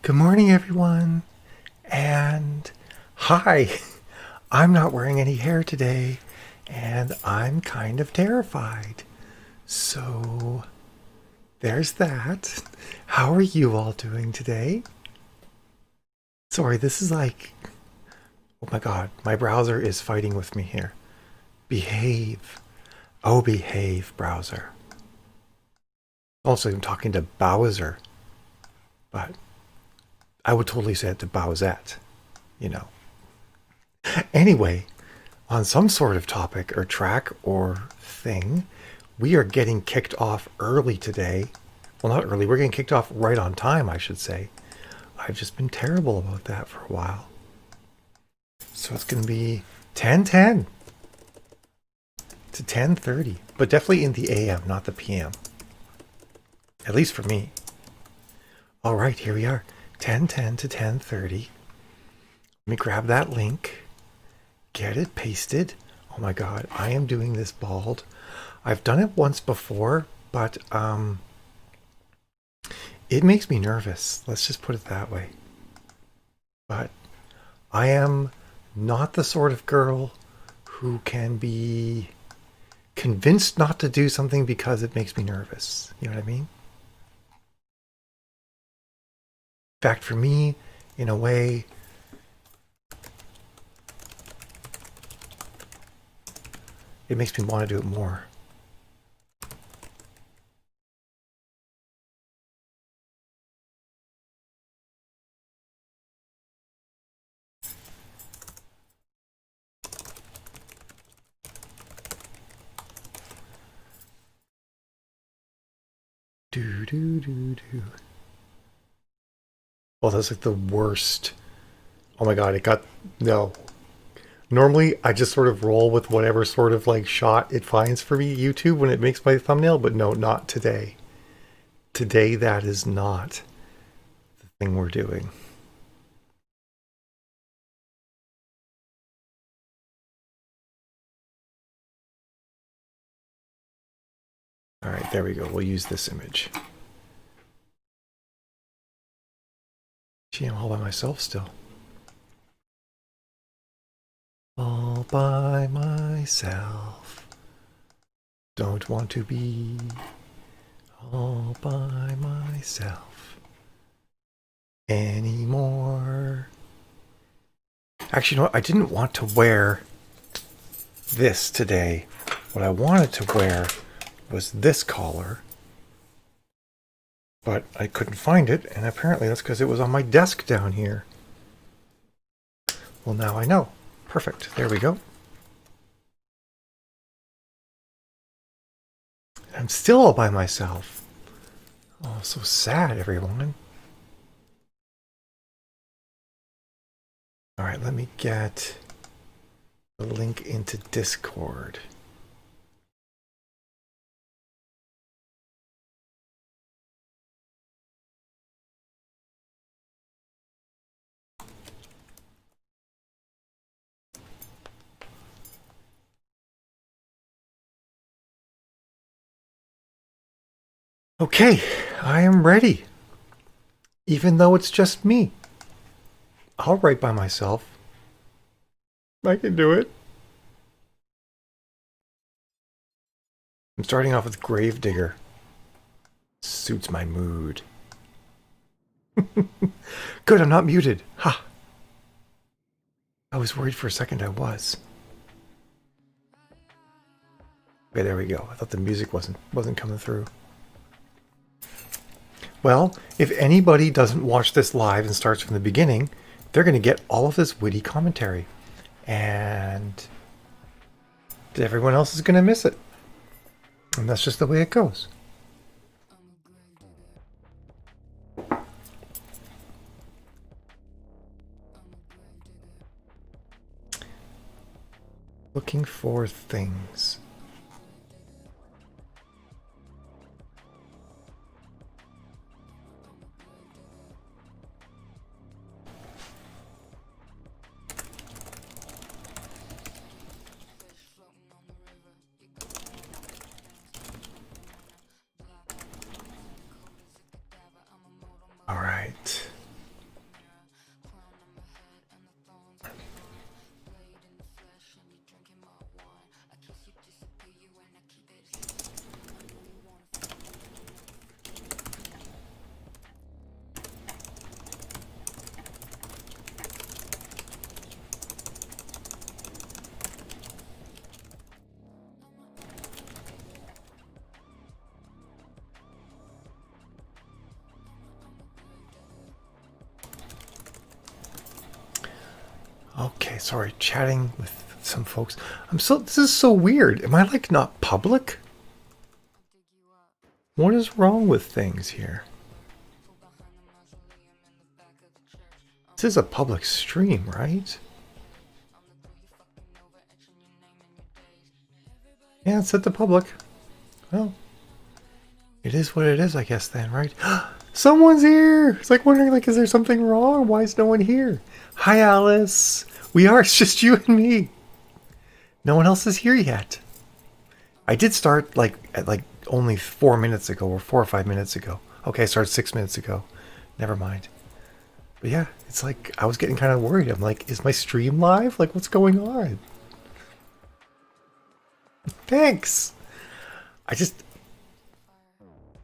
Good morning, everyone. And hi, I'm not wearing any hair today, and I'm kind of terrified. So there's that. How are you all doing today? Sorry, this is like, oh my god, my browser is fighting with me here. Behave. Oh, behave, browser. Also, I'm talking to Bowser, but I would totally say it to Bowsette, you know. Anyway, on some sort of topic or track or thing, we are getting kicked off early today. Well, not early, we're getting kicked off right on time, I should say. I've just been terrible about that for a while. So it's going to be 10:10 to 10:30, but definitely in the AM, not the PM. At least for me. All right, here we are. 10:10 to 10:30. Let me grab that link. Get it pasted. Oh my god, I am doing this bald. I've done it once before, but it makes me nervous. Let's just put it that way. But I am not the sort of girl who can be convinced not to do something because it makes me nervous. You know what I mean? In fact, for me, in a way, it makes me want to do it more. Do do do do. Oh, that's like the worst. Oh my god, it got no. Normally, I just sort of roll with whatever sort of like shot it finds for me, YouTube, when it makes my thumbnail, but no, not today. Today, that is not the thing we're doing. All right, there we go. We'll use this image. Gee, I'm all by myself still. All by myself. Don't want to be all by myself anymore. Actually, you know what? I didn't want to wear this today. What I wanted to wear was this collar, but I couldn't find it, and apparently that's because it was on my desk down here. Well, now I know. Perfect. There we go. I'm still all by myself. Oh, so sad, everyone. All right, let me get the link into Discord. Okay, I am ready. Even though it's just me. I'll write by myself. I can do it. I'm starting off with Gravedigger. Suits my mood. Good, I'm not muted. Ha! I was worried for a second I was. Okay, there we go. I thought the music wasn't coming through. Well, if anybody doesn't watch this live and starts from the beginning, they're going to get all of this witty commentary. And everyone else is going to miss it. And that's just the way it goes. Looking for things. All right. Okay, sorry, chatting with some folks. This is so weird. Am I like not public? What is wrong with things here? This is a public stream, right? Yeah, it's set to public. Well, it is what it is, I guess then, right? Someone's here! It's like wondering, like, is there something wrong? Why is no one here? Hi, Alice. We are. It's just you and me. No one else is here yet. I did start at only 4 minutes ago, or 4 or 5 minutes ago. Okay, I started 6 minutes ago. Never mind. But yeah, it's like I was getting kind of worried. I'm like, is my stream live? Like, what's going on? Thanks. I just,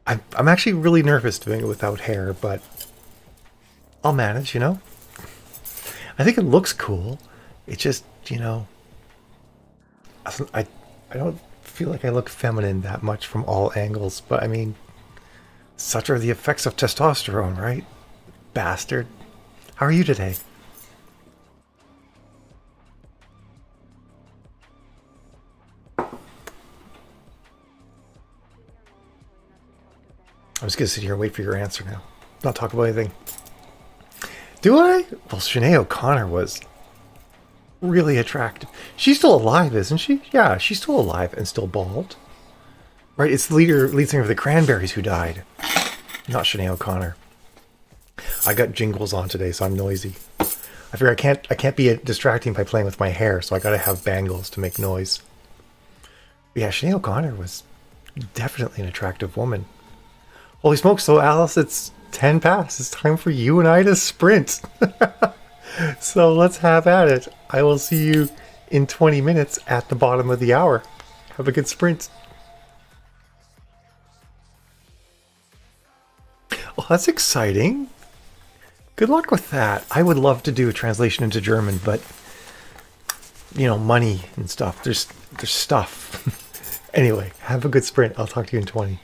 I'm actually really nervous doing it without hair, but I'll manage. I think it looks cool. It just, I don't feel like I look feminine that much from all angles, but I mean, such are the effects of testosterone, right? Bastard. How are you today? I'm just gonna sit here and wait for your answer now. Not talk about anything. Do I? Well, Sinead O'Connor was really attractive. She's still alive, isn't she? Yeah, she's still alive and still bald. Right, it's the lead singer of the Cranberries who died. Not Sinead O'Connor. I got jingles on today, so I'm noisy. I figure I can't be distracting by playing with my hair, so I gotta have bangles to make noise. But yeah, Sinead O'Connor was definitely an attractive woman. Holy smokes, so Alice, it's 10 past. It's time for you and I to sprint. So let's have at it. I will see you in 20 minutes at the bottom of the hour. Have a good sprint. Oh, that's exciting. Good luck with that. I would love to do a translation into German, but money and stuff. There's stuff. Anyway, have a good sprint. I'll talk to you in 20.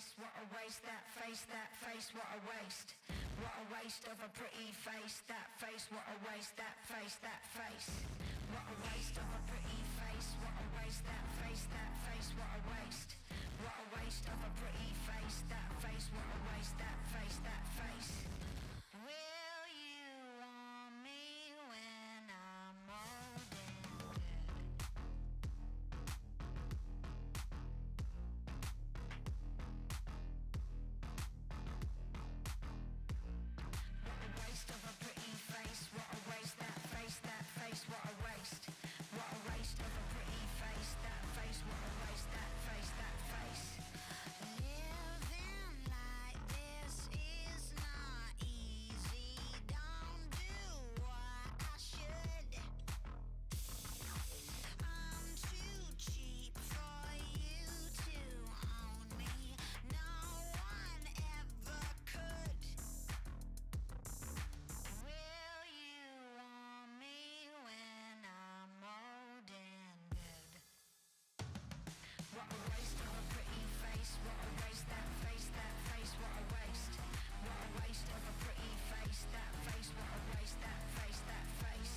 face, what a waste, that face, what a waste. What a waste of a pretty face, that face, what a waste, that face, that face. What a waste of a pretty face, what a waste, that face, what a waste. What a waste of a pretty face, that face, what a waste, that face, that face. Will you want me when I'm old and dead? What a waste of a pretty face, what a waste, that face, what a waste. What a waste of a pretty face, that face, what a waste, that face, that face. Living like this is not easy. Don't do what I should. I'm too cheap for you to own me. No one ever could. Will you want me when I'm old and dead? What a waste of a pretty face, what a waste, that face, what a waste. What a waste of a pretty face, that face, what a waste, that face, that face.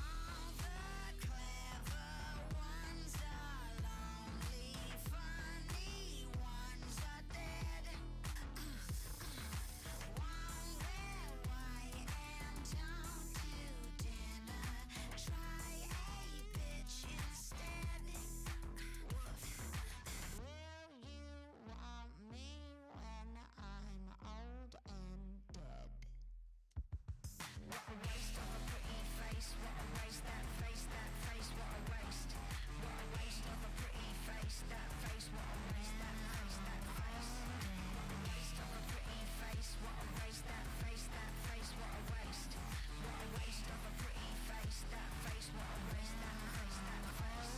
All the clever ones are lonely, funny ones are dead. Won't wear white and don't do dinner. Try a bitch instead. Will you want me when I'm old and dead? What a waste of a pretty face, what a waste, that face, what a waste. What a waste of a pretty face, that face, what a waste, that face, that face. What a waste of a pretty face, what a waste, that face, what a waste. What a waste of a pretty face, that face, what a waste, that face, that face.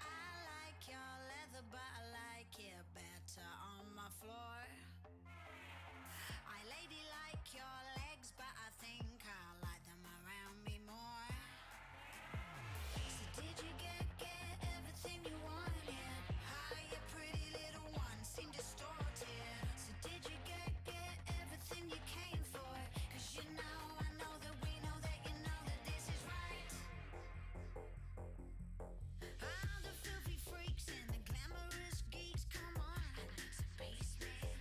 I like your leather, but I like it better on my floor. I lady like your legs, but I think I like them around me more. So did you get everything you wanted? How your pretty little one seemed distorted. So did you get everything you came for? 'Cause you know, I know that we know that you know that this is right. All the filthy freaks and the glamorous geeks, come on, it's a basement.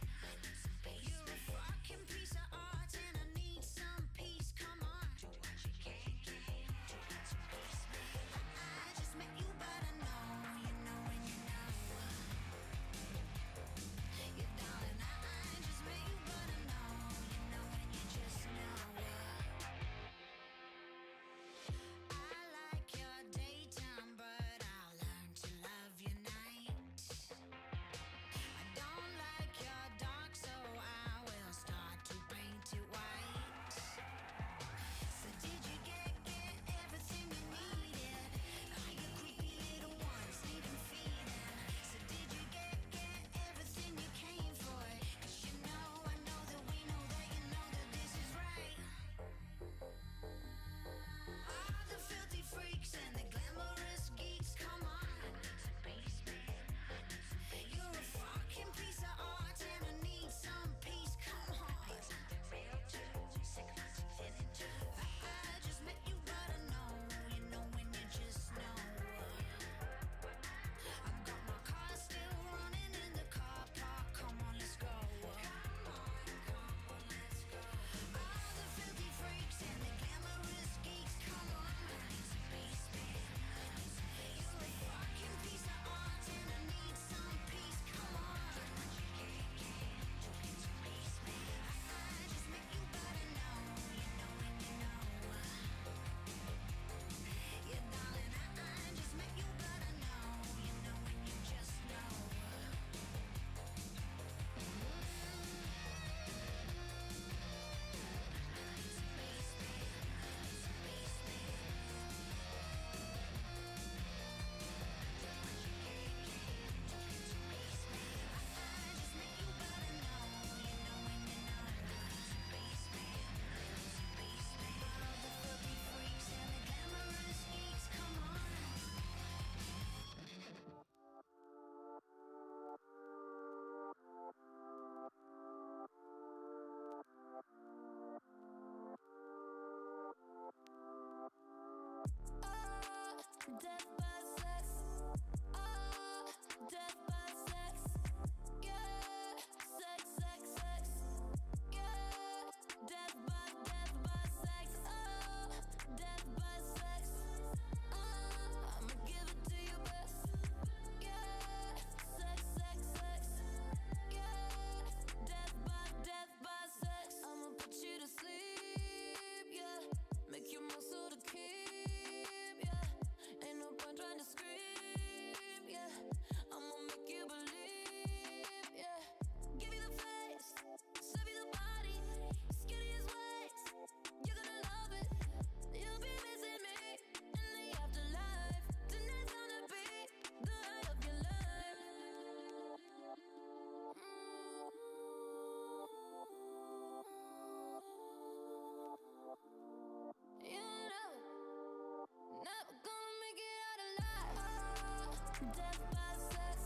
Death by sex.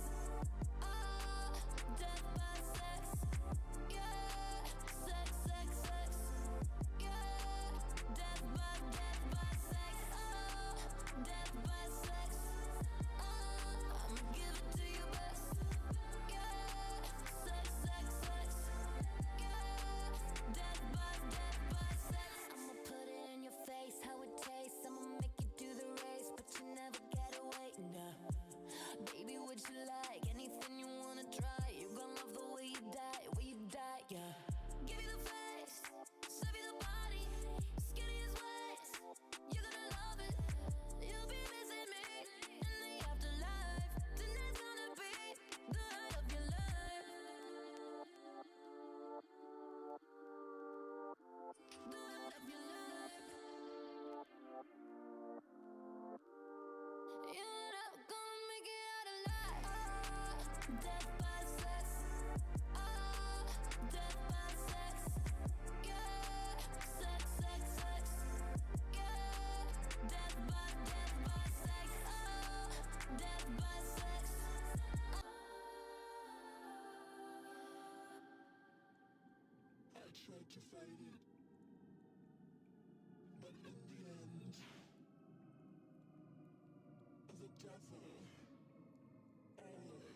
Death by sex. Yeah. Sex, sex, sex. Yeah. Death by sex. Death by sex. I'ma give it to you best. Yeah. Sex, sex, sex. Yeah. Death by sex. I'ma put it in your face, how it tastes. I'ma make you do the race, but you never get away. Nah. Baby, what you like? Anything you wanna try. You gon' love the way you die, yeah. Give you the face, serve you the body, skinny as waist. You're gonna love it. You'll be missing me in the afterlife. Tonight's gonna be the night of your life. The night of your life. You're not gonna make it out alive. Death by sex. Death by sex. Yeah. Sex, sex, sex. Yeah. Death by sex. Death by sex. I tried to fight it, but in the end, the devil always, always.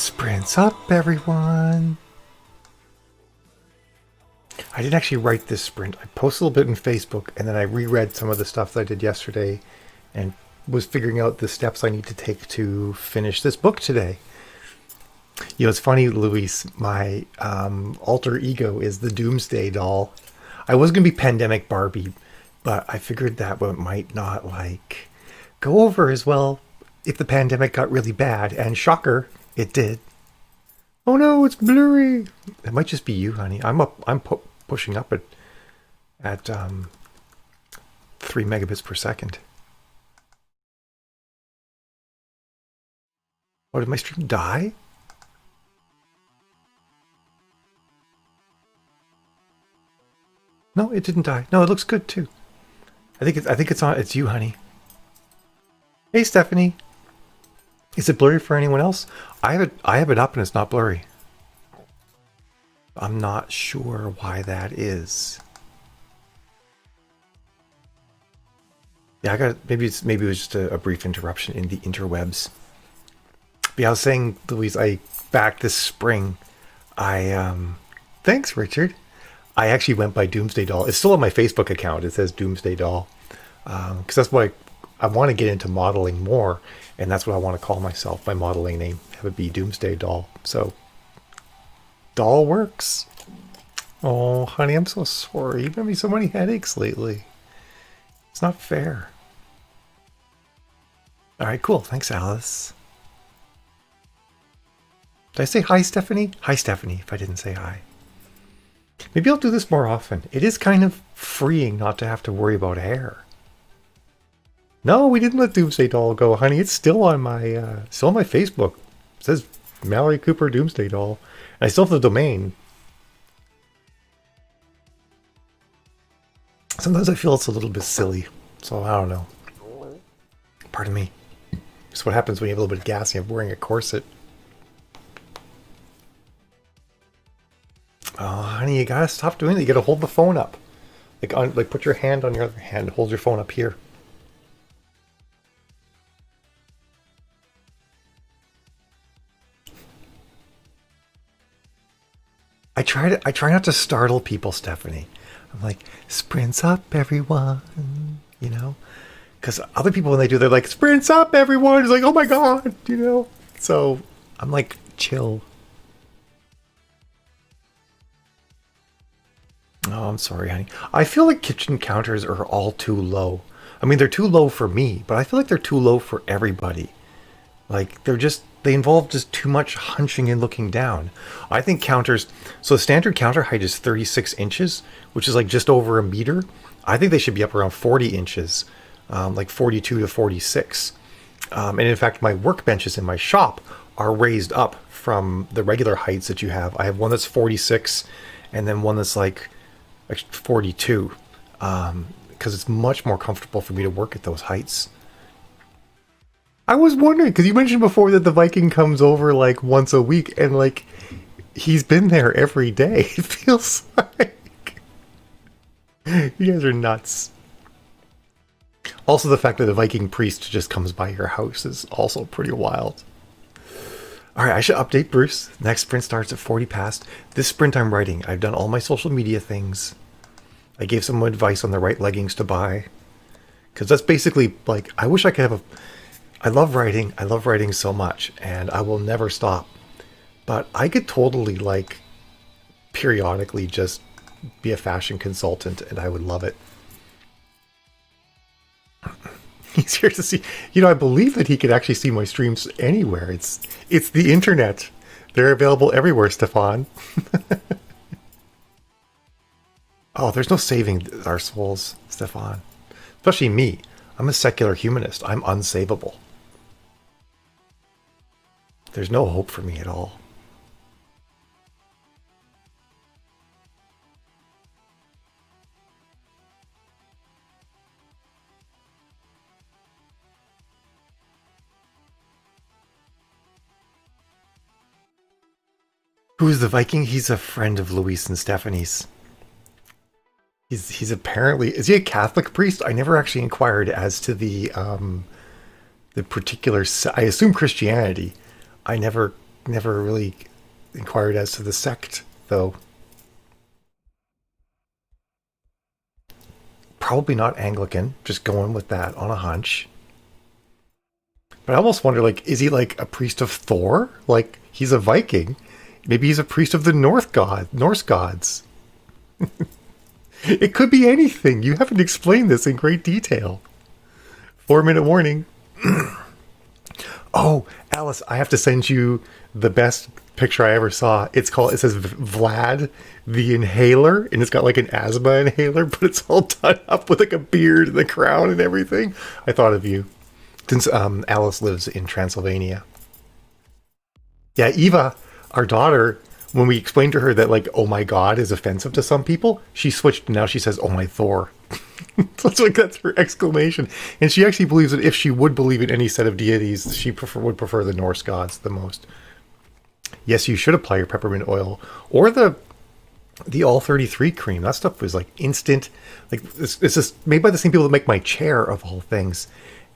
Sprints up, everyone. I didn't actually write this sprint. I posted a little bit in Facebook, and then I reread some of the stuff that I did yesterday and was figuring out the steps I need to take to finish this book today. You know, it's funny, Luis, my alter ego is the Doomsday Doll. I was going to be Pandemic Barbie, but I figured that one might not, like, go over as well if the pandemic got really bad. And shocker, it did. Oh no, it's blurry. It might just be you, honey. I'm pushing up at 3 megabits per second. Oh, did my stream die? No, it didn't die. No, it looks good too. I think it's on. It's you, honey. Hey, Stephanie. Is it blurry for anyone else? I have it up and it's not blurry. I'm not sure why that is. Yeah, maybe it was just a brief interruption in the interwebs. But yeah, I was saying, Louise, I back this spring. Thanks, Richard. I actually went by Doomsday Doll. It's still on my Facebook account. It says Doomsday Doll. Because that's what I want to get into modeling more. And that's what I want to call myself. My modeling name would be Doomsday Doll. So, doll works. Oh, honey, I'm so sorry. You've given me so many headaches lately. It's not fair. All right, cool. Thanks, Alice. Did I say hi, Stephanie? Hi, Stephanie, if I didn't say hi. Maybe I'll do this more often. It is kind of freeing not to have to worry about hair. No, we didn't let Doomsday Doll go, honey. It's still on my Facebook. It says Mallory Cooper Doomsday Doll. And I still have the domain. Sometimes I feel it's a little bit silly. So I don't know. Pardon me. It's what happens when you have a little bit of gas and you're wearing a corset. Oh, honey, you gotta stop doing that. You gotta hold the phone up. Like put your hand on your other hand. Hold your phone up here. I try not to startle people, Stephanie. I'm like, sprints up, everyone. You know? Because other people, when they do, they're like, sprints up, everyone. It's like, oh my God, you know? So I'm like, chill. Oh, I'm sorry, honey. I feel like kitchen counters are all too low. I mean, they're too low for me, but I feel like they're too low for everybody. Like, they involve just too much hunching and looking down. I think counters, so the standard counter height is 36 inches, which is like just over a meter. I think they should be up around 40 inches, like 42 to 46. And in fact, my workbenches in my shop are raised up from the regular heights that you have. I have one that's 46 and then one that's like 42, because it's much more comfortable for me to work at those heights. I was wondering, because you mentioned before that the Viking comes over like once a week, and like he's been there every day. It feels like you guys are nuts. Also, the fact that the Viking priest just comes by your house is also pretty wild. All right, I should update Bruce. Next sprint starts at 40 past. This sprint I'm writing. I've done all my social media things. I gave some advice on the right leggings to buy. Because that's basically, like, I wish I could have a... I love writing. I love writing so much. And I will never stop. But I could totally, like, periodically just be a fashion consultant. And I would love it. He's here to see. You know, I believe that he could actually see my streams anywhere. It's the internet. They're available everywhere, Stefan. Oh, there's no saving our souls, Stefan. Especially me. I'm a secular humanist. I'm unsavable. There's no hope for me at all. Who's the Viking? He's a friend of Luis and Stephanie's. He's apparently, is he a Catholic priest? I never actually inquired as to the particular. I assume Christianity. I never never really inquired as to the sect, though. Probably not Anglican, just going with that on a hunch. But I almost wonder, like, is he like a priest of Thor? Like, he's a Viking. Maybe he's a priest of the Norse gods. It could be anything. You haven't explained this in great detail. 4-minute warning. Oh, Alice, I have to send you the best picture I ever saw. It says Vlad the Inhaler, and it's got like an asthma inhaler, but it's all done up with like a beard and the crown and everything. I thought of you. Since Alice lives in Transylvania. Yeah, Eva, our daughter, when we explained to her that, like, oh my God is offensive to some people, she switched and now she says, oh my Thor. So it's like, that's her exclamation. And she actually believes that if she would believe in any set of deities, she would prefer the Norse gods the most. Yes, you should apply your peppermint oil or the All 33 cream. That stuff was like instant. Like, it's just made by the same people that make my chair, of all things.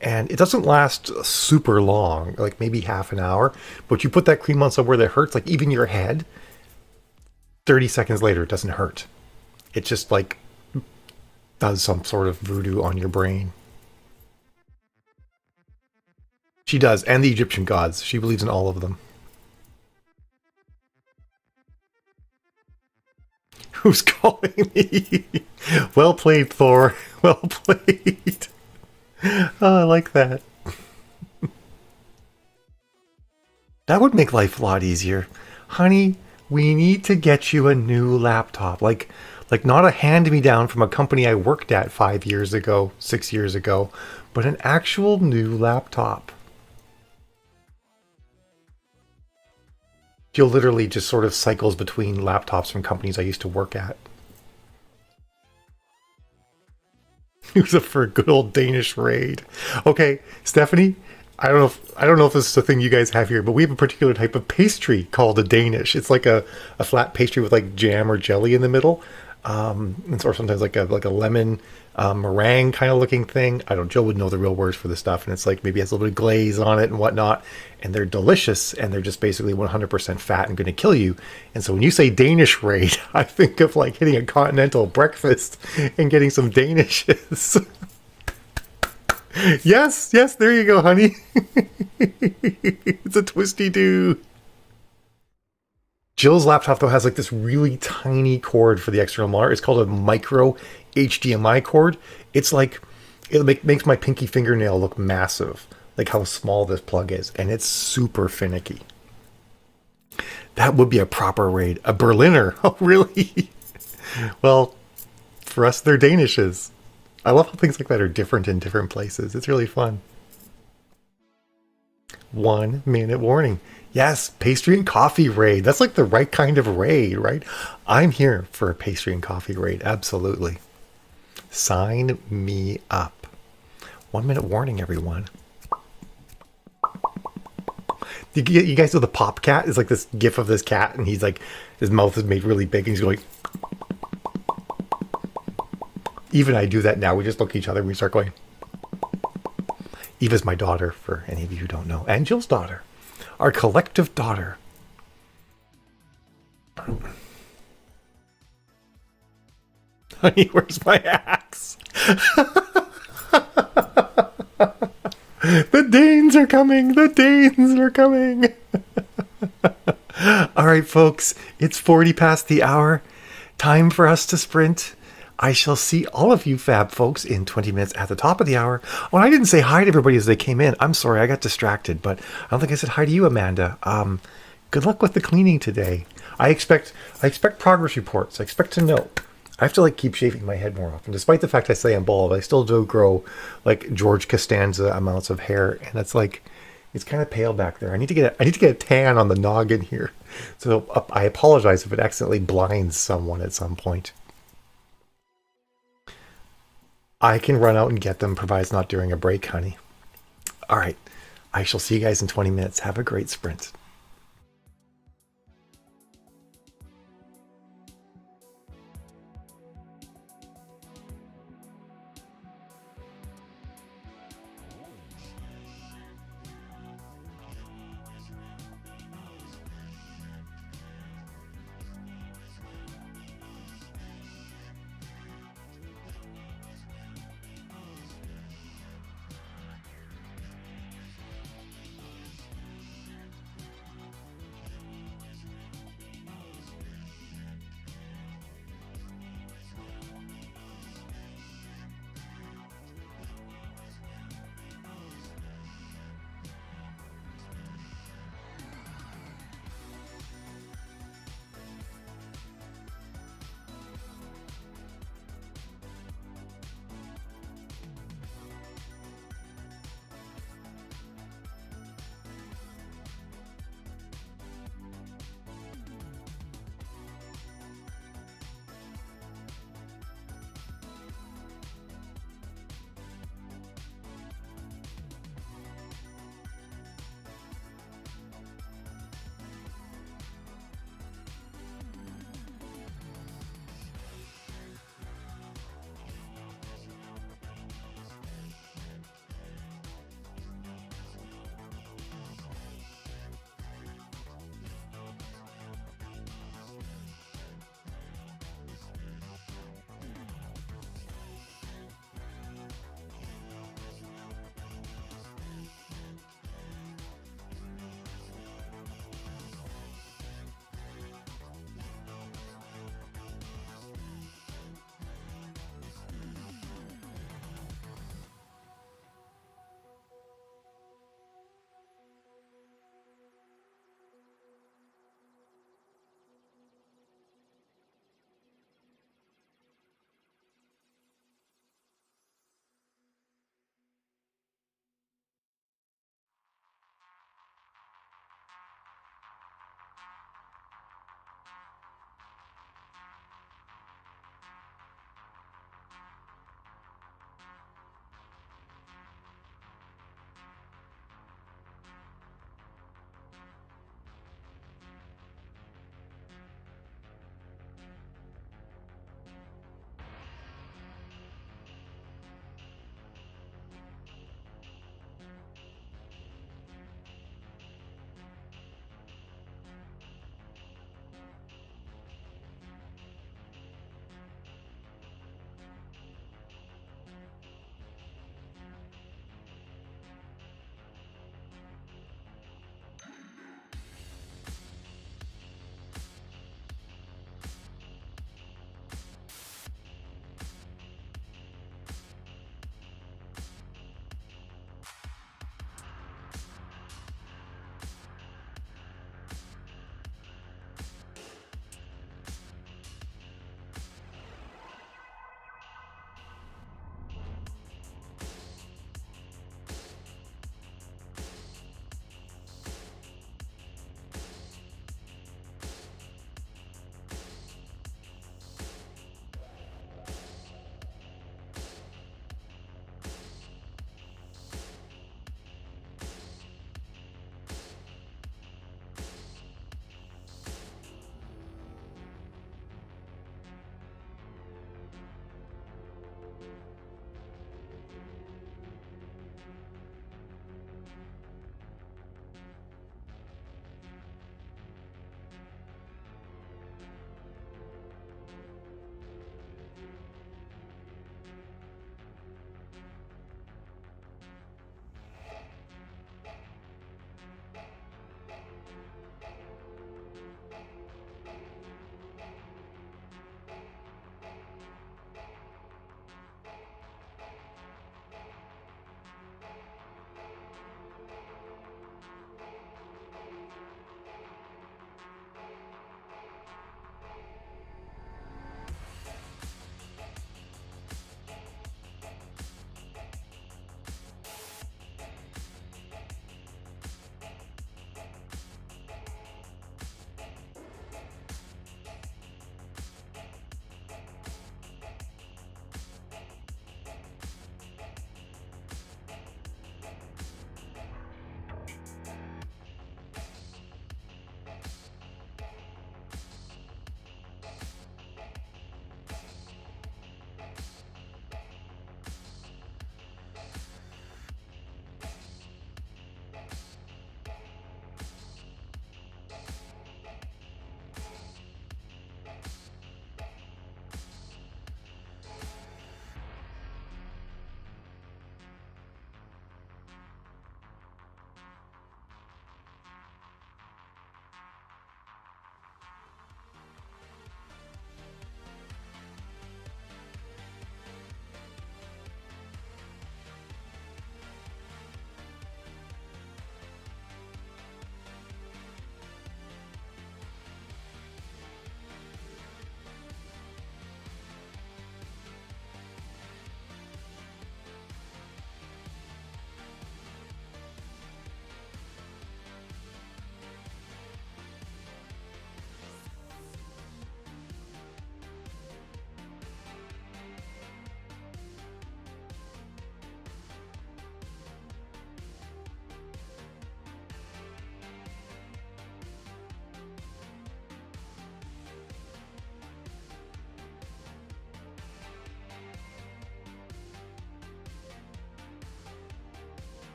And it doesn't last super long, like maybe half an hour. But you put that cream on somewhere that hurts, like even your head, 30 seconds later, it doesn't hurt. It just like does some sort of voodoo on your brain. She does. And the Egyptian gods. She believes in all of them. Who's calling me? Well played, Thor. Well played. Oh, I like that. That would make life a lot easier. Honey, we need to get you a new laptop. Like not a hand-me-down from a company I worked at 5 years ago, 6 years ago, but an actual new laptop. Jill literally just sort of cycles between laptops from companies I used to work at. It was for a good old Danish raid. Okay, Stephanie, I don't know if this is a thing you guys have here, but we have a particular type of pastry called a Danish. It's like a flat pastry with like jam or jelly in the middle, or sometimes like a lemon meringue kind of looking thing. I don't. Joe would know the real words for this stuff, and it's like maybe it has a little bit of glaze on it and whatnot. And they're delicious, and they're just basically 100% fat and going to kill you. And so when you say Danish raid, I think of like hitting a continental breakfast and getting some Danishes. Yes, there you go, honey. It's a twisty do. Jill's laptop, though, has like this really tiny cord for the external monitor. It's called a micro HDMI cord. It's like, it makes my pinky fingernail look massive, like how small this plug is. And it's super finicky. That would be a proper raid. A Berliner. Oh, really? Well, for us, they're Danishes. I love how things like that are different in different places. It's really fun. 1 minute warning. Yes, pastry and coffee raid. That's like the right kind of raid, right? I'm here for a pastry and coffee raid. Absolutely. Sign me up. 1 minute warning, everyone. You guys know the pop cat? It's like this gif of this cat, and he's like, his mouth is made really big, and he's going. Even I do that now. We just look at each other and we start going. Eva's my daughter, for any of you who don't know. And Jill's daughter. Our collective daughter. Honey, where's my axe? The Danes are coming! The Danes are coming! All right, folks. It's 40 past the hour. Time for us to sprint. I shall see all of you fab folks in 20 minutes at the top of the hour. Well, I didn't say hi to everybody as they came in. I'm sorry, I got distracted, but I don't think I said hi to you, Amanda. Good luck with the cleaning today. I expect progress reports. I expect to know. I have to like keep shaving my head more often. Despite the fact I say I'm bald, I still do grow like George Costanza amounts of hair, and it's like it's kind of pale back there. I need to get a tan on the noggin here. So I apologize if it accidentally blinds someone at some point. I can run out and get them, provided it's not during a break, honey. All right. I shall see you guys in 20 minutes. Have a great sprint.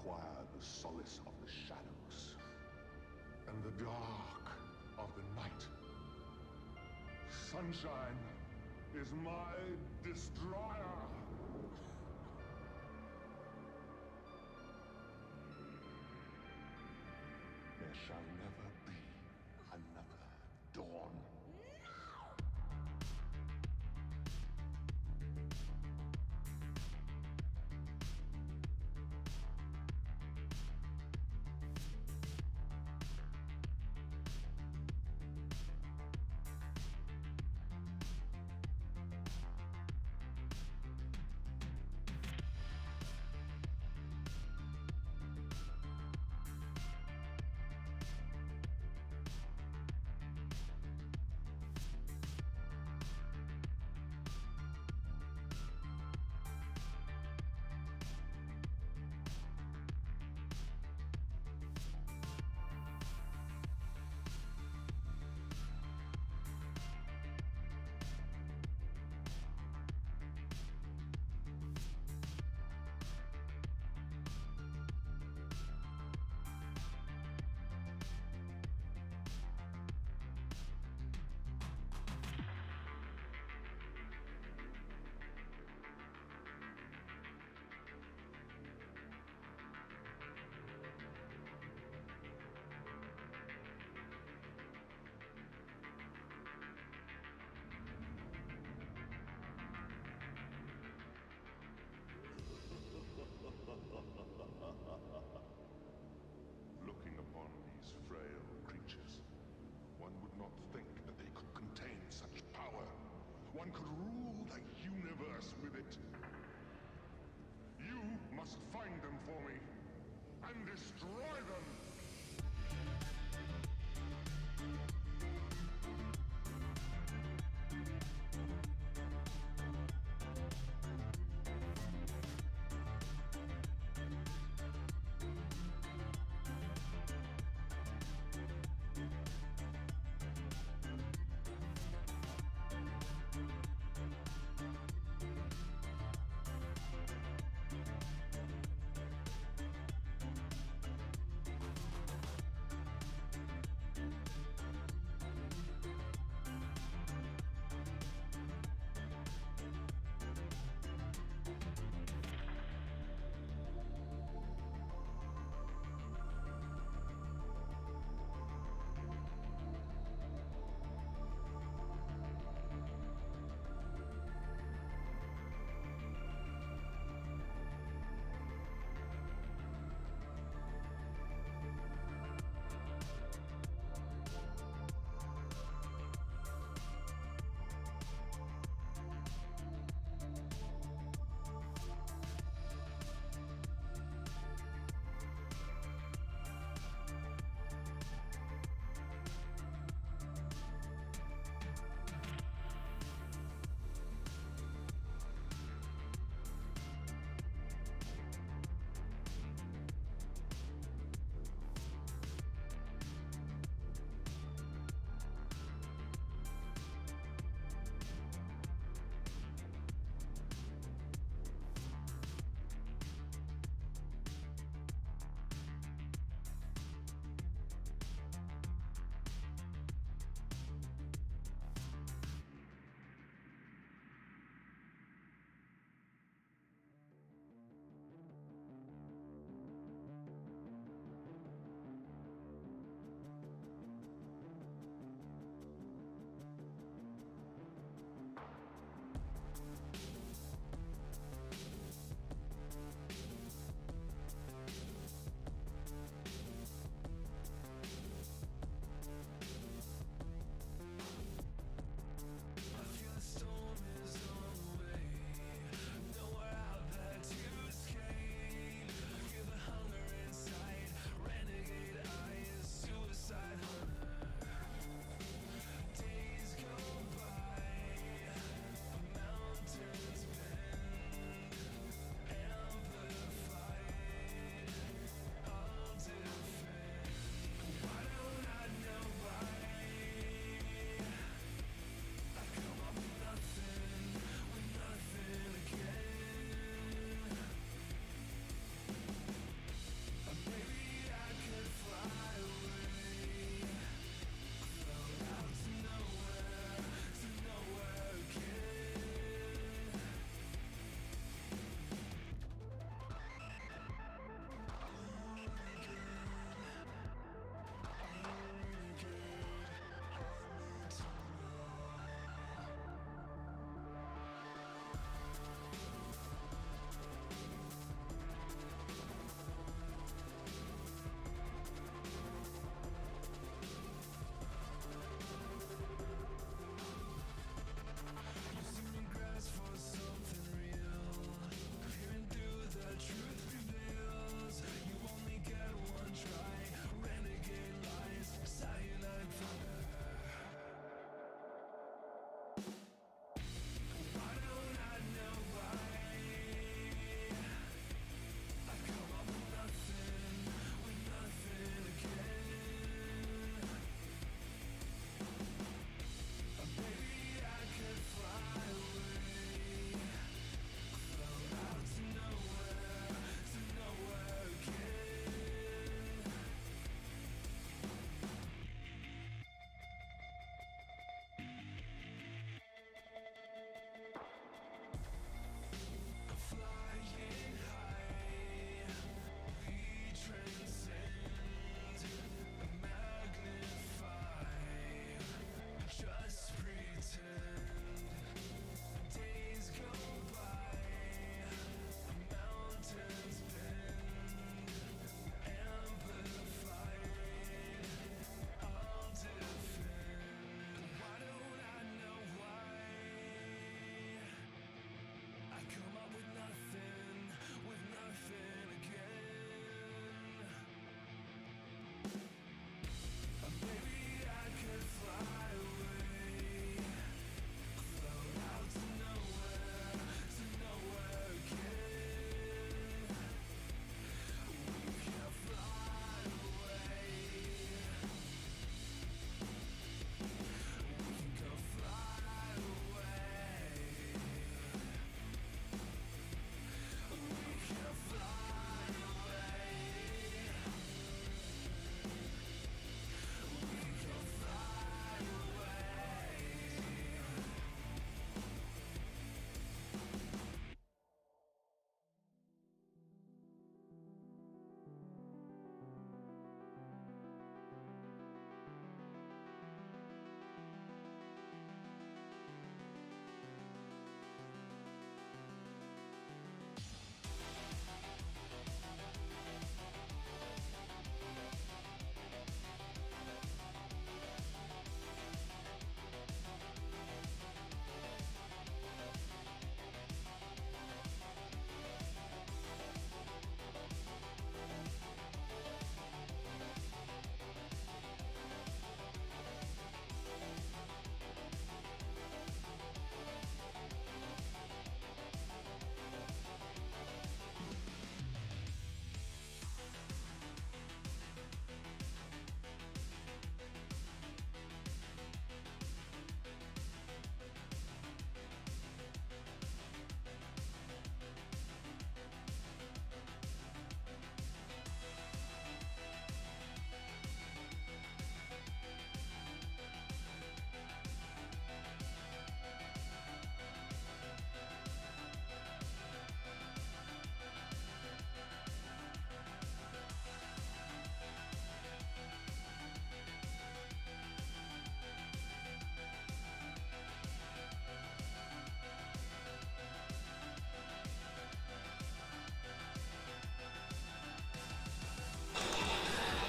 require the solace of the shadows and the dark of the night. Sunshine is my destroyer. There shall never be another dawn. Looking upon these frail creatures, one would not think that they could contain such power. One could rule the universe with it. You must find them for me and destroy them.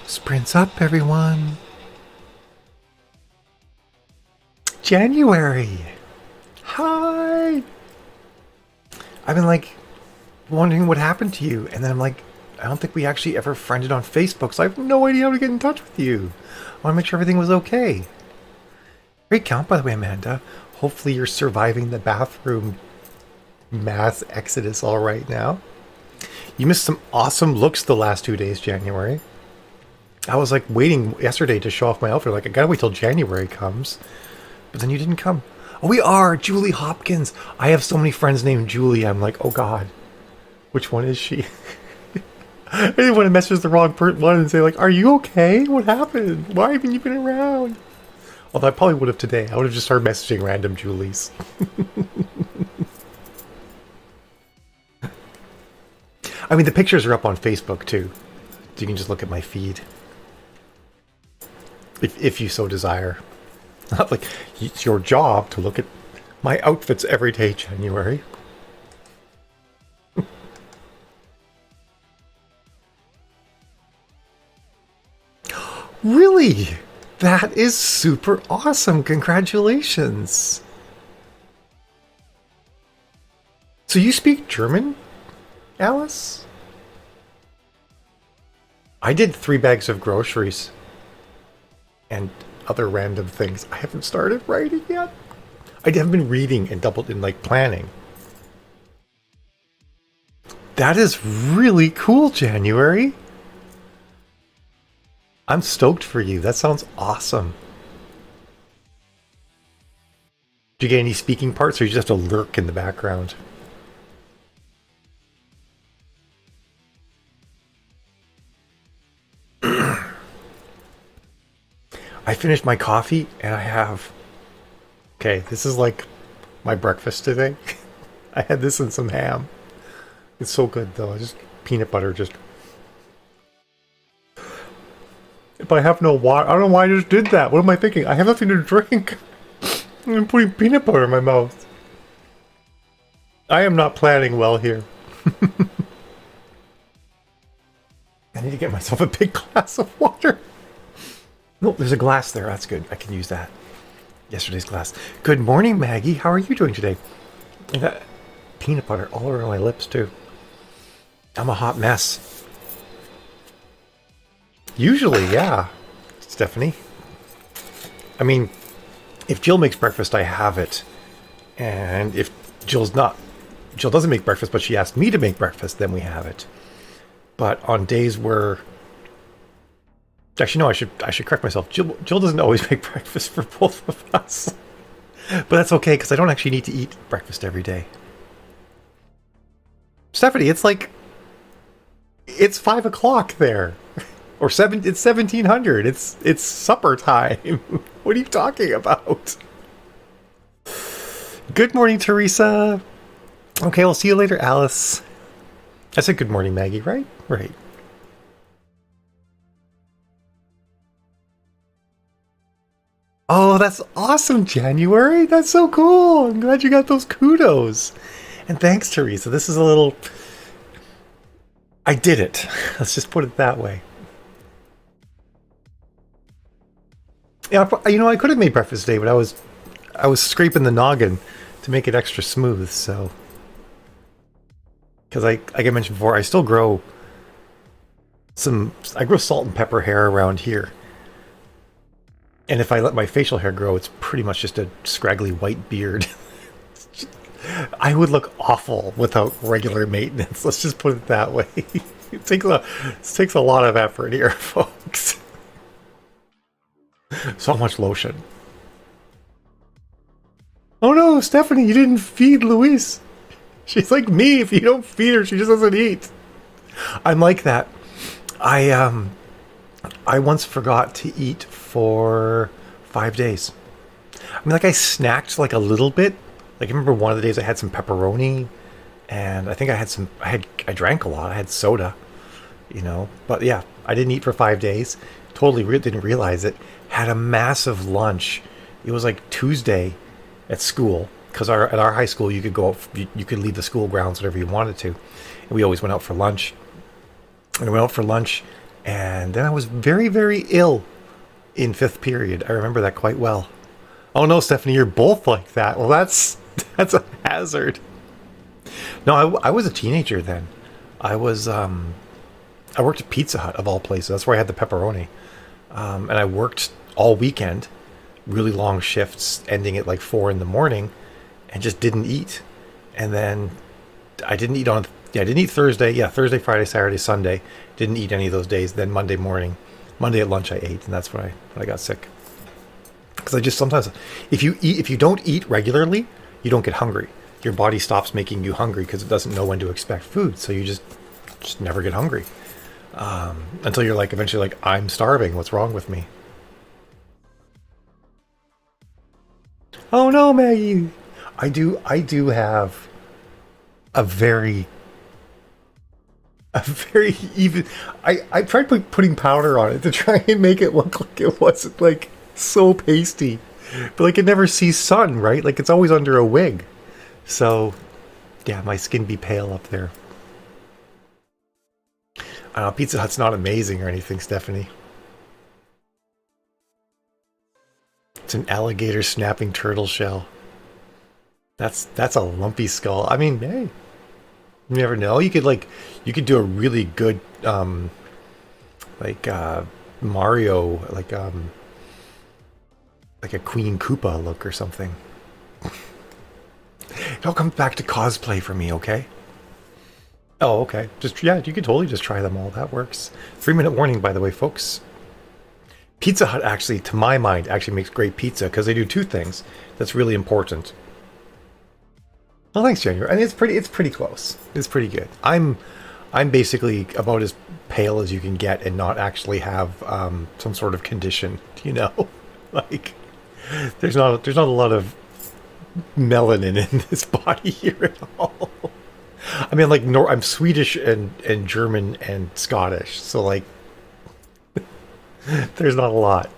Sprints up, everyone. January. Hi. I've been like wondering what happened to you, and then I'm like, I don't think we actually ever friended on Facebook, so I have no idea how to get in touch with you. I want to make sure everything was okay. Great count, by the way, Amanda. Hopefully you're surviving the bathroom mass exodus all right now. You missed some awesome looks the last 2 days, January. I was like waiting yesterday to show off my outfit. Like, I gotta wait till January comes. But then you didn't come. Oh, we are! Julie Hopkins! I have so many friends named Julie. I'm like, oh god. Which one is she? I didn't want to message the wrong one and say, like, are you okay? What happened? Why haven't you been around? Although I probably would have today. I would have just started messaging random Julies. I mean, the pictures are up on Facebook, too. So you can just look at my feed. If you so desire. Not like it's your job to look at my outfits every day, January. Really? That is super awesome. Congratulations. So you speak German, Alice? I did 3 bags of groceries. And other random things. I haven't started writing yet. I haven't been reading and doubled in like planning. That is really cool, January. I'm stoked for you. That sounds awesome. Do you get any speaking parts, or you just have to lurk in the background? I finished my coffee, and I have... Okay, this is like my breakfast today. I had this and some ham. It's so good, though. Just peanut butter, just... If I have no water... I don't know why I just did that. What am I thinking? I have nothing to drink. I'm putting peanut butter in my mouth. I am not planning well here. I need to get myself a big glass of water. No, there's a glass there. That's good. I can use that. Yesterday's glass. Good morning, Maggie. How are you doing today? I got peanut butter all over my lips, too. I'm a hot mess. Usually, yeah, Stephanie. I mean, if Jill makes breakfast, I have it. And if Jill doesn't make breakfast, but she asked me to make breakfast, then we have it. But on days where... Actually, no, I should correct myself. Jill doesn't always make breakfast for both of us. But that's okay, because I don't actually need to eat breakfast every day. Stephanie, it's like... It's 5 o'clock there. Or it's 1700. It's supper time. What are you talking about? Good morning, Teresa. Okay, we'll see you later, Alice. I said good morning, Maggie, right? Right. Oh, that's awesome, January. That's so cool. I'm glad you got those kudos. And thanks, Teresa. This is a little... I did it. Let's just put it that way. Yeah, I could have made breakfast today, but I was scraping the noggin to make it extra smooth, so... Because like I mentioned before, I still grow I grow salt and pepper hair around here. And if I let my facial hair grow, it's pretty much just a scraggly white beard. I would look awful without regular maintenance. Let's just put it that way. It takes a lot of effort here, folks. So much lotion. Oh no, Stephanie, you didn't feed Louise. She's like me. If you don't feed her, she just doesn't eat. I'm like that. I once forgot to eat for 5 days. I mean, like, I snacked like a little bit. Like, I remember one of the days I had some pepperoni, and I think I drank a lot. I had soda, But yeah, I didn't eat for 5 days. Totally didn't realize it. Had a massive lunch. It was like Tuesday at school, because at our high school you could go out, you could leave the school grounds whenever you wanted to, and we always went out for lunch. And I went out for lunch And then I was very, very ill in fifth period. I remember that quite well. Oh no, Stephanie, you're both like that. Well, that's a hazard. No, I was a teenager then. I was I worked at Pizza Hut of all places. That's where I had the pepperoni. And I worked all weekend, really long shifts, ending at like 4 in the morning, and just didn't eat. And then I didn't eat on, yeah, I didn't eat Thursday. Yeah, Thursday, Friday, Saturday, Sunday. Didn't eat any of those days. Then Monday morning, Monday at lunch, I ate, and that's when I got sick. Because I just sometimes, if you don't eat regularly, you don't get hungry. Your body stops making you hungry because it doesn't know when to expect food. So you just never get hungry. Until you're like, eventually like, I'm starving. What's wrong with me? Oh no, Maggie. I do have a very even. I tried putting powder on it to try and make it look like it wasn't like so pasty, but like it never sees sun, right? Like it's always under a wig. So yeah, my skin be pale up there. I don't know, Pizza Hut's not amazing or anything, Stephanie. It's an alligator snapping turtle shell. That's a lumpy skull. I mean, hey, you never know. You could do a really good like Mario, like a Queen Koopa look or something. It all comes back to cosplay for me, okay? Oh, okay. Just, yeah, you could totally just try them all. That works. 3-minute warning, by the way, folks. Pizza Hut actually, to my mind, actually makes great pizza because they do two things that's really important. Well, thanks, January. And it's pretty close. It's pretty good. I'm basically about as pale as you can get and not actually have some sort of condition, you know? Like, there's not a lot of melanin in this body here at all. I mean, like, I'm Swedish and German and Scottish, so like, there's not a lot.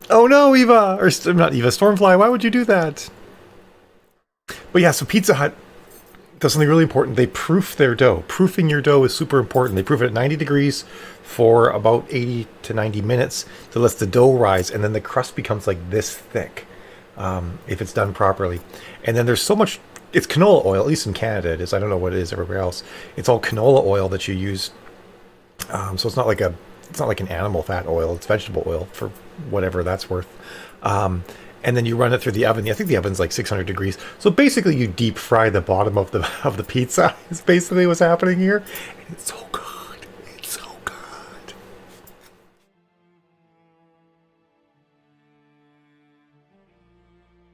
Oh no, Eva! Or not Eva, Stormfly, why would you do that? But yeah, so Pizza Hut does something really important. They proof their dough. Proofing your dough is super important. They proof it at 90 degrees for about 80 to 90 minutes to let the dough rise, and then the crust becomes like this thick if it's done properly. And then there's so much, it's canola oil, at least in Canada it is. I don't know what it is everywhere else. It's all canola oil that you use. So it's not like an animal fat oil. It's vegetable oil for whatever that's worth. And then you run it through the oven. I think the oven's like 600 degrees. So basically, you deep fry the bottom of the pizza. Is basically what's happening here. And it's so good. It's so good.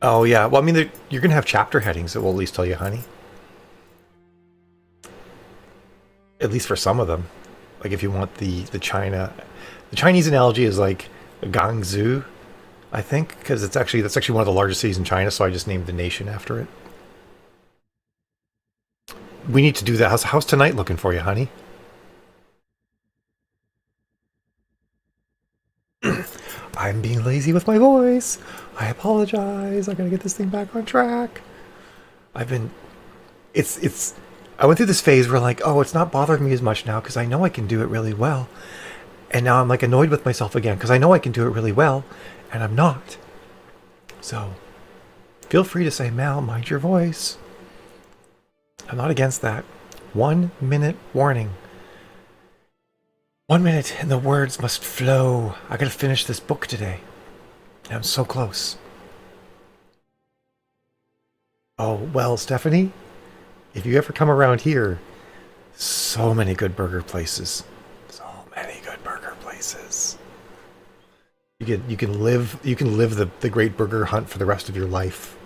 Oh yeah. Well, I mean, you're gonna have chapter headings that will at least tell you, honey. At least for some of them. Like if you want the Chinese analogy is like Guangzhou, I think, because that's actually one of the largest cities in China. So I just named the nation after it. We need to do that. How's tonight looking for you, honey? I'm being lazy with my voice. I apologize. I gotta get this thing back on track. I went through this phase where like, oh, it's not bothering me as much now because I know I can do it really well. And now I'm like annoyed with myself again because I know I can do it really well and I'm not. So feel free to say, Mal, mind your voice. I'm not against that. 1 minute warning. 1 minute and the words must flow. I gotta finish this book today. I'm so close. Oh, well, Stephanie, if you ever come around here, so many good burger places. So many good burger places. You can live the great burger hunt for the rest of your life.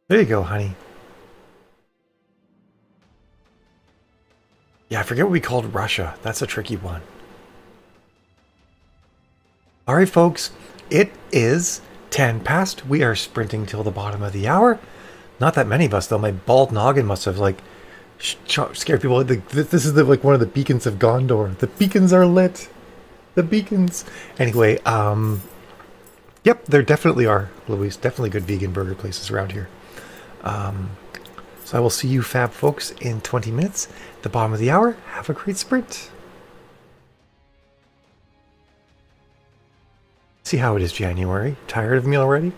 There you go, honey. Yeah, I forget what we called Russia. That's a tricky one. All right, folks. It is 10 past. We are sprinting till the bottom of the hour. Not that many of us, though. My bald noggin must have, like, scared people. This is like one of the beacons of Gondor. The beacons are lit. The beacons. Anyway, yep, there definitely are, Louise. Definitely good vegan burger places around here. So I will see you fab folks in 20 minutes. At the bottom of the hour, have a great sprint. See how it is January. Tired of me already?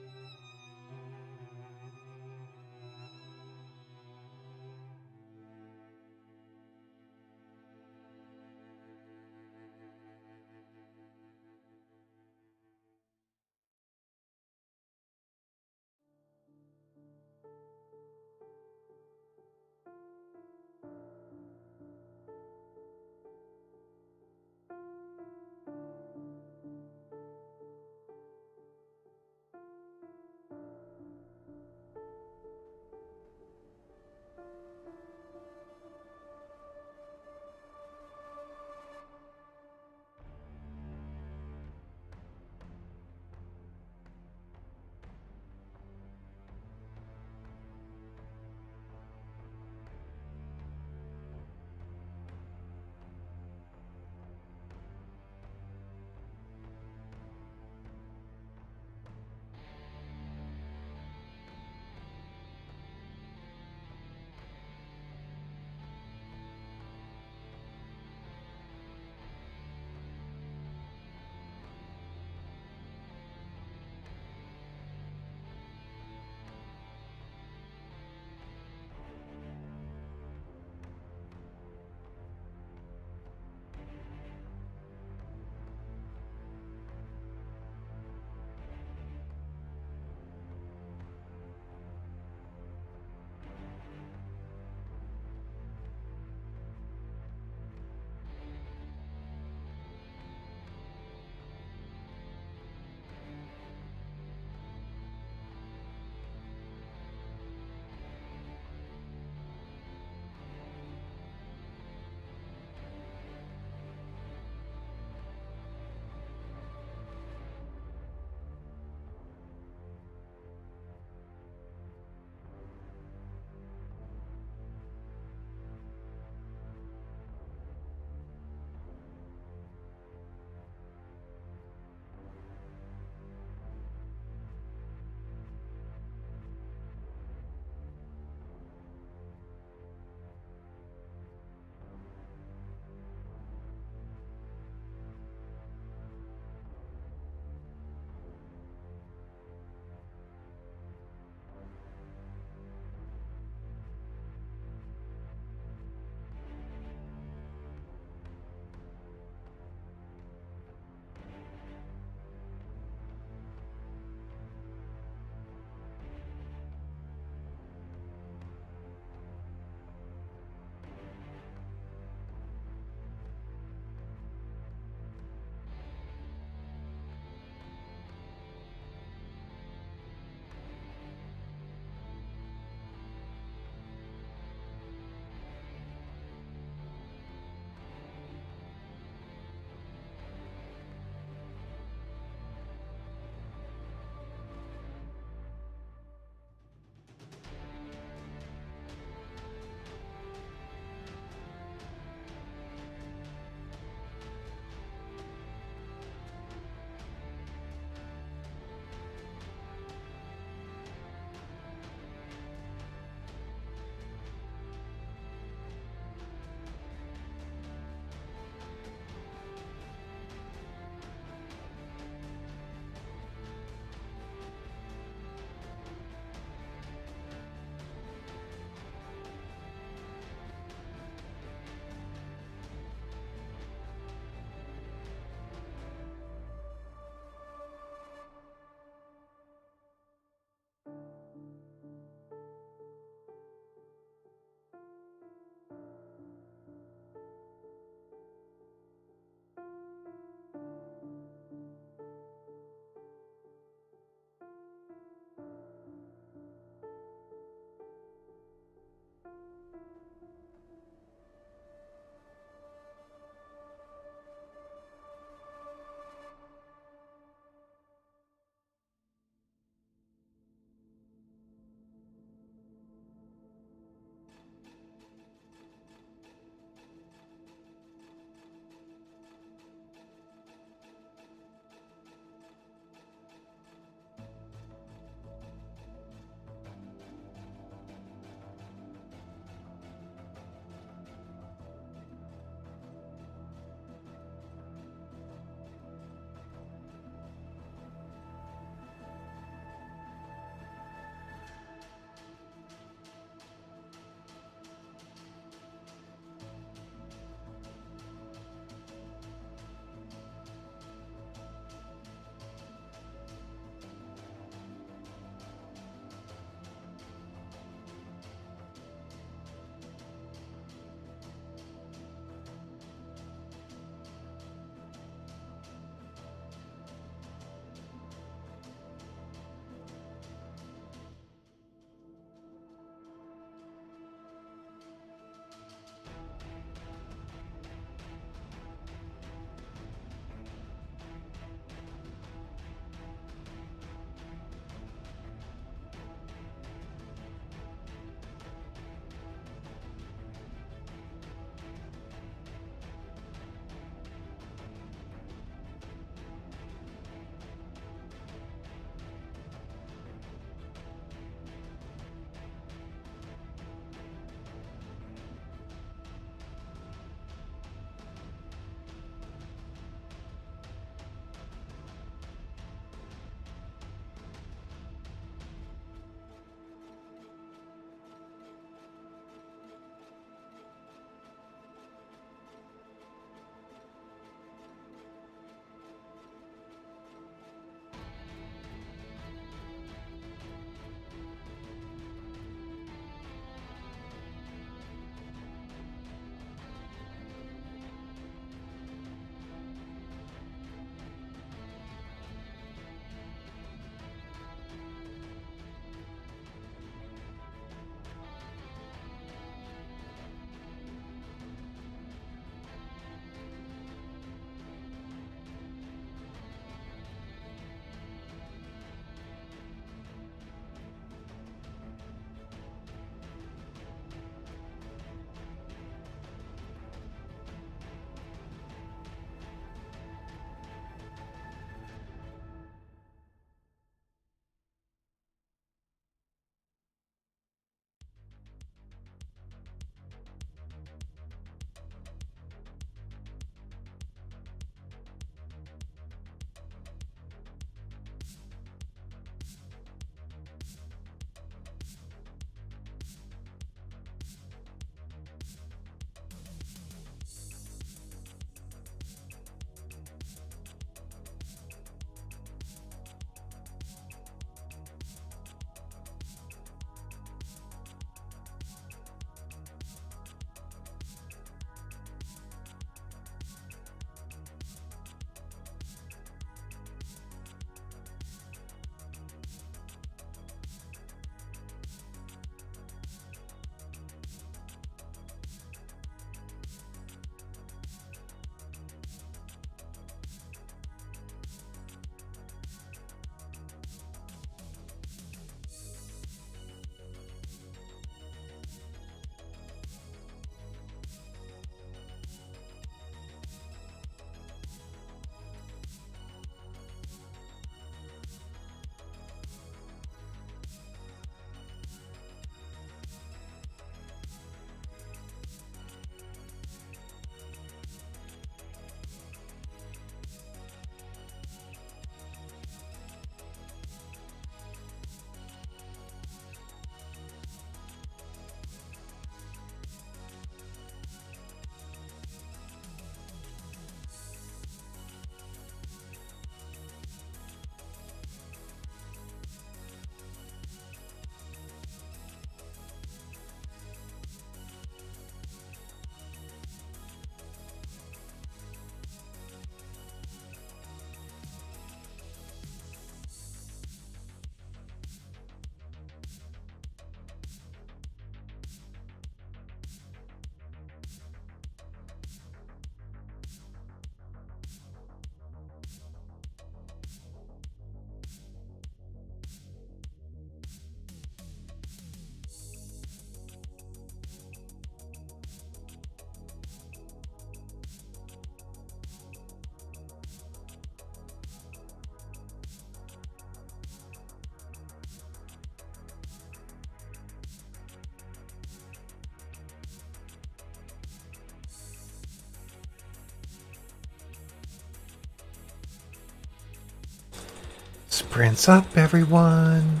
Footprints up, everyone.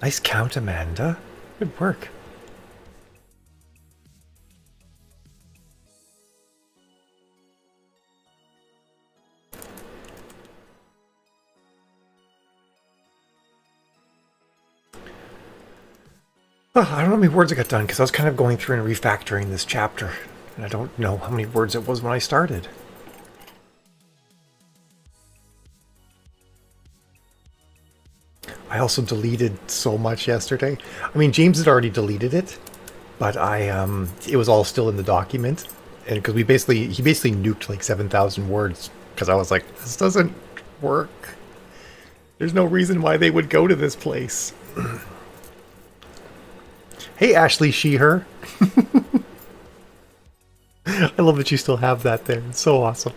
Nice count, Amanda. Good work. Oh, I don't know how many words I got done because I was kind of going through and refactoring this chapter. And I don't know how many words it was when I started. I also deleted so much yesterday. I mean, James had already deleted it, but it was all still in the document. And because he basically nuked like 7,000 words because I was like, this doesn't work. There's no reason why they would go to this place. Hey, Ashley, she, her. I love that you still have that there. It's so awesome.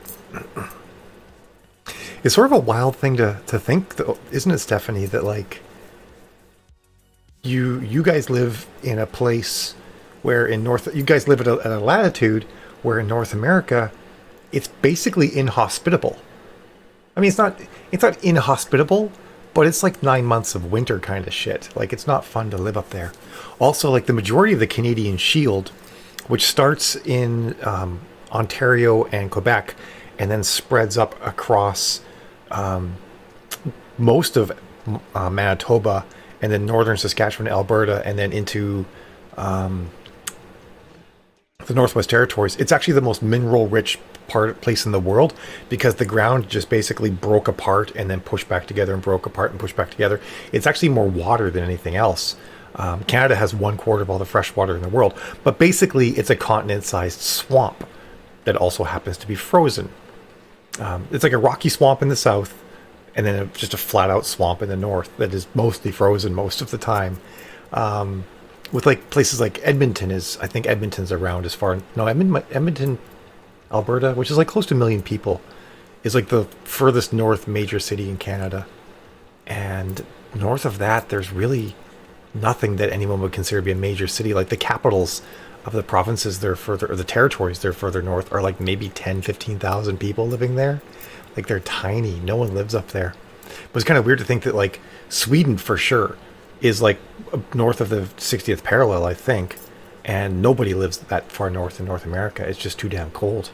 It's sort of a wild thing to think, though, isn't it, Stephanie, that like you guys live in a place where you guys live at a latitude where in North America it's basically inhospitable. I mean, it's not inhospitable, but it's like 9 months of winter kind of shit. Like, it's not fun to live up there. Also, like the majority of the Canadian Shield, which starts in Ontario and Quebec, and then spreads up across most of Manitoba, and then northern Saskatchewan, Alberta, and then into the Northwest Territories. It's actually the most mineral-rich place in the world because the ground just basically broke apart and then pushed back together and broke apart and pushed back together. It's actually more water than anything else. Canada has 1/4 of all the fresh water in the world, but basically it's a continent-sized swamp that also happens to be frozen. It's like a rocky swamp in the south, and then just a flat-out swamp in the north that is mostly frozen most of the time. With like places like Edmonton I think Edmonton's around as far. No, Edmonton, Alberta, which is like close to 1 million people, is like the furthest north major city in Canada. And north of that, there's really nothing that anyone would consider to be a major city. Like the capitals of the provinces they're further, or the territories they're further north, are like maybe 10, 15,000 people living there. Like they're tiny. No one lives up there. But it's kind of weird to think that like Sweden for sure is like north of the 60th parallel, I think. And nobody lives that far north in North America. It's just too damn cold.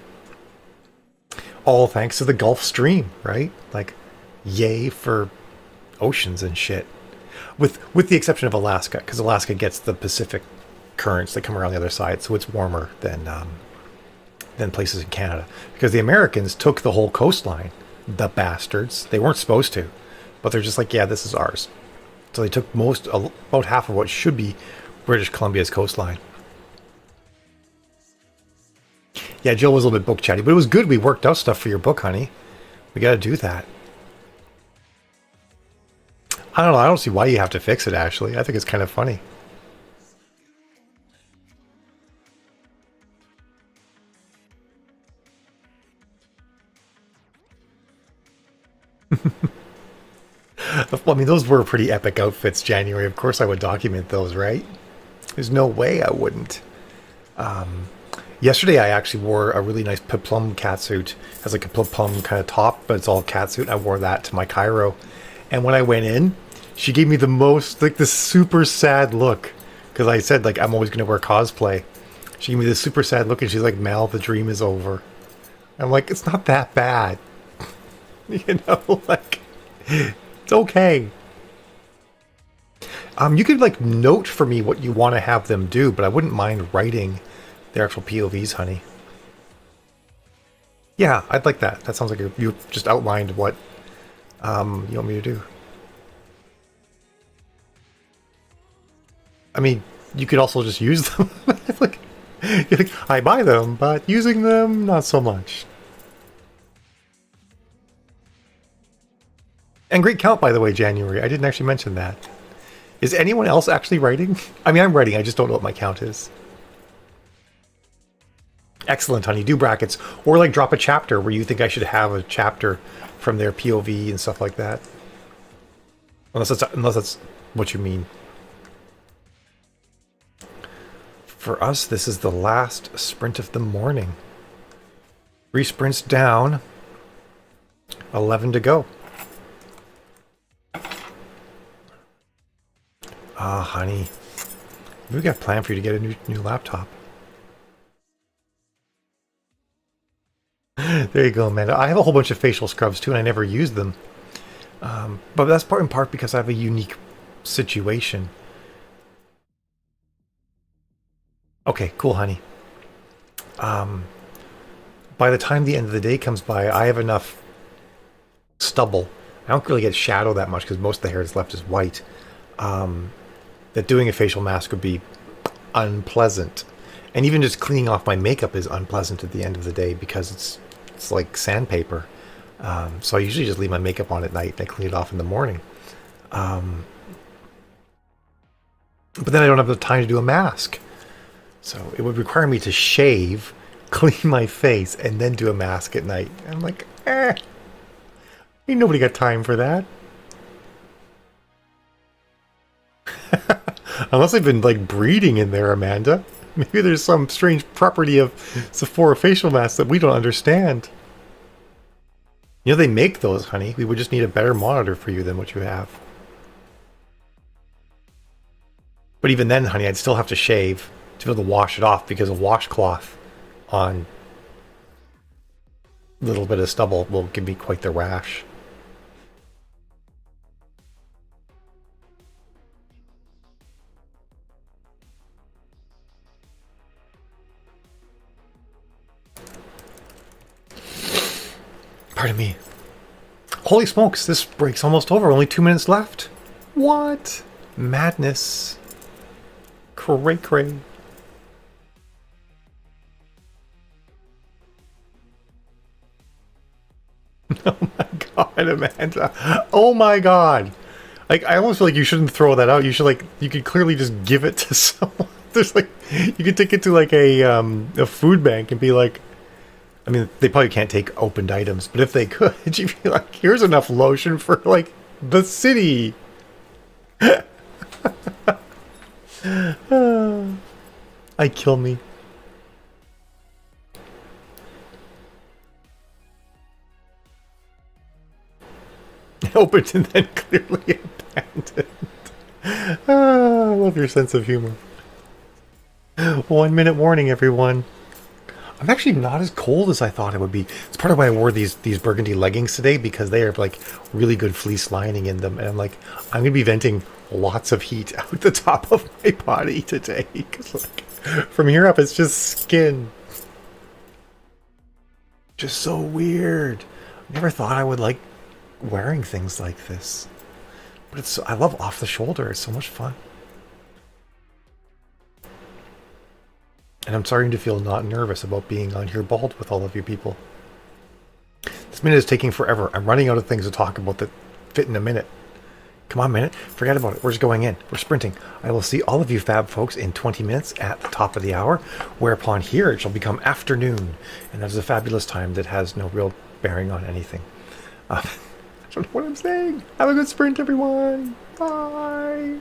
All thanks to the Gulf Stream, right? Like, yay for oceans and shit. With the exception of Alaska, because Alaska gets the Pacific currents that come around the other side, so it's warmer than places in Canada. Because the Americans took the whole coastline, the bastards. They weren't supposed to, but they're just like, yeah, this is ours. So they took about half of what should be British Columbia's coastline. Yeah, Jill was a little bit book chatty, but it was good we worked out stuff for your book, honey. We gotta do that. I don't know, I don't see why you have to fix it, Ashley. I think it's kind of funny. Well, I mean, those were pretty epic outfits, January. Of course I would document those, right? There's no way I wouldn't. Yesterday I actually wore a really nice peplum catsuit. It has like a peplum kind of top, but it's all catsuit. I wore that to my Cairo. And when I went in, she gave me the most, like, this super sad look. Because I said, like, I'm always going to wear cosplay. She gave me this super sad look and she's like, Mal, the dream is over. I'm like, it's not that bad. You know, like, it's okay. You could, like, note for me what you want to have them do, but I wouldn't mind writing the actual POVs, honey. Yeah, I'd like that. That sounds like you just outlined what you want me to do. I mean, you could also just use them. Like, you think, I buy them, but using them, not so much. And great count, by the way, January. I didn't actually mention that. Is anyone else actually writing? I mean, I'm writing. I just don't know what my count is. Excellent, honey. Do brackets. Or, like, drop a chapter where you think I should have a chapter from their POV and stuff like that. Unless that's what you mean. For us, this is the last sprint of the morning. 3 sprints down. 11 to go. Ah, honey. We got a plan for you to get a new laptop. There you go, Amanda. I have a whole bunch of facial scrubs too, and I never use them. But that's in part because I have a unique situation. Okay, cool, honey. By the time the end of the day comes by, I have enough stubble. I don't really get shadow that much because most of the hair that's left is white. That doing a facial mask would be unpleasant. And even just cleaning off my makeup is unpleasant at the end of the day because it's like sandpaper. So I usually just leave my makeup on at night and I clean it off in the morning. But then I don't have the time to do a mask. So it would require me to shave, clean my face, and then do a mask at night. And I'm like, ain't nobody got time for that. Unless I've been like breeding in there, Amanda. Maybe there's some strange property of Sephora facial masks that we don't understand. You know, they make those, honey. We would just need a better monitor for you than what you have. But even then, honey, I'd still have to shave to be able to wash it off because a washcloth on a little bit of stubble will give me quite the rash. Pardon me. Holy smokes, this break's almost over. Only 2 minutes left. What? Madness. Cray cray. Oh my god, Amanda. Oh my god. Like, I almost feel like you shouldn't throw that out. You should, like, you could clearly just give it to someone. There's like, you could take it to like a food bank and be like, I mean, they probably can't take opened items, but if they could, you'd be like, here's enough lotion for, like, the city. I kill me. Opened and then clearly abandoned. I love your sense of humor. 1 minute warning, everyone. I'm actually not as cold as I thought it would be. It's part of why I wore these burgundy leggings today, because they have like really good fleece lining in them, and I'm like, I'm gonna be venting lots of heat out the top of my body today. Cause like from here up, it's just skin. Just so weird. I never thought I would like wearing things like this, but it's I love off the shoulder. It's so much fun. And I'm starting to feel not nervous about being on here bald with all of you people. This minute is taking forever. I'm running out of things to talk about that fit in a minute. Come on, minute. Forget about it. We're just going in. We're sprinting. I will see all of you fab folks in 20 minutes at the top of the hour, whereupon here it shall become afternoon. And that is a fabulous time that has no real bearing on anything. I don't know what I'm saying. Have a good sprint, everyone. Bye.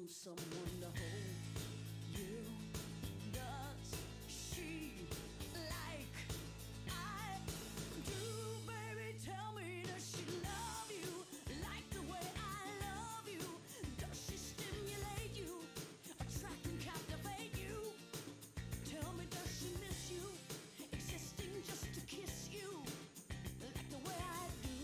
someone to hold you. Does she like I do, baby? Tell me, does she love you like the way I love you? Does she stimulate you, attract and captivate you? Tell me, does she miss you, existing just to kiss you like the way I do?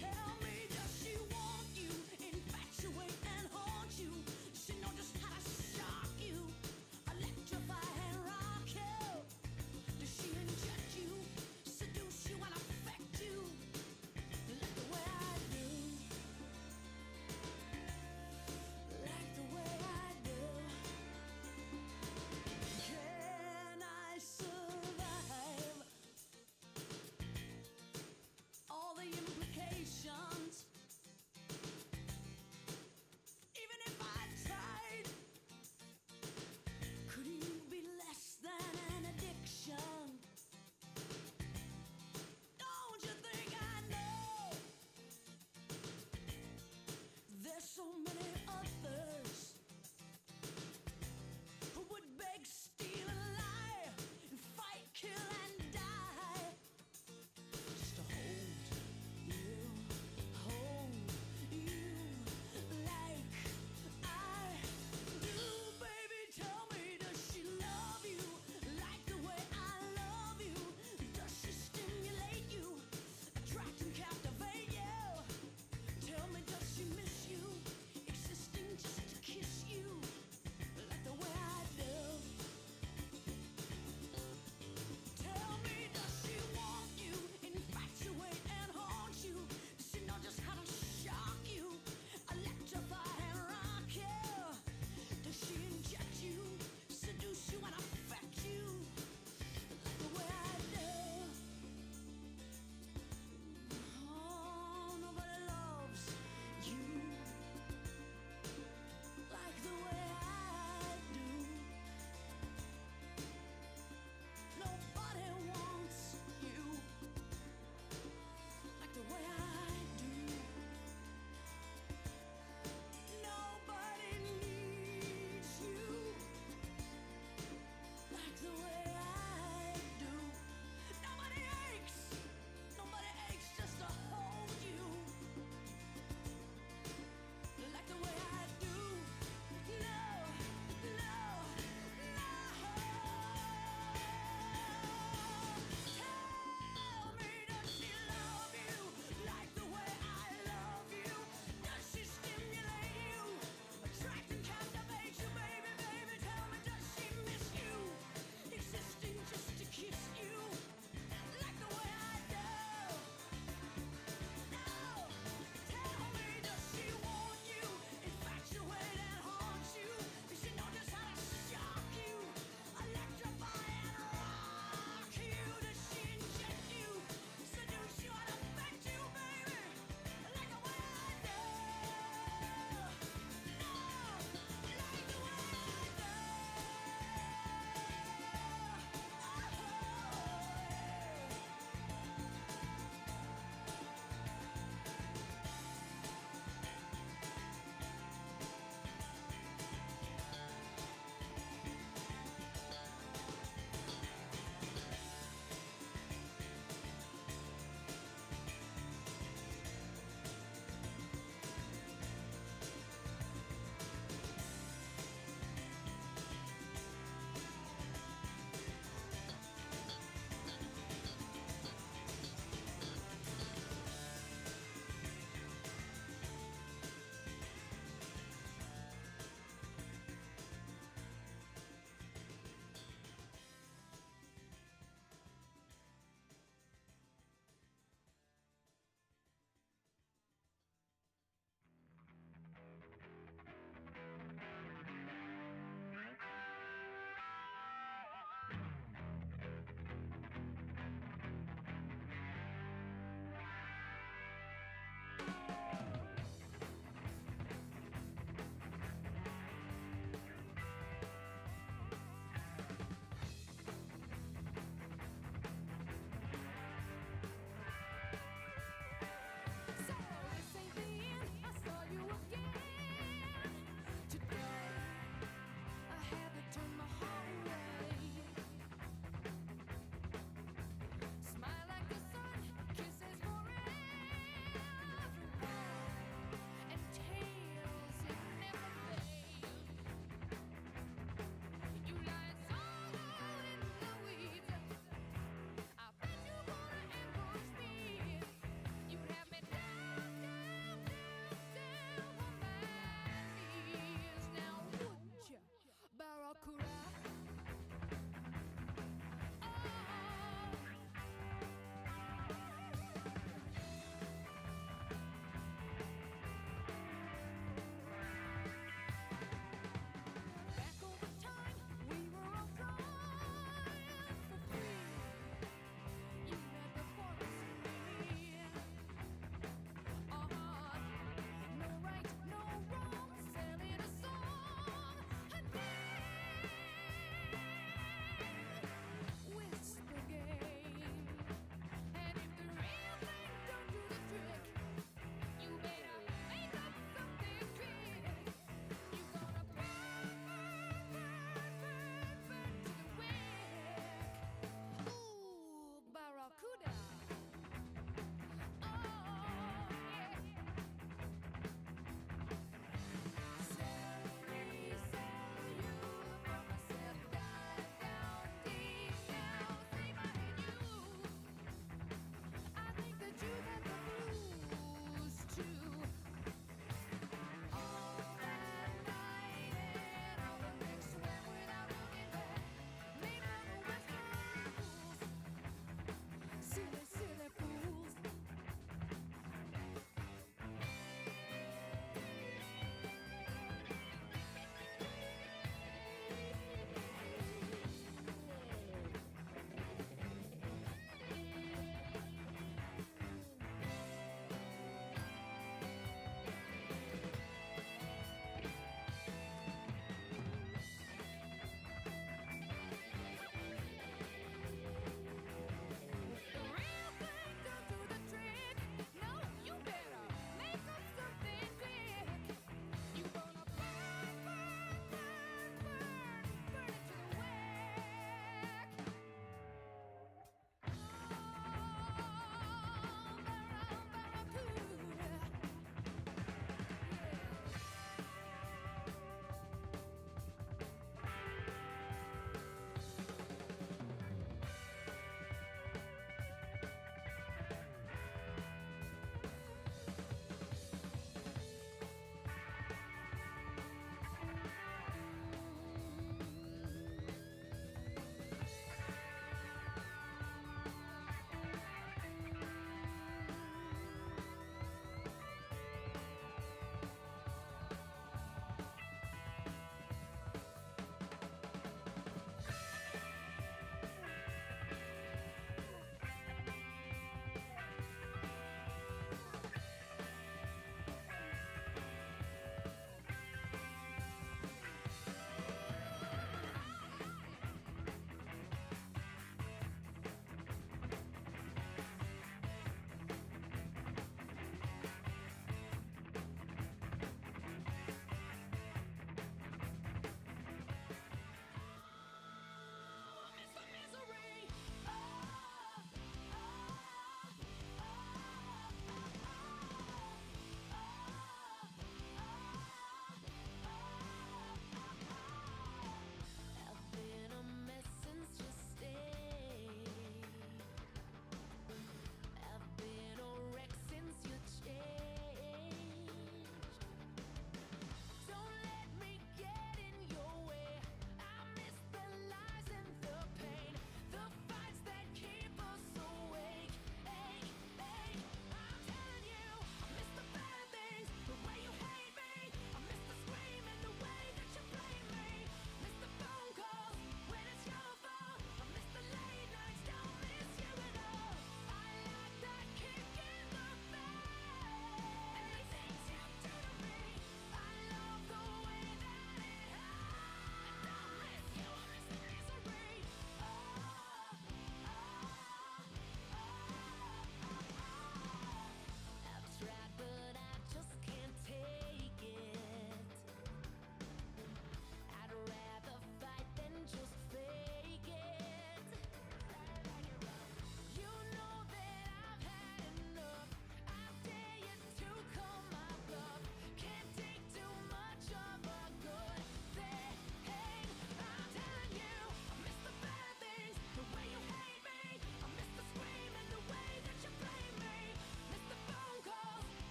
Tell me, does she want you, infatuate and haunt you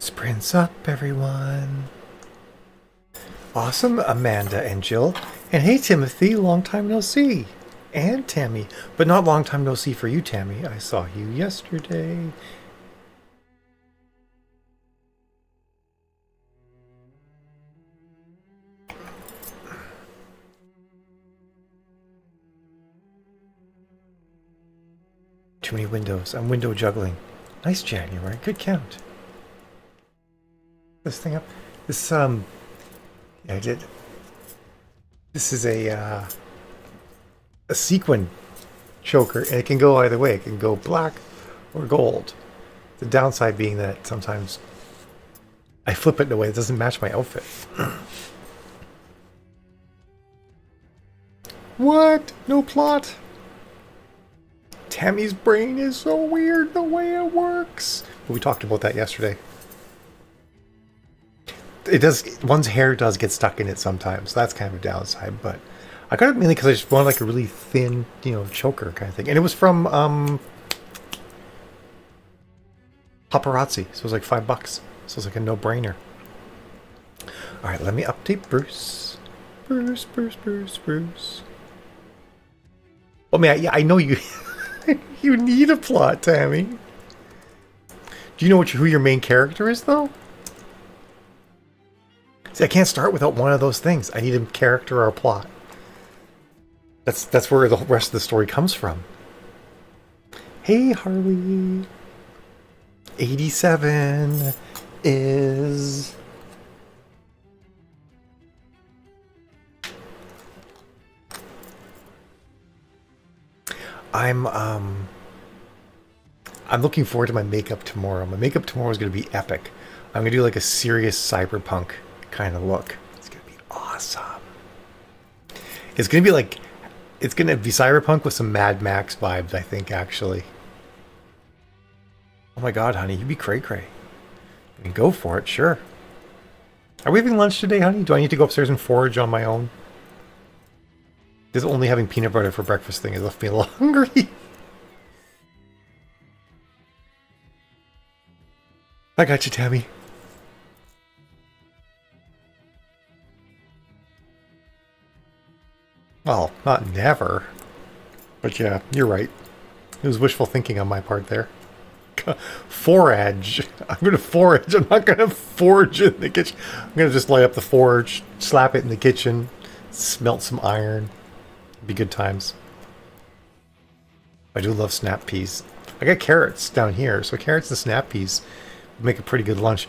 Sprints up, everyone. Awesome, Amanda and Jill. And hey, Timothy, long time no see. And Tammy. But not long time no see for you, Tammy. I saw you yesterday. Too many windows. I'm window juggling. Nice January. Good count. This thing up. This, yeah, I did. This is a sequin choker, and it can go either way. It can go black or gold. The downside being that sometimes I flip it in a way that doesn't match my outfit. What? No plot? Tammy's brain is so weird the way it works. But we talked about that yesterday. It does. One's hair does get stuck in it sometimes. So that's kind of a downside. But I got it mainly because I just wanted like a really thin, choker kind of thing. And it was from Paparazzi. So it was like $5. So it was like a no-brainer. All right, let me update Bruce. Bruce. Oh man, yeah, I know you. You need a plot, Tammy. Do you know who your main character is, though? See, I can't start without one of those things. I need a character or a plot. That's where the rest of the story comes from. Hey, Harley. 87 is... I'm looking forward to my makeup tomorrow. My makeup tomorrow is going to be epic. I'm going to do like a serious cyberpunk kind of look. It's going to be awesome. It's going to be like... It's going to be cyberpunk with some Mad Max vibes, I think, actually. Oh my god, honey, you be cray-cray. You can go for it, sure. Are we having lunch today, honey? Do I need to go upstairs and forage on my own? This only having peanut butter for breakfast thing has left me a little hungry. I got you, Tammy. Well, not never. But yeah, you're right. It was wishful thinking on my part there. Forage. I'm going to forage. I'm not going to forge in the kitchen. I'm going to just light up the forge, slap it in the kitchen, smelt some iron. Be good times. I do love snap peas. I got carrots down here, so carrots and snap peas would make a pretty good lunch.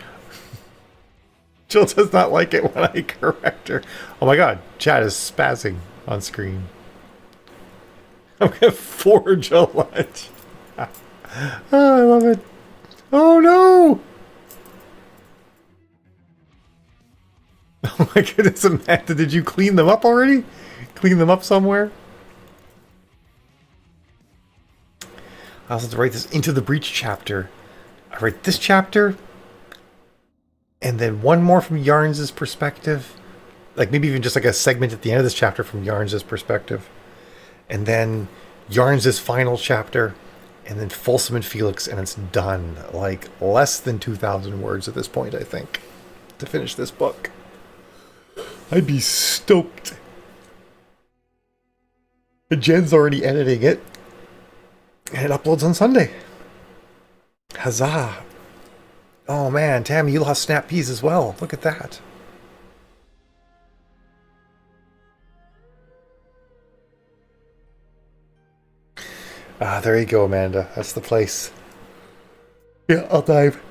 Jill does not like it when I correct her. Oh my god, chat is spazzing on screen. I'm gonna forge a lunch. Oh, I love it. Oh no! Oh my goodness, Amanda, did you clean them up already? Clean them up somewhere? I also have to write this Into the Breach chapter. I write this chapter, and then one more from Yarns' perspective. Like maybe even just like a segment at the end of this chapter from Yarns' perspective. And then Yarns' final chapter, and then Folsom and Felix, and it's done. Like less than 2,000 words at this point, I think, to finish this book. I'd be stoked. Jen's already editing it. And it uploads on Sunday. Huzzah. Oh man, Tammy, you lost snap peas as well. Look at that. Ah, there you go, Amanda. That's the place. Yeah, I'll dive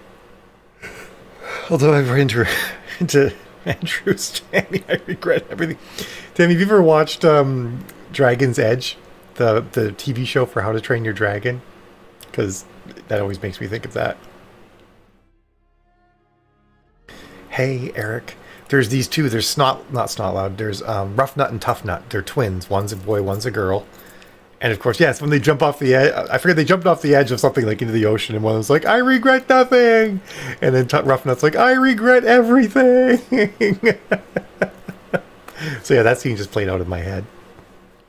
right into Andrew's. Tammy, I regret everything. Tammy, have you ever watched Dragon's Edge? The TV show for How to Train Your Dragon? Because that always makes me think of that. Hey, Eric. There's these two. There's not Snotloud. There's Rough Nut and Tough Nut. They're twins. One's a boy, one's a girl. And of course, yes, when they jump off the edge, I forget they jumped off the edge of something like into the ocean, and one was like, I regret nothing. And then Rough Nut's like, I regret everything. So yeah, that scene just played out in my head.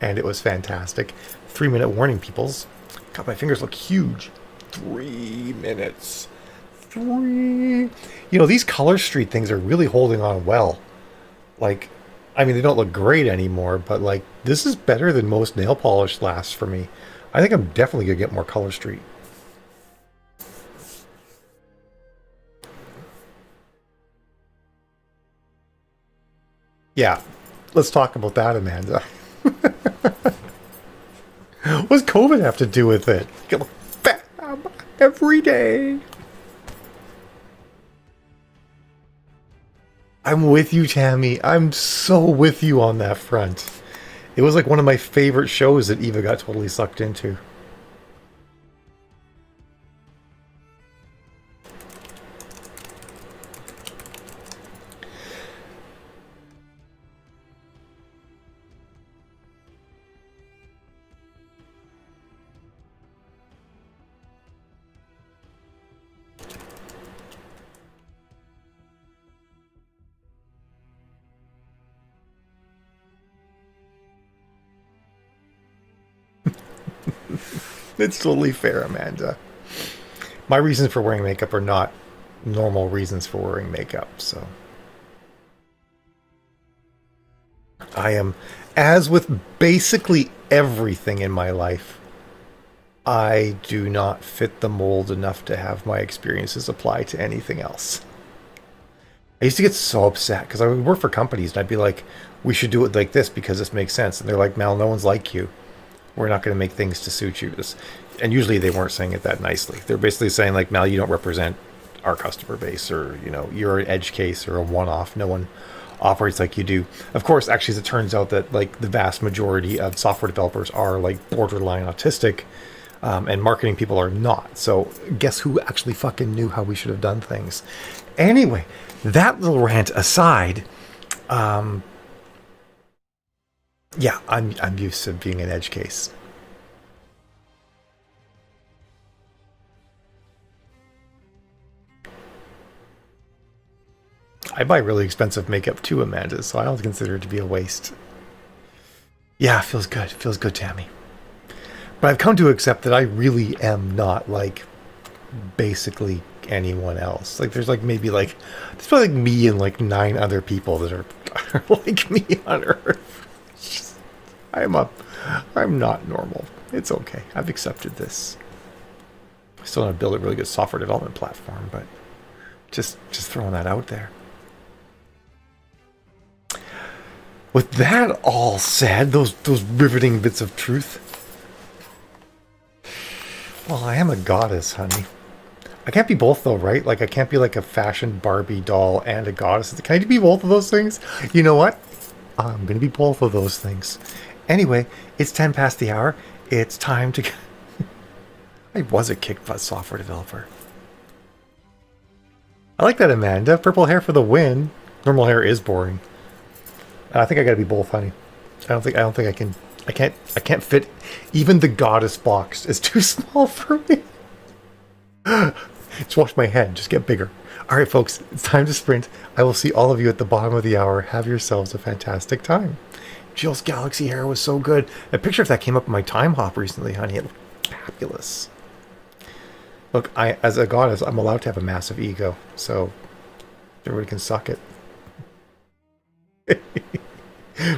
And it was fantastic. 3-minute warning, peoples. God, my fingers look huge. 3 minutes. 3. You know, these Color Street things are really holding on well. Like, I mean, they don't look great anymore, but like, this is better than most nail polish lasts for me. I think I'm definitely gonna get more Color Street. Yeah, let's talk about that, Amanda. What's COVID have to do with it? Bam, every day. I'm with you, Tammy. I'm so with you on that front. It was like one of my favorite shows that Eva got totally sucked into. It's totally fair, Amanda. My reasons for wearing makeup are not normal reasons for wearing makeup, so I am, as with basically everything in my life, I do not fit the mold enough to have my experiences apply to anything else. I used to get so upset because I would work for companies and I'd be like, we should do it like this because this makes sense. And they're like, Mal, no one's like you. We're not going to make things to suit you. And usually they weren't saying it that nicely. They're basically saying like, Mal, you don't represent our customer base, or you're an edge case or a one-off. No one operates like you do. Of course, actually, as it turns out that like the vast majority of software developers are like borderline autistic, and marketing people are not. So guess who actually fucking knew how we should have done things? Anyway, that little rant aside, yeah, I'm used to being an edge case. I buy really expensive makeup too, Amanda, so I don't consider it to be a waste. Yeah, feels good. Feels good, Tammy. But I've come to accept that I really am not like basically anyone else. Like there's like maybe like there's probably like me and like 9 other people that are like me on Earth. It's just, I'm not normal. It's okay. I've accepted this. I still want to build a really good software development platform, but just throwing that out there. With that all said, those riveting bits of truth. Well, I am a goddess, honey. I can't be both though, right? Like I can't be like a fashion Barbie doll and a goddess. Can I be both of those things? You know what? I'm gonna be both of those things. Anyway, it's 10 past the hour. It's time to. I was a kick butt software developer. I like that, Amanda. Purple hair for the win. Normal hair is boring. I think I gotta be both, honey. I don't think I can. I can't fit. Even the goddess box is too small for me. Just wash my head. Just get bigger. All right, folks. It's time to sprint. I will see all of you at the bottom of the hour. Have yourselves a fantastic time. Jill's Galaxy hair was so good. A picture of that came up in my time hop recently, honey. It looked fabulous. Look, as a goddess, I'm allowed to have a massive ego, so everybody can suck it.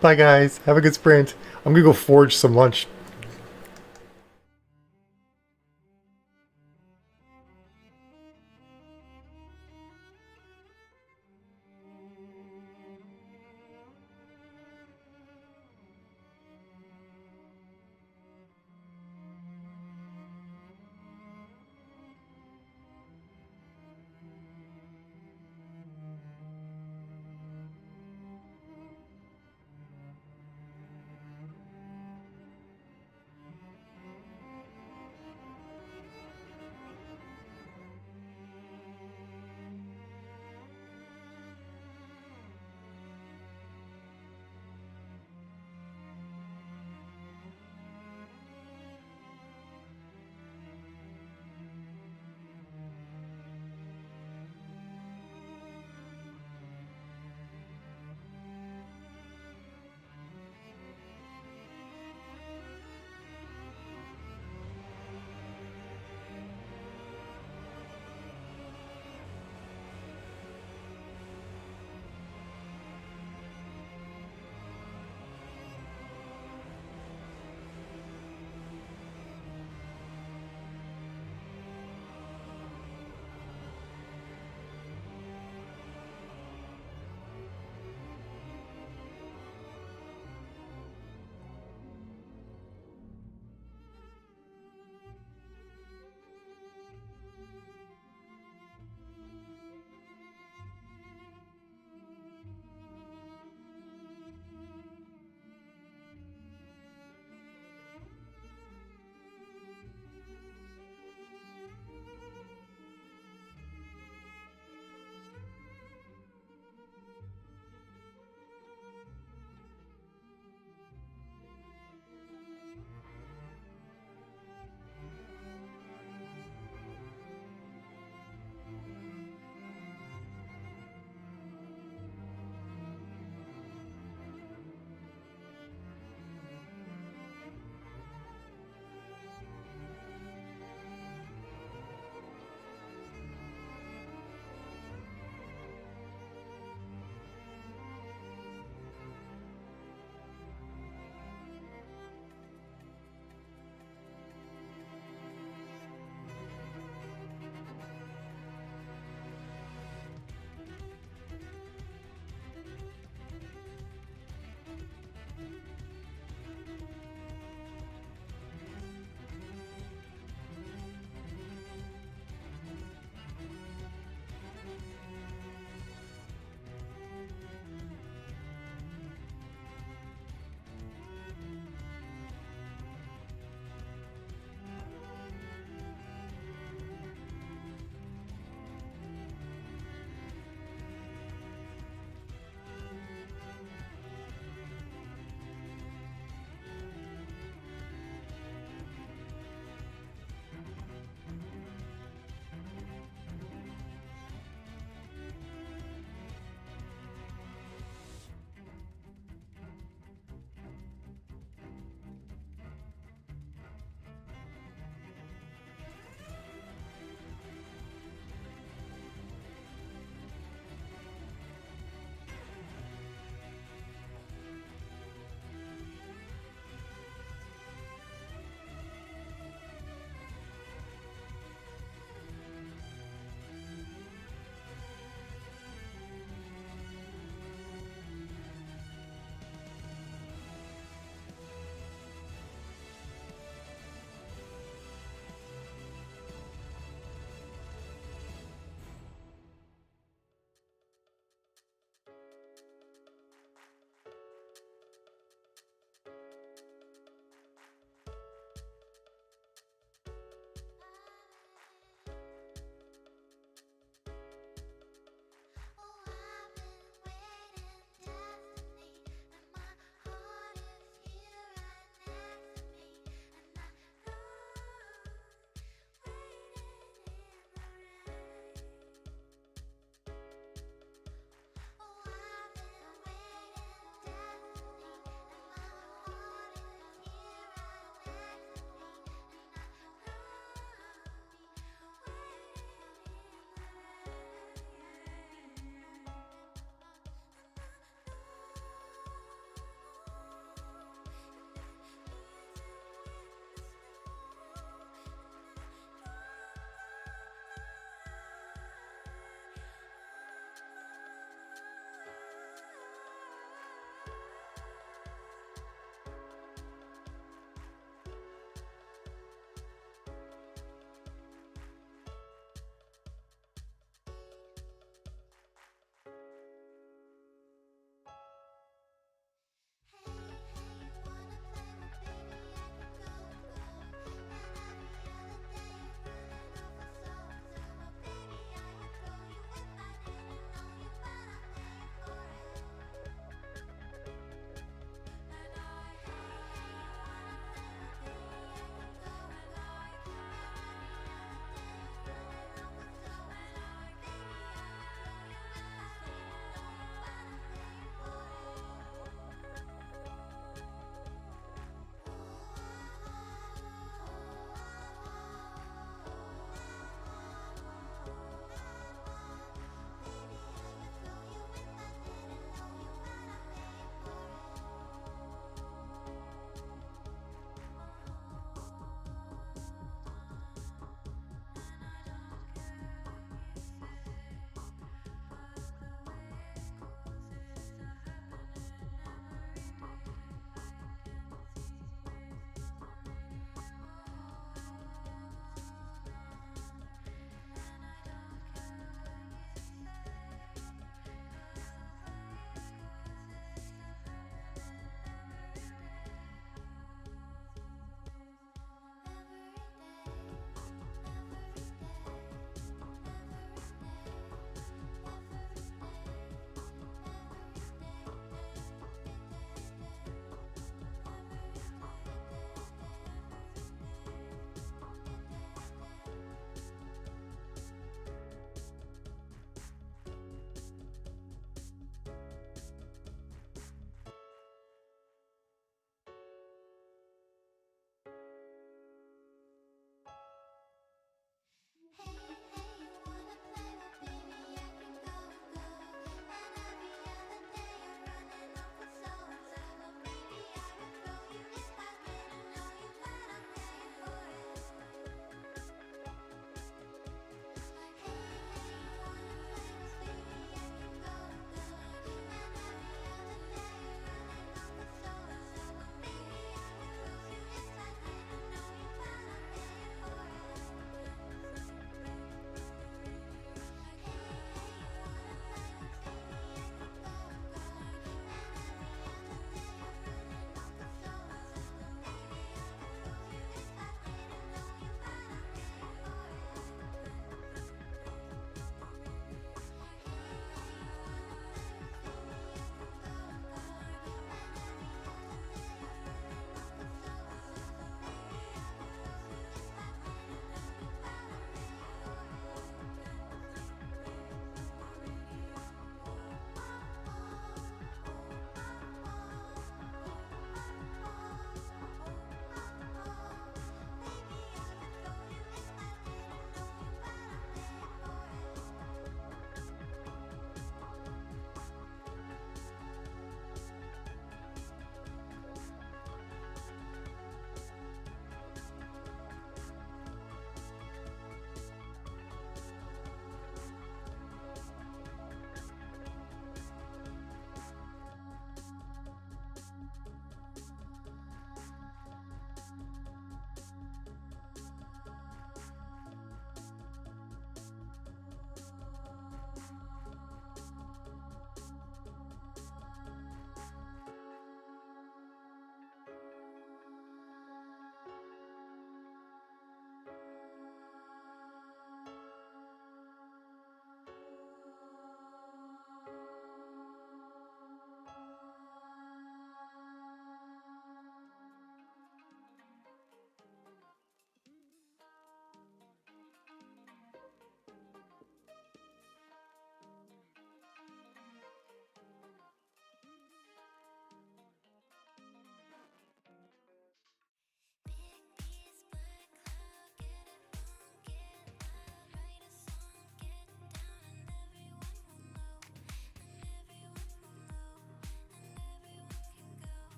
Bye, guys. Have a good sprint. I'm gonna go forge some lunch.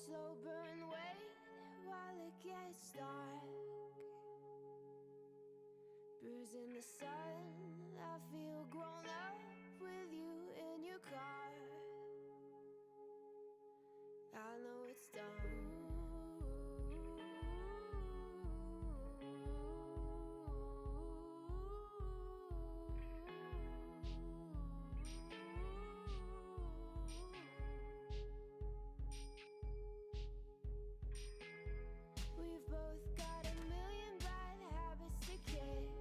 slow burn, wait while it gets dark. Bruising the sun, I feel grown up with you in your car. I know it's done. We've both got a million bad habits to kick.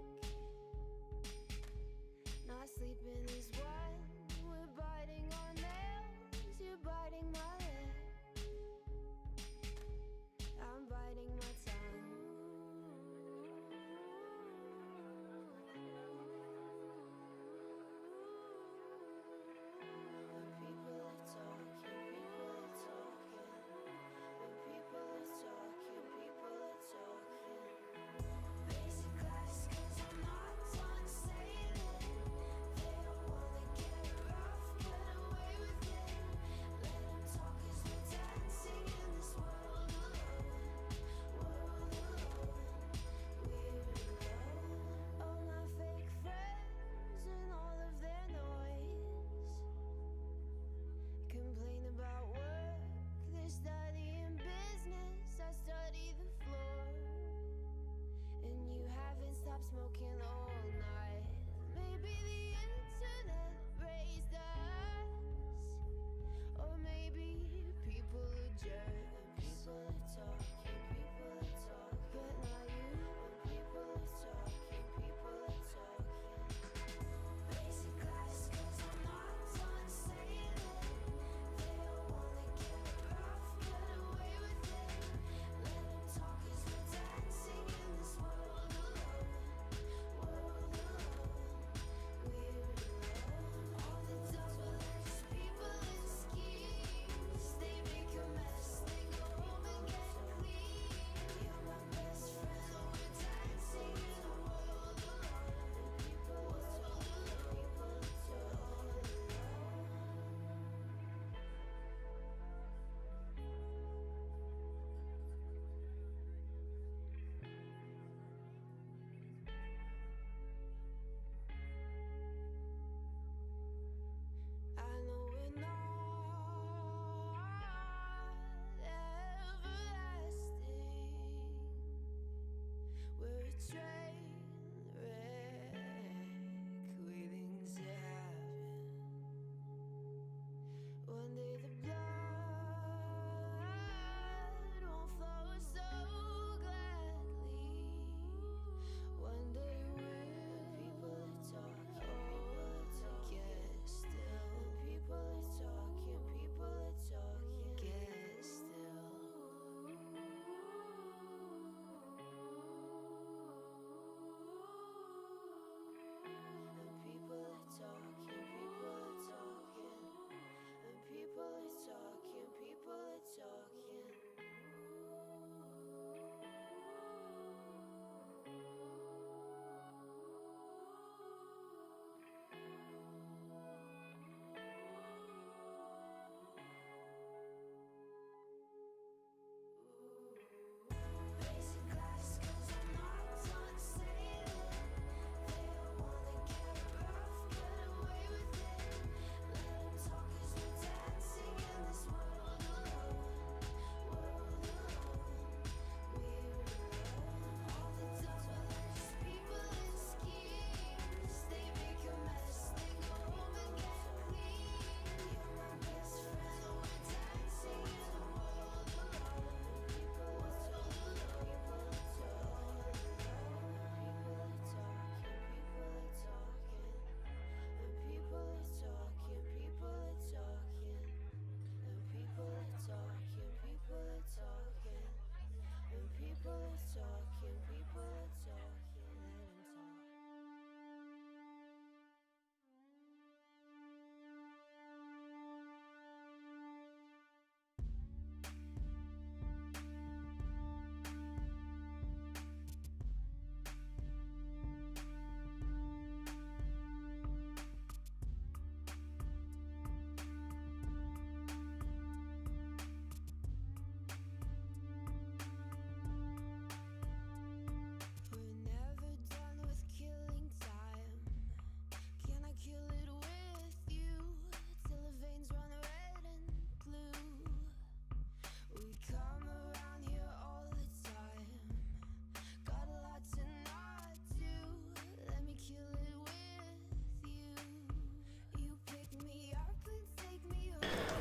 Not sleeping is one. We're biting on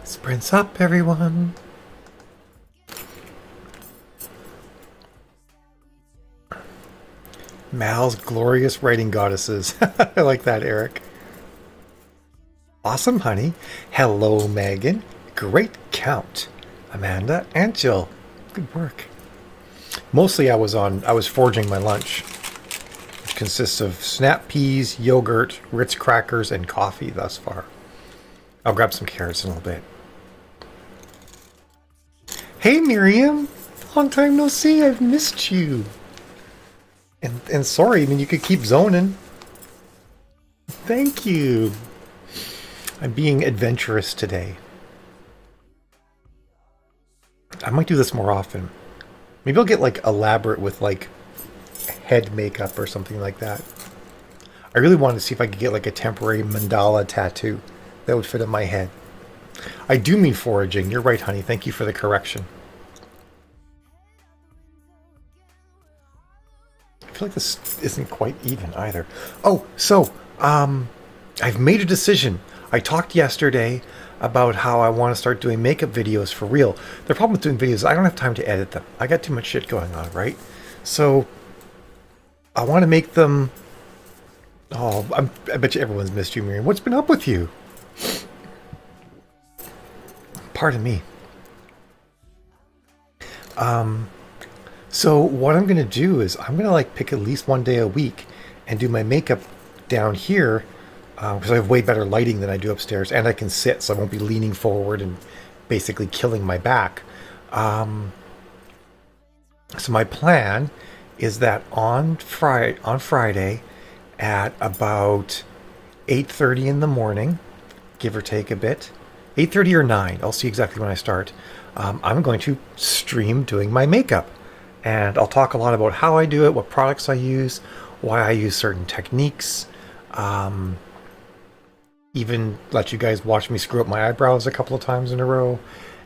Sprints up, everyone. Mal's glorious writing goddesses. I like that, Eric. Awesome, honey. Hello, Megan. Great count. Amanda and Jill. Good work. Mostly I was foraging my lunch. It consists of snap peas, yogurt, Ritz crackers, and coffee thus far. I'll grab some carrots in a little bit. Hey, Miriam. Long time no see. I've missed you. And sorry, I mean, you could keep zoning. Thank you. I'm being adventurous today. I might do this more often. Maybe I'll get like elaborate with like head makeup or something like that. I really wanted to see if I could get like a temporary mandala tattoo that would fit on my head. I do mean foraging. You're right, honey. Thank you for the correction. I feel like this isn't quite even either. Oh, so I've made a decision. I talked yesterday about how I want to start doing makeup videos for real. The problem with doing videos is I don't have time to edit them. I got too much shit going on, right? So I want to make them. Oh, I bet you everyone's missed you, Miriam. What's been up with you? Pardon me. So what I'm going to do is I'm going to like pick at least one day a week and do my makeup down here because I have way better lighting than I do upstairs, and I can sit, so I won't be leaning forward and basically killing my back. So my plan is that on Friday at about 8:30 in the morning, give or take a bit, 8:30 or 9, I'll see exactly when I start. I'm going to stream doing my makeup. And I'll talk a lot about how I do it, what products I use, why I use certain techniques. Even let you guys watch me screw up my eyebrows a couple of times in a row.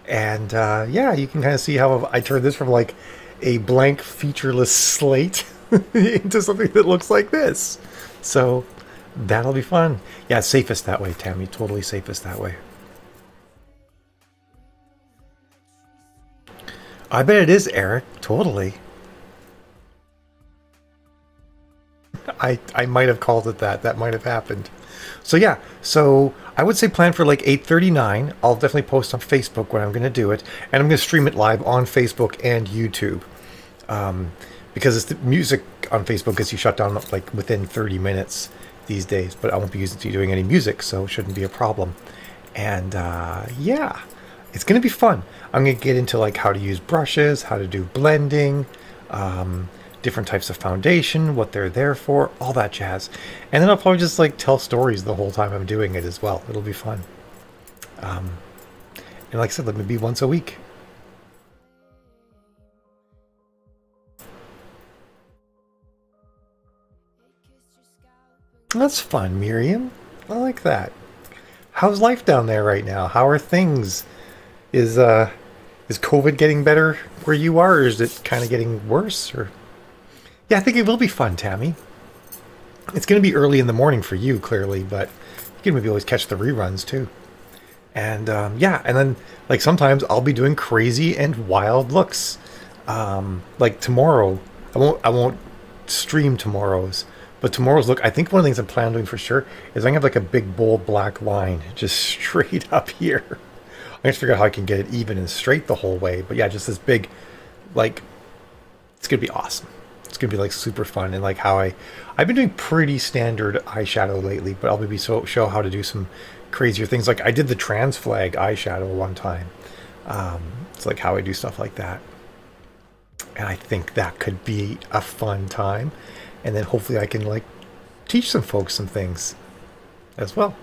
And yeah, you can kind of see how I turned this from like a blank featureless slate into something that looks like this. So that'll be fun. Yeah, safest that way, Tammy. Totally safest that way. I bet it is, Eric. Totally. I might have called it that. That might have happened. So yeah, so I would say plan for like 8:39. I'll definitely post on Facebook when I'm going to do it. And I'm going to stream it live on Facebook and YouTube. Because it's the music on Facebook gets you shut down like within 30 minutes these days. But I won't be doing any music, so it shouldn't be a problem. And yeah. It's going to be fun. I'm going to get into like how to use brushes, how to do blending, different types of foundation, what they're there for, all that jazz. And then I'll probably just like tell stories the whole time I'm doing it as well. It'll be fun. And like I said, let me be once a week. That's fun, Miriam. I like that. How's life down there right now? How are things? Is COVID getting better where you are, or is it kind of getting worse? Or yeah, I think it will be fun, Tammy. It's going to be early in the morning for you, clearly, but you can maybe always catch the reruns too. And yeah, and then like sometimes I'll be doing crazy and wild looks. Like tomorrow, I won't stream tomorrow's, but tomorrow's look. I think one of the things I'm planning on doing for sure is I'm gonna have like a big bold black line just straight up here. I have to figure out how I can get it even and straight the whole way. But yeah, just this big, like, it's going to be awesome. It's going to be like super fun. And like how I've been doing pretty standard eyeshadow lately, but I'll maybe show how to do some crazier things. Like I did the trans flag eyeshadow one time. It's like how I do stuff like that. And I think that could be a fun time. And then hopefully I can like teach some folks some things as well.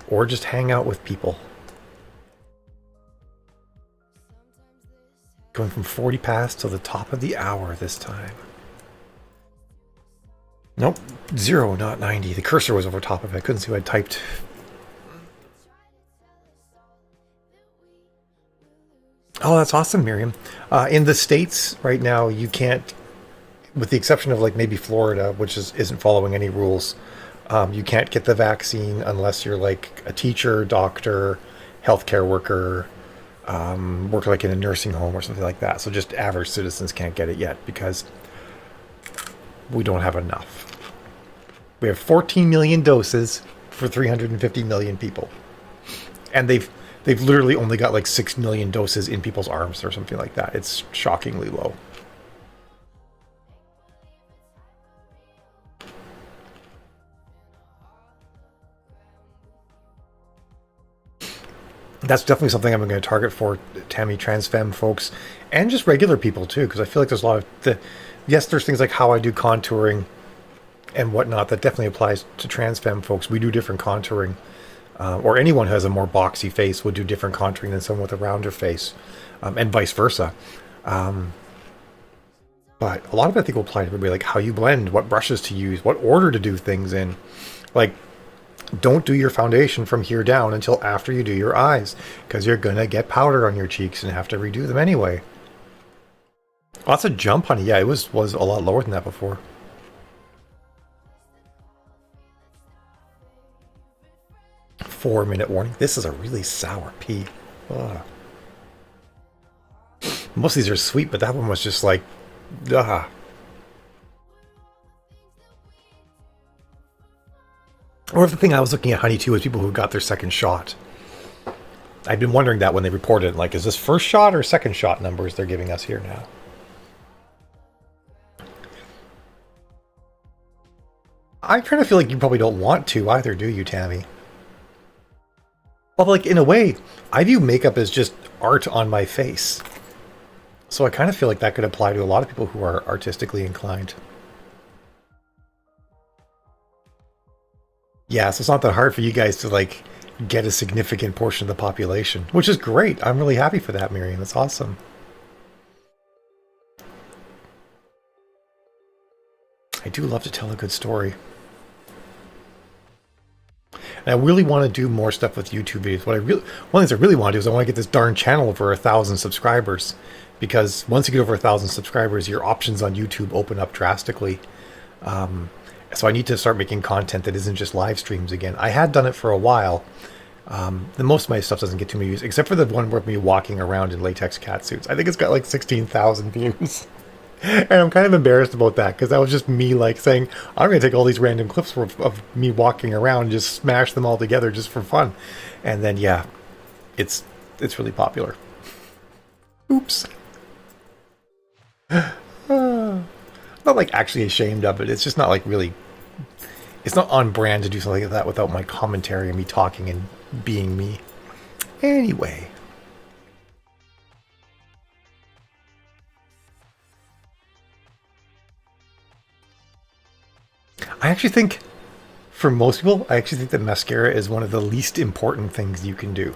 Or just hang out with people. Going from 40 past to the top of the hour this time. Nope, 0, not 90. The cursor was over top of it. I couldn't see what I typed. Oh, that's awesome, Miriam. In the States right now, you can't, with the exception of like maybe Florida, which isn't following any rules, you can't get the vaccine unless you're like a teacher, doctor, healthcare worker, work like in a nursing home or something like that. So just average citizens can't get it yet because we don't have enough. We have 14 million doses for 350 million people, and they've literally only got like 6 million doses in people's arms or something like that. It's shockingly low. That's definitely something I'm going to target for Tammy, trans femme folks, and just regular people too, because I feel like there's a lot of yes, there's things like how I do contouring and whatnot that definitely applies to trans femme folks. We do different contouring, or anyone who has a more boxy face would do different contouring than someone with a rounder face, and vice versa. But a lot of it I think will apply to everybody, like how you blend, what brushes to use, what order to do things in. Like, don't do your foundation from here down until after you do your eyes, because you're going to get powder on your cheeks and have to redo them anyway. Oh, that's a jump, honey. Yeah, it was a lot lower than that before. Four-minute warning. This is a really sour pea. Ugh. Most of these are sweet, but that one was just like, ugh. Or if the thing I was looking at, honey, too, was people who got their second shot. I've been wondering that when they reported, like, is this first shot or second shot numbers they're giving us here now? I kind of feel like you probably don't want to either, do you, Tammy? Well, like, in a way, I view makeup as just art on my face. So I kind of feel like that could apply to a lot of people who are artistically inclined. Yeah, so it's not that hard for you guys to, like, get a significant portion of the population, which is great. I'm really happy for that, Miriam. That's awesome. I do love to tell a good story. And I really want to do more stuff with YouTube videos. One of the things I really want to do is I want to get this darn channel over 1,000 subscribers. Because once you get over 1,000 subscribers, your options on YouTube open up drastically. So I need to start making content that isn't just live streams again. I had done it for a while. The most of my stuff doesn't get too many views, except for the one where me walking around in latex cat suits. I think it's got like 16,000 views. And I'm kind of embarrassed about that, because that was just me like saying, I'm going to take all these random clips of me walking around and just smash them all together just for fun. And then, yeah, it's really popular. Oops. Not like actually ashamed of it. It's just not like really, it's not on brand to do something like that without my commentary and me talking and being me. Anyway. I actually think, for most people, I actually think that mascara is one of the least important things you can do.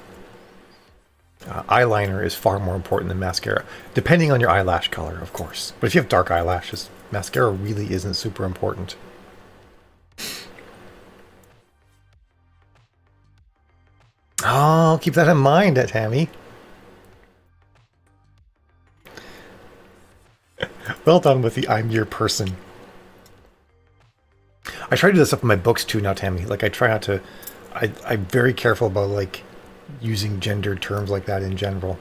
Eyeliner is far more important than mascara, depending on your eyelash color, of course. But if you have dark eyelashes, mascara really isn't super important. Oh, keep that in mind, Tammy. Well done with the I'm your person. I try to do this stuff in my books too now, Tammy. Like, I try not to... I'm very careful about, like, using gendered terms like that in general.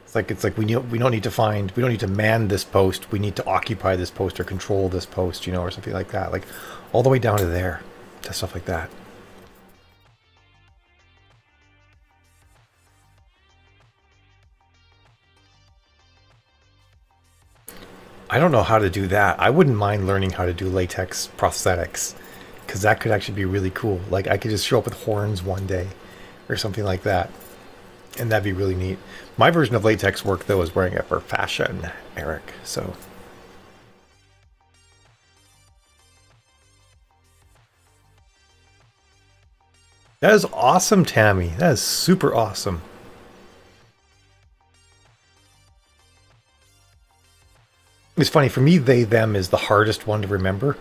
It's like we don't need to man this post. We need to occupy this post or control this post, you know, or something like that. Like, all the way down to there, to stuff like that. I don't know how to do that. I wouldn't mind learning how to do latex prosthetics, because that could actually be really cool. Like, I could just show up with horns one day or something like that, and that'd be really neat. My version of latex work, though, is wearing it for fashion, Eric, so... That is awesome, Tammy. That is super awesome. It's funny, for me, they, them is the hardest one to remember.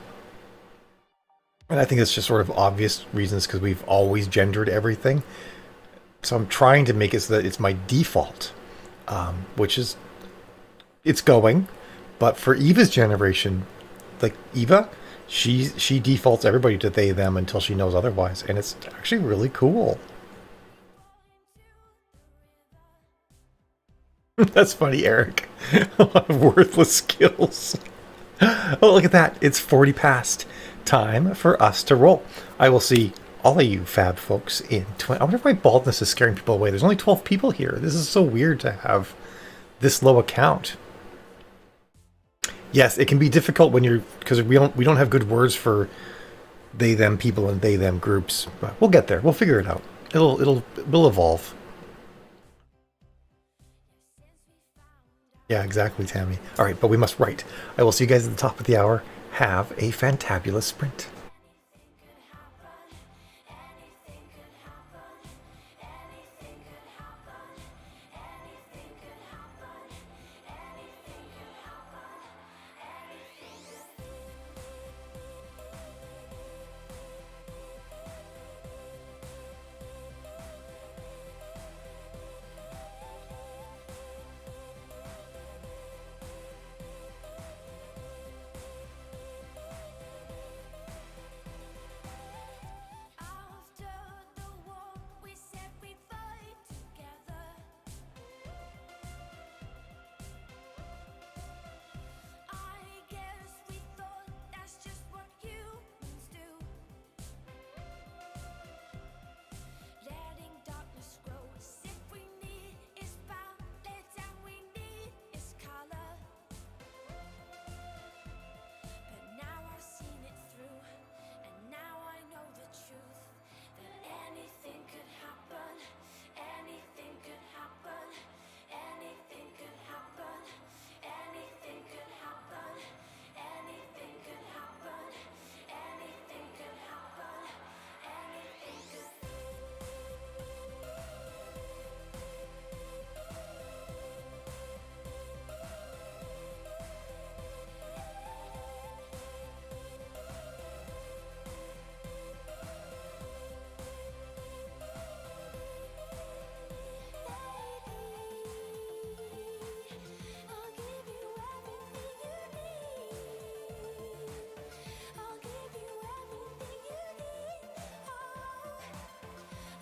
And I think it's just sort of obvious reasons, because we've always gendered everything. So I'm trying to make it so that it's my default, which is, it's going. But for Eva's generation, like Eva, she defaults everybody to they, them until she knows otherwise. And it's actually really cool. That's funny, Eric. A lot of worthless skills. Oh, look at that. It's 40 past. Time for us to roll. I will see all of you fab folks in 20. I wonder if my baldness is scaring people away. There's only 12 people here. This is so weird to have this low a count. Yes, it can be difficult when you're because we don't have good words for they them people and they them groups. But we'll get there. We'll figure it out. We'll evolve. Yeah, exactly, Tammy. All right, but we must write. I will see you guys at the top of the hour. Have a fantabulous sprint. After the war, we said we'd fight together. I guess we thought that's just what humans do. Letting darkness grow. If we need is balance and we need is color. But now I've seen it through, and now I know the truth. That anything could happen, anything could happen, anything could happen, anything could happen, anything could happen, anything could happen, anything could. I'll give you everything you need. I'll give you everything you need.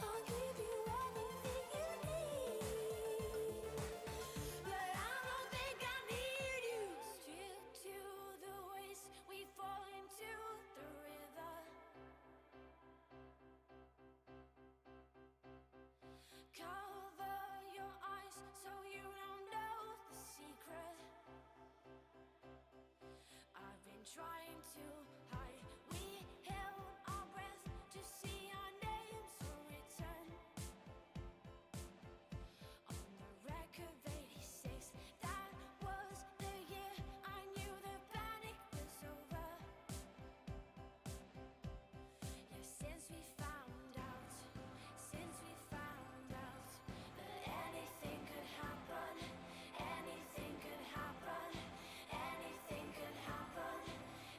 I'll give you everything you need. But I don't think I need you. Strip to the waist, we fall into the river. Cover your eyes so you don't know the secret. I've been trying to hide. We held our breath to see our names written on the record of 86. That was the year I knew the panic was over. Yeah, since we found out that anything could happen, anything could happen, anything could happen,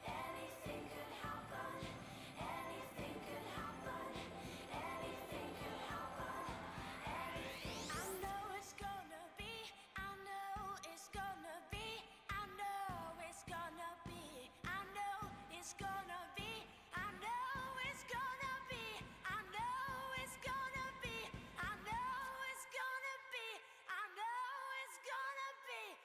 anything could happen, anything could happen, anything could happen, anything. I know it's gonna be, I know it's gonna be, I know it's gonna be, I know it's gonna be, I know it's gonna be, I know it's gonna be, I know it's gonna be, I know it's gonna be,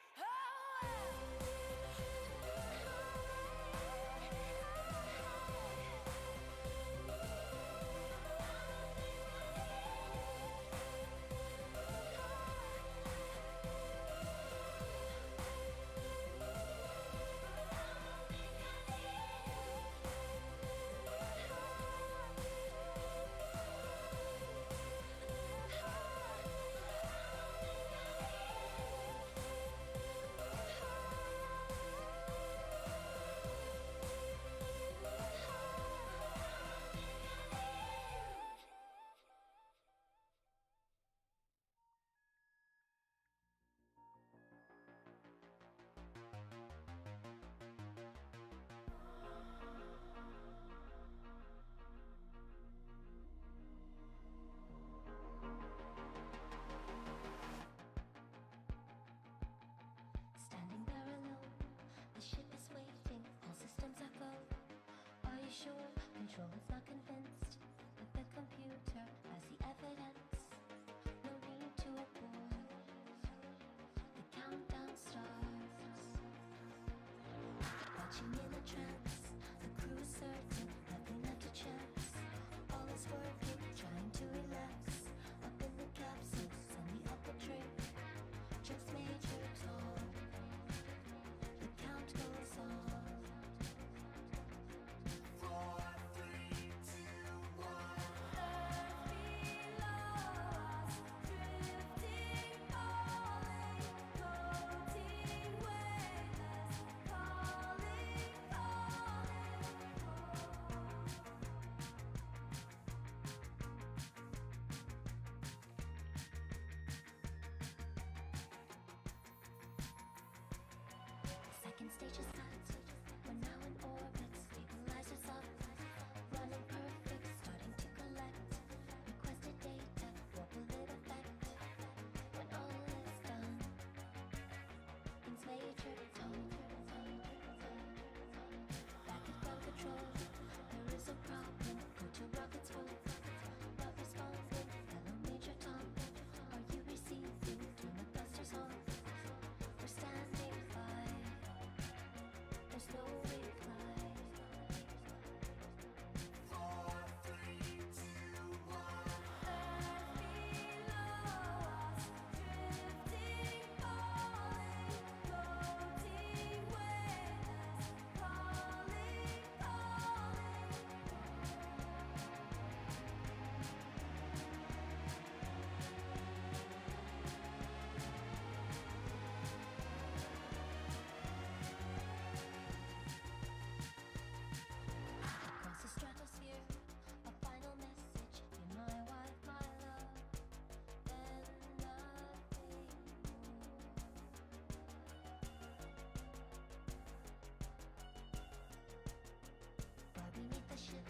standing there alone, the ship is waiting, all systems are go. Are you sure? Control is not convinced, but the computer has the evidence. No need to abort, catching in a trance. The crew is certain, nothing left to chance. All is working, trying to relax. Up in the capsules on the upper trip. Just major tall. The count goes on. 4, 3, 2, 1. Earth below us, drifting, falling, floating, weightless, calling, Second stage is set. We're now in orbit. Stabilizers up. Running perfect. Starting to collect. Requested data. What will it affect? When all is done. Things major tone. Back at ground control. There is a problem. Go to rockets full. Not responding. Hello, Major Tom. Are you receiving? Turn the thrusters on. We're standing by. There's no reply. 4, 3, 2, 1. Earth below us, drifting, falling, floating, weightless, calling, Across the stratosphere, a final message. You're my wife, my love, and nothing more. Beneath the ship,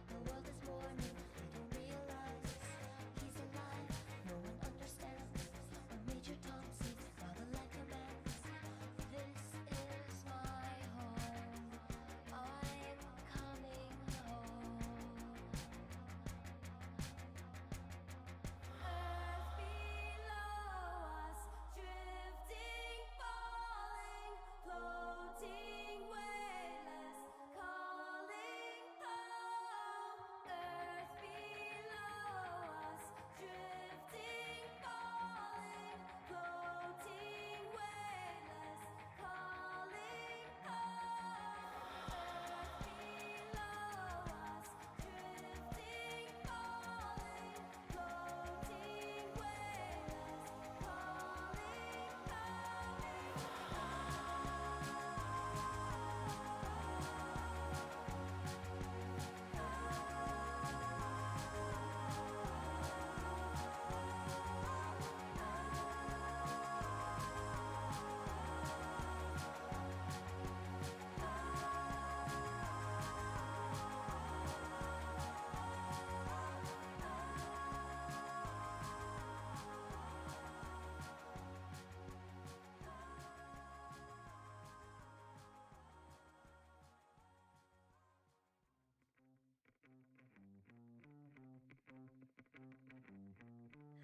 the world is mourning. They don't realize he's alive. No one understands. Or Major Tom sees father like commands. This is my home. I'm coming home. Earth below us, drifting, falling, floating, weightless, calling home. Earth below us, drifting, falling, floating, weightless, calling home. Earth below us, drifting, falling, floating, weightless,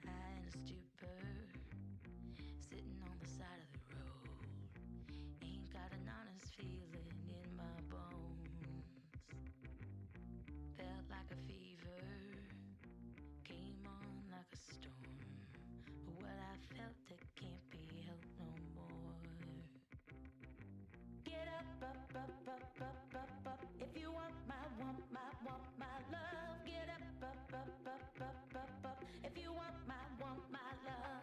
High in a stupor, sitting on the side of the road. Ain't got an honest feeling in my bones. Felt like a fever, came on like a storm. But what I felt, it can't be helped no more. Get up, up, up, up, up, up, up. If you want my love. Get up, up, up, up, up, up, up. If you want my love.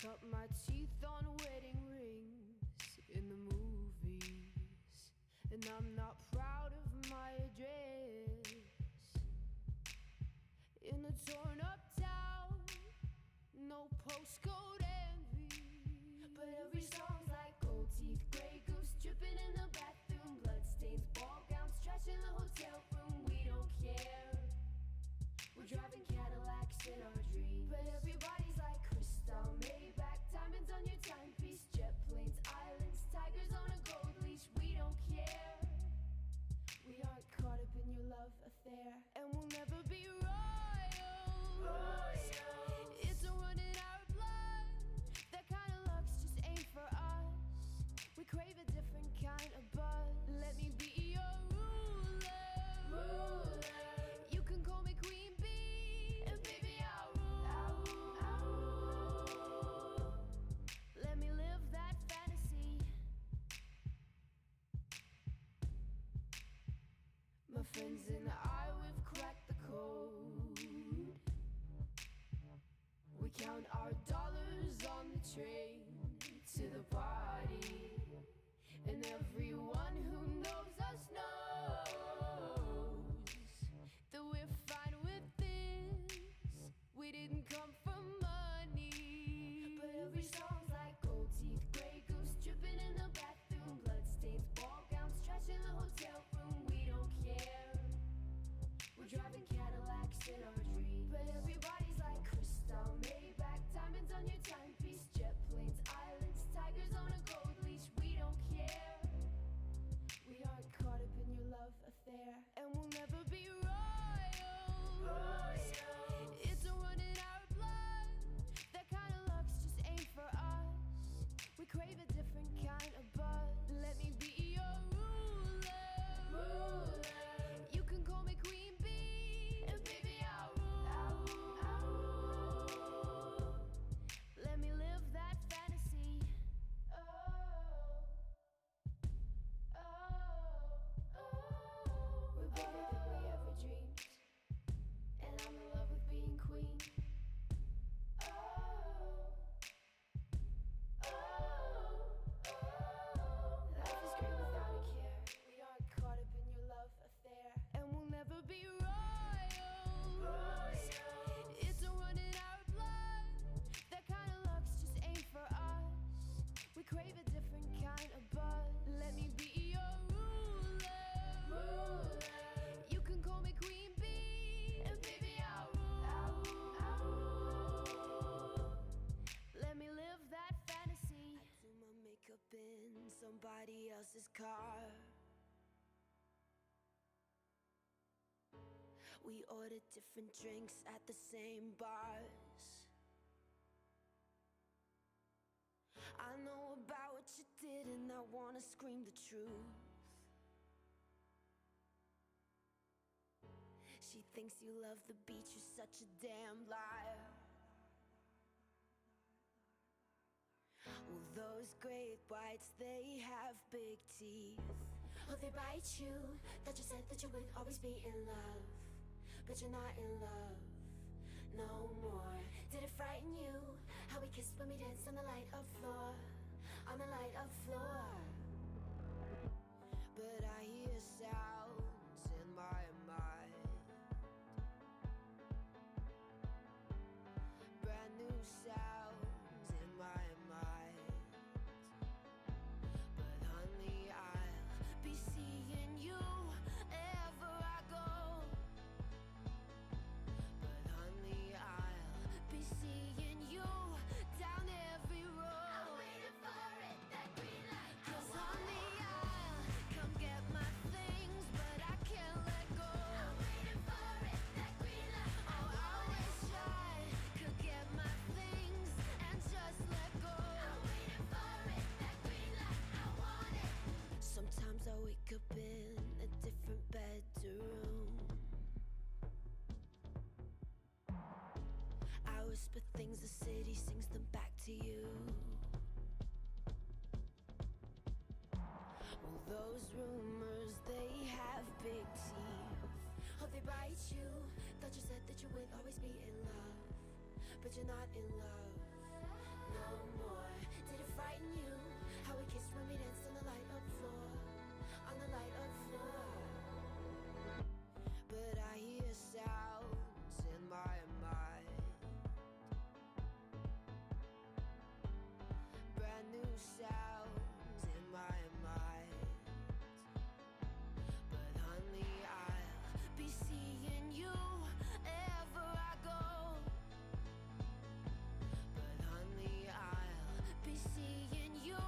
cut my teeth on wedding rings in the movies, and I'm not proud of my address. In a torn up town, no postcode envy, but every song's like gold teeth, grey goose dripping in the bathroom, bloodstains, ball gowns, trash in the hotel room. We don't care. We're driving Cadillacs in our dreams, but everybody's like crystal, Maybach, diamonds on your timepiece, jet planes, islands, tigers on a gold leash. We don't care. We aren't caught up in your love affair, and we'll never be royals. It's a run in our blood. That kind of luck's just ain't for us. We crave a different kind of buzz. Let me be your ruler. You can call me Queen Bee, and baby I'll rule. Let me live that fantasy. My friends and I, we've cracked the code. We count our dollars on the train to the party, and everyone who knows us knows that we're fine with this. We didn't come for money, but every song's like gold teeth, grey goose dripping in the bathroom, bloodstains, ball gowns, trash in the hotel room. We don't care. We're driving Cadillacs in our dreams, but everybody's like crystal, Maybach, diamonds on your timepiece, jet planes, islands, tigers on a gold leash. We don't care. We aren't caught up in your love affair, and we'll never be royals. It's a run in our blood. That kind of luck's just ain't for us. We crave a different kind of buzz. Let me be your ruler. You can call me Queen Bee, and baby I'll rule. Let me live that fantasy. We're better than we ever dreamed, and I'm in love with being queen. Life is great without a care. We aren't caught up in your love affair, and we'll never be royals. It's a run in our blood. That kind of luck's just ain't for us. We crave a different kind of buzz. Let me be your ruler. You can call me Queen Bee, and baby I'll rule. Let me live that fantasy. I do my makeup in somebody else's car. We ordered different drinks at the same bars. I know about what you did, and I wanna scream the truth. She thinks you love the beach, you're such a damn liar. Well, those great whites, they have big teeth. Oh, they bite you. Thought you said that you would always be in love, but you're not in love no more. Did it frighten you how we kissed when we danced on the light of floor, on the light of floor? But I hear sounds in my mind, brand new sounds in my mind. But honey, I'll be seeing you ever I go. But honey, I'll be seeing you down every road. I'm waiting for it, that green light. 'Cause honey, I'll come get my things, but I can't let go. I'm waiting for it, that green light. Oh, I wish I could get my things and just let go. I'm waiting for it, that green light. I want it. Sometimes I wake up in a different bedroom. I whisper things, the city sings them back to you. Well, those rumors, they have big teeth. Oh, they bite you. Thought you said that you would always be in love, but you're not in love no no more. Did it frighten you? How we kissed when we danced on the light up floor, on the light up floor. But I hear sounds in my mind, brand new sounds in my mind. But honey, I'll be seeing you ever I go. But honey, I'll be seeing you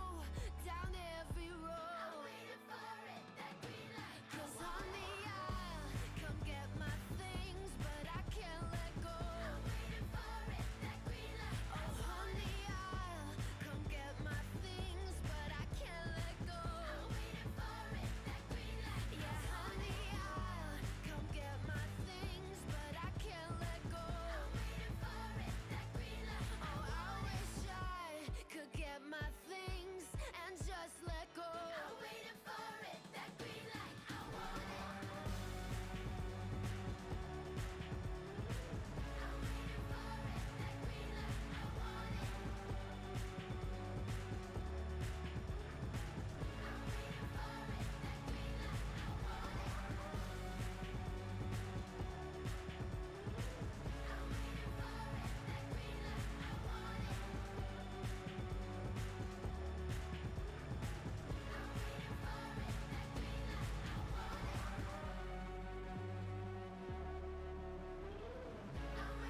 down every road. I'm waiting for it, that green light. 'Cause honey, I'll come get my things, but I can't let go. I'm waiting for it, that green light. Oh honey, I'll come get my things, but I can't let go. I'm waiting for it, that green light. Yeah, honey, I'll come get my things, but I can't let go. I'm waiting for it, that green light. Oh, I wish I could get my things and just let go. I'm waiting for it, that green light. I want it. I'm waiting for it, that green light. I want it. I'm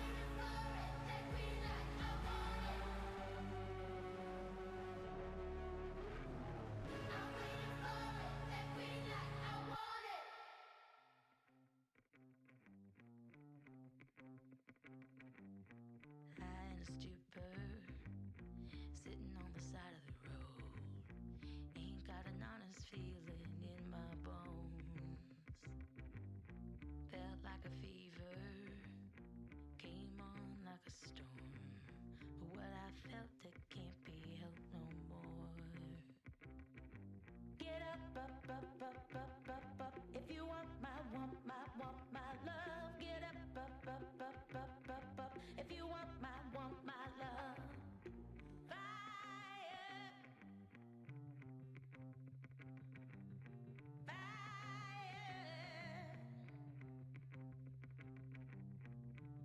waiting for it, that green light. I want it. I'm waiting for it, that green light. I want it. High in a stupor, sitting on the side of the road. Ain't got an honest feeling in my bones. Felt like a fever, came on like a storm. But what I felt, it can't be helped no more. Get up, up, up, up, up, up, up. If you want my love. Get up, up, up, up, up, up, up. If you want my love. Fire, fire.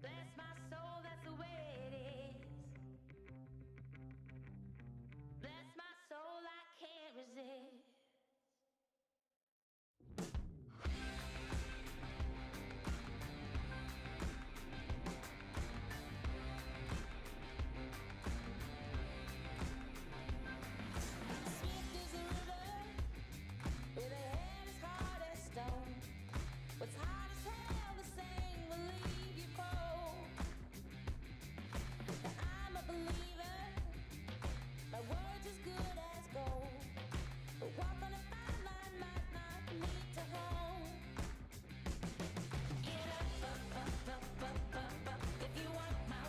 Bless my soul, that's the way it is. Bless my soul, I can't resist. Swift as a river, with a head as hard as stone. What's hard as hell, the same will leave you cold. Now I'm a believer, my word's as good as gold. But walk on a fine line might not lead to home. Get up, up, up, up, up, up, up. If you want my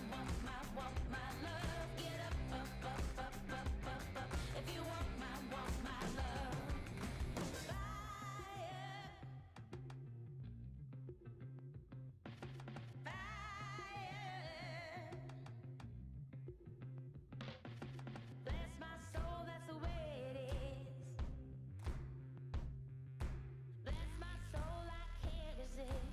love. Get up, up, up, up, up, up, up. If you want my love. Fire, fire. Bless my soul, that's the way it is. Bless my soul, I can't resist.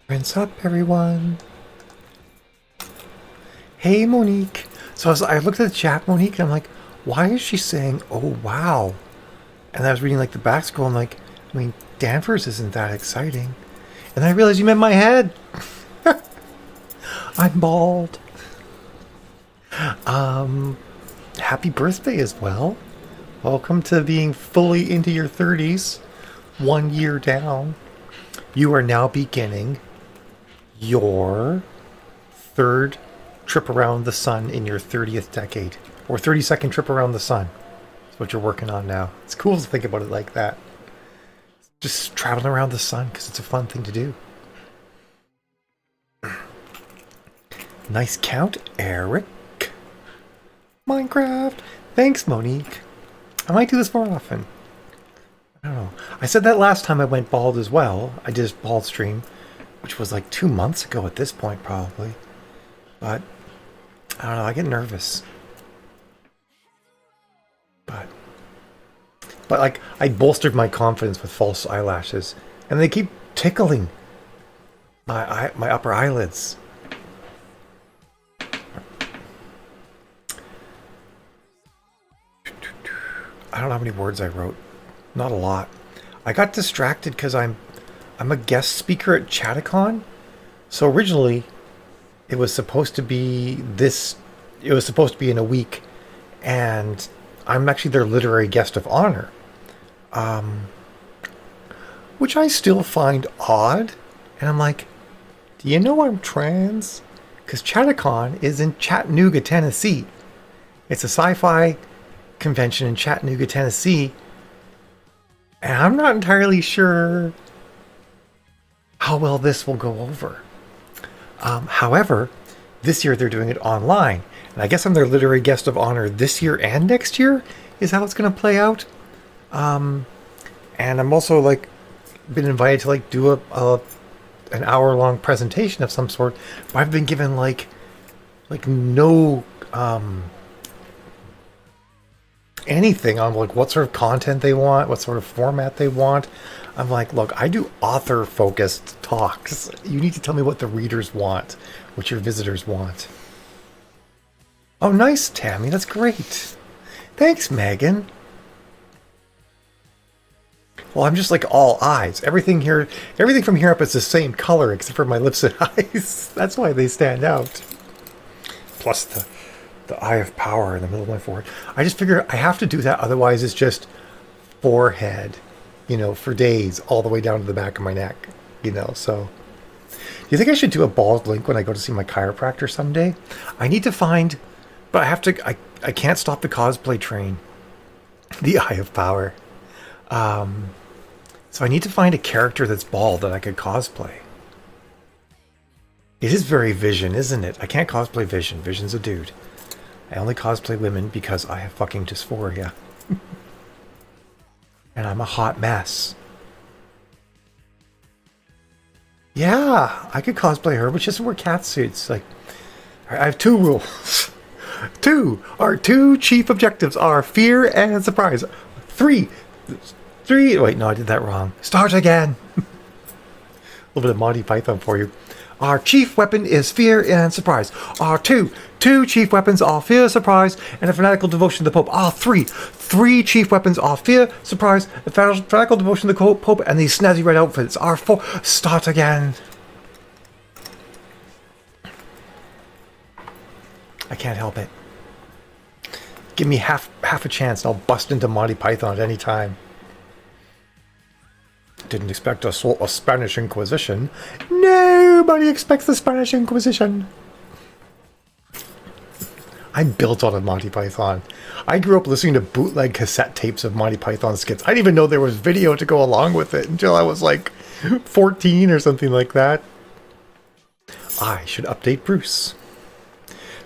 What's up, everyone? Hey, Monique. So I looked at the chat, Monique, and I'm like, why is she saying, oh, wow? And I was reading like the back scroll, and like, I mean, Danvers isn't that exciting. And I realized you meant my head. I'm bald. Happy birthday as well. Welcome to being fully into your 30s. 1 year down. You are now beginning your third trip around the sun in your 30th decade. Or 32nd trip around the sun. That's what you're working on now. It's cool to think about it like that. Just traveling around the sun because it's a fun thing to do. Nice count, Eric. Minecraft. Thanks, Monique. I might do this more often. I don't know. I said that last time I went bald as well. I did a bald stream, which was like 2 months ago at this point, probably. But I don't know. I get nervous. But like, I bolstered my confidence with false eyelashes, and they keep tickling my upper eyelids. I don't know how many words I wrote. Not a lot. I got distracted because I'm a guest speaker at Chattacon. So originally, it was supposed to be this. It was supposed to be in a week, and I'm actually their literary guest of honor, which I still find odd. And I'm like, do you know I'm trans? Because Chattacon is in Chattanooga, Tennessee. It's a sci-fi convention in Chattanooga, Tennessee. And I'm not entirely sure how well this will go over. However, this year they're doing it online. And I guess I'm their literary guest of honor this year and next year is how it's going to play out. And I'm also like been invited to like do an hour-long presentation of some sort. But I've been given like no anything on like what sort of content they want, what sort of format they want. I'm like, look, I do author-focused talks. You need to tell me what the readers want, what your visitors want. Oh, nice, Tammy. That's great. Thanks, Megan. Well, I'm just like all eyes. Everything from here up is the same color except for my lips and eyes. That's why they stand out. Plus the eye of power in the middle of my forehead. I just figure I have to do that, otherwise it's just forehead, for days, all the way down to the back of my neck, so. Do you think I should do a bald link when I go to see my chiropractor someday? I need to find, but I can't stop the cosplay train. The eye of power. So I need to find a character that's bald that I could cosplay. It is very Vision, isn't it? I can't cosplay Vision. Vision's a dude. I only cosplay women because I have fucking dysphoria. And I'm a hot mess. Yeah, I could cosplay her, but she doesn't wear cat suits. Like, I have 2 rules. Our two chief objectives are fear and surprise. 3. Wait, no, I did that wrong. Start again. A little bit of Monty Python for you. Our chief weapon is fear and surprise. Our two chief weapons are fear, surprise, and a fanatical devotion to the Pope. Our three chief weapons are fear, surprise, a fanatical devotion to the Pope, and these snazzy red outfits. Our 4. Start again. I can't help it. Give me half a chance, and I'll bust into Monty Python at any time. Didn't expect a Spanish Inquisition. Nobody expects the Spanish Inquisition. I'm built on a Monty Python. I grew up listening to bootleg cassette tapes of Monty Python skits. I didn't even know there was video to go along with it until I was like 14 or something like that. I should update Bruce.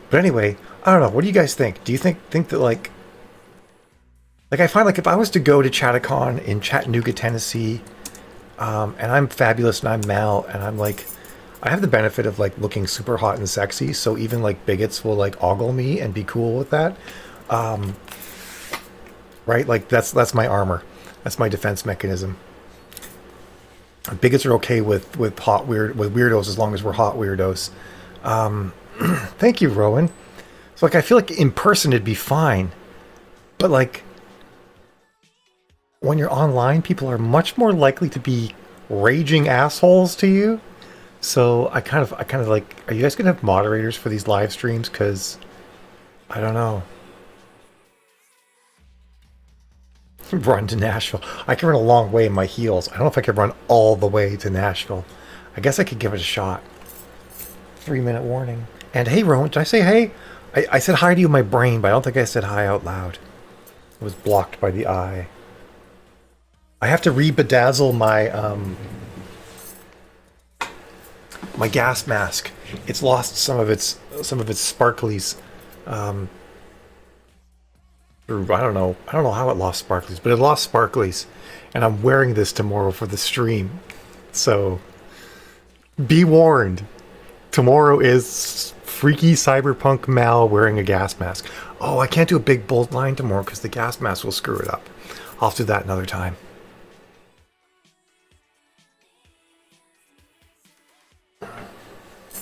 But anyway, I don't know. What do you guys think? Do you think that like I find like if I was to go to Chattacon in Chattanooga, Tennessee, and I'm fabulous and I'm Mal and I'm like, I have the benefit of like looking super hot and sexy, so even like bigots will like ogle me and be cool with that. Right? Like that's my armor. That's my defense mechanism. Bigots are okay with weirdos as long as we're hot weirdos. Thank you, Rowan. So like I feel like in person it'd be fine. But like when you're online, people are much more likely to be raging assholes to you. So I kind of like, are you guys gonna have moderators for these live streams? Because I don't know. Run to Nashville. I can run a long way in my heels. I don't know if I could run all the way to Nashville. I guess I could give it a shot. 3-minute warning. And hey, Rowan, did I say hey? I said hi to you in my brain, but I don't think I said hi out loud. It was blocked by the eye. I have to re-bedazzle my my gas mask It's lost some of its sparklies. Or I don't know how it lost sparklies, but it lost sparklies, and I'm wearing this tomorrow for the stream. So be warned. Tomorrow is freaky cyberpunk Mal wearing a gas mask. Oh, I can't do a big bold line tomorrow because the gas mask will screw it up. I'll have to do that another time.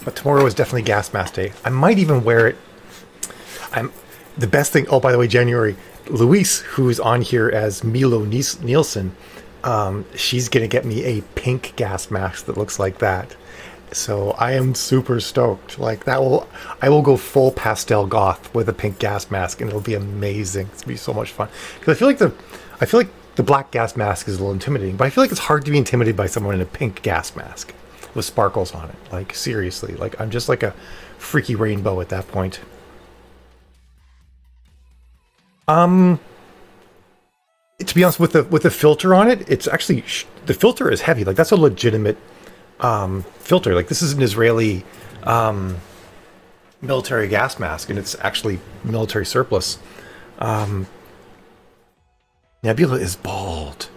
But tomorrow is definitely gas mask day. I might even wear it. I'm the best thing. Oh, by the way, January, Luis, who's on here as Milo Nielsen, she's gonna get me a pink gas mask that looks like that. So I am super stoked. Like I will go full pastel goth with a pink gas mask, and it'll be amazing. It's gonna be so much fun. Because I feel like the black gas mask is a little intimidating, but I feel like it's hard to be intimidated by someone in a pink gas mask with sparkles on it. Like seriously, like I'm just like a freaky rainbow at that point. To be honest, with the filter on it, it's actually the filter is heavy. Like that's a legitimate filter. Like this is an Israeli military gas mask, and it's actually military surplus. Nebula is bald.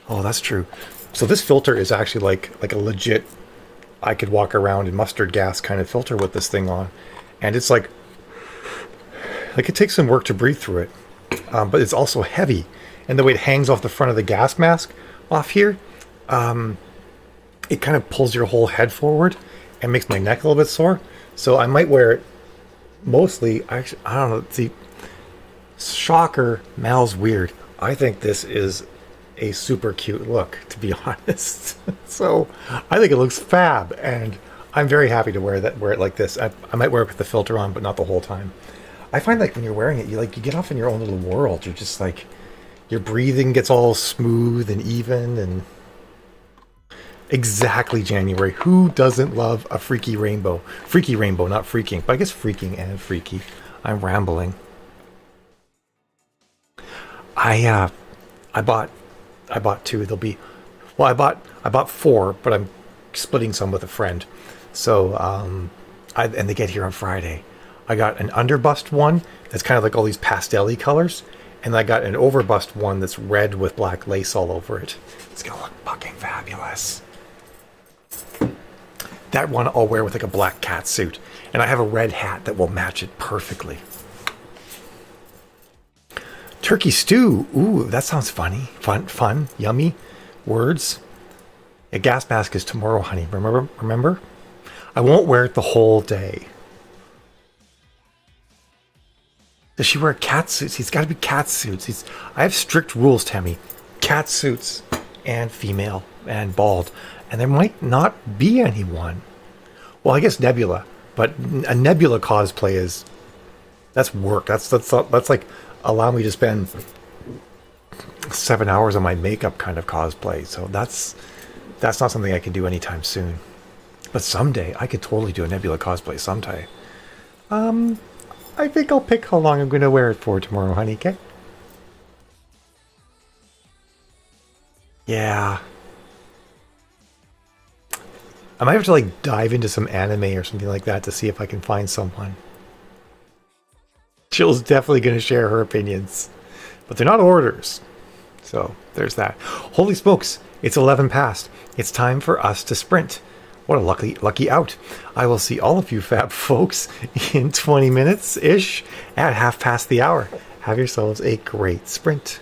Oh, that's true. So this filter is actually like a legit. I could walk around in mustard gas kind of filter with this thing on, and it's like it takes some work to breathe through it, but it's also heavy, and the way it hangs off the front of the gas mask off here, it kind of pulls your whole head forward and makes my neck a little bit sore. So I might wear it mostly. Actually, I don't know. See, shocker, Mal's weird. I think this is a super cute look, to be honest. So I think it looks fab, and I'm very happy to wear it like this. I might wear it with the filter on, but not the whole time. I find like when you're wearing it, you get off in your own little world. You're just like, your breathing gets all smooth and even, and exactly, January. Who doesn't love a freaky rainbow? Freaky rainbow, not freaking, but I guess freaking and freaky. I'm rambling. I bought two. I bought four, but I'm splitting some with a friend. So and they get here on Friday. I got an underbust one that's kind of like all these pastel-y colors, and I got an overbust one that's red with black lace all over it. It's gonna look fucking fabulous. That one I'll wear with like a black cat suit, and I have a red hat that will match it perfectly. Turkey stew. Ooh, that sounds funny. Fun, yummy words. A gas mask is tomorrow, honey. Remember? I won't wear it the whole day. Does she wear cat suits? He's got to be cat suits. I have strict rules, Tammy. Cat suits and female and bald. And there might not be anyone. Well, I guess Nebula. But a Nebula cosplay that's work. That's like allow me to spend 7 hours on my makeup kind of cosplay. So that's not something I can do anytime soon. But someday I could totally do a Nebula cosplay someday. I think I'll pick how long I'm going to wear it for tomorrow, honey. Okay? Yeah. I might have to like dive into some anime or something like that to see if I can find someone. Jill's definitely going to share her opinions, but they're not orders. So there's that. Holy smokes, it's 11 past. It's time for us to sprint. What a lucky out. I will see all of you fab folks in 20 minutes-ish at 1/2 the hour. Have yourselves a great sprint.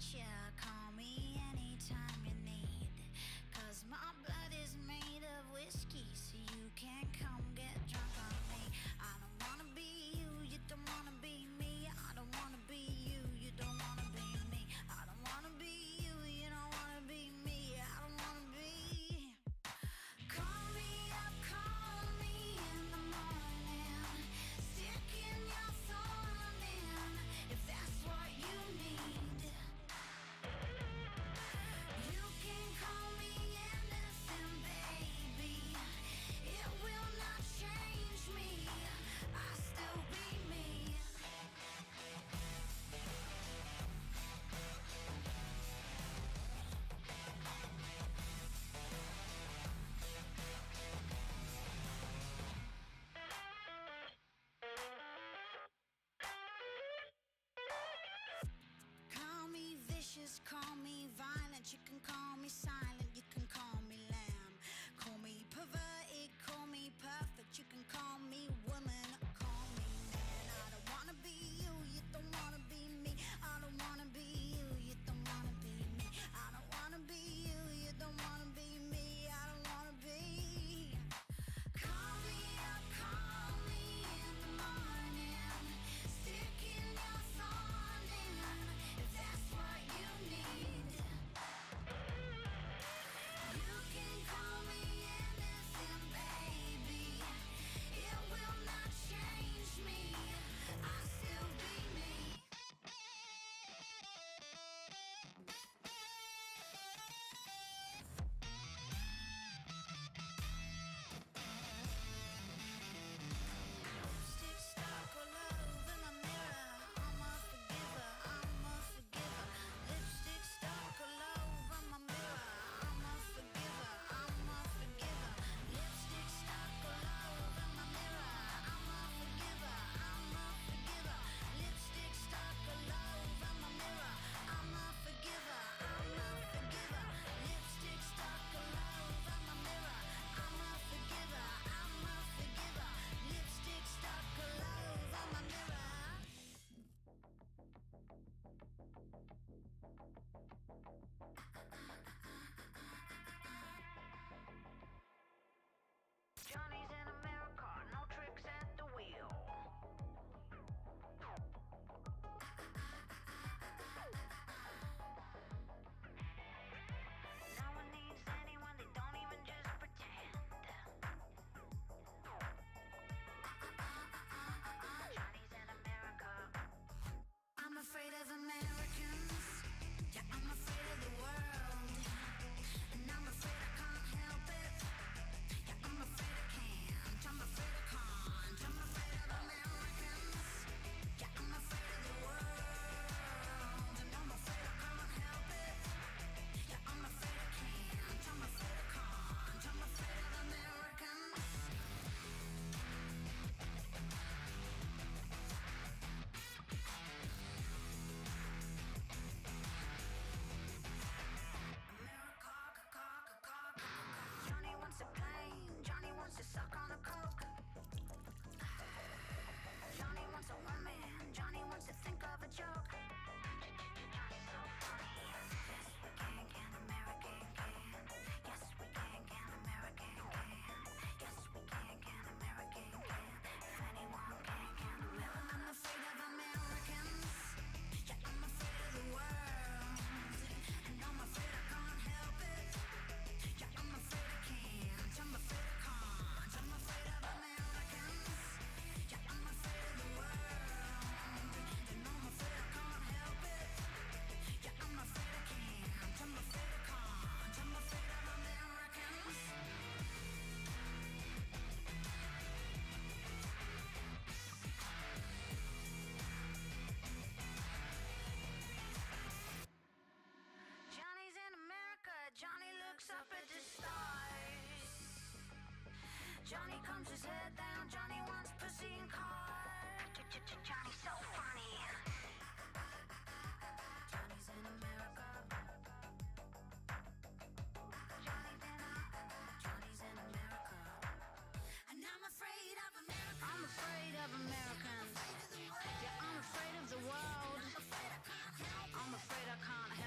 gotcha. Call me anytime you need. 'Cause my blood is made of whiskey, so you can come get drunk on me. I don't wanna be you, you don't wanna be me. I don't wanna be you, you don't wanna be me. I don't wanna be you, you don't wanna be me. I don't wanna be. Call me up, call me in the morning. Sticking your thorn in, if that's what you need. You can call me anything, baby. It will not change me. I still be me. Call me vicious, call me violent. You can call me silent, you can call me lamb. Call me perverted, call me perfect. You can call me woman, call me man. I don't wanna be you, you don't wanna be me. I don't wanna be you, you don't wanna be me. I don't wanna be you, you don't wanna be me. I don't wanna be. Call me up, call me in the morning. Sticking your thorn in, if that's what you need. You can call me anything, baby. It will not change me. I still be me. Lipstick stuck all over my mirror. I'm a forgiver, I'm a forgiver. Lipstick stuck all over my mirror. I'm a forgiver, I'm a forgiver. Lipstick stuck all over my mirror. I'm a forgiver, I'm a forgiver. Lipstick stuck all over my mirror. I'm a forgiver, I'm a forgiver. Lipstick stuck all over my mirror. I'm a forgiver, I'm a forgiver. Lipstick stuck all over my mirror. Johnny's in America, no tricks at the wheel. No one needs anyone, they don't even just pretend. Johnny's in America. I'm afraid of Americans. Yeah, I'm afraid of the world. And I'm afraid I can't help it. Yeah, I'm afraid I can't. I'm afraid I can't. I'm afraid of Americans. Yeah, I'm afraid of the world. And I'm afraid I can't help it. Yeah, I'm afraid I can't. I'm afraid I can't. I'm afraid of Americans. Johnny wants a plane. Johnny wants to suck on a coke. Johnny wants a woman. Johnny wants to think of a joke. Johnny's so funny. Yes, we can American can. Yes, we can American can. Yes, we can American can. If anyone can American. I'm afraid of Americans. Yeah, I'm afraid of the world. And I'm afraid I can't help it. Yeah, I'm afraid I can't. I'm afraid I can't. I'm afraid of Americans. Yeah, I'm afraid of the world. And I'm afraid I can't help it. Yeah, I'm afraid I can't. I'm afraid I can't. I'm afraid of Americans. Johnny's in America. Johnny looks up at the stars. Johnny comes his head down. Johnny wants pussy and cars. Johnny's so funny. Johnny's in America. Johnny's in America. And I'm afraid of America. I'm afraid of Americans. Yeah, I'm afraid of the world. I'm afraid I can't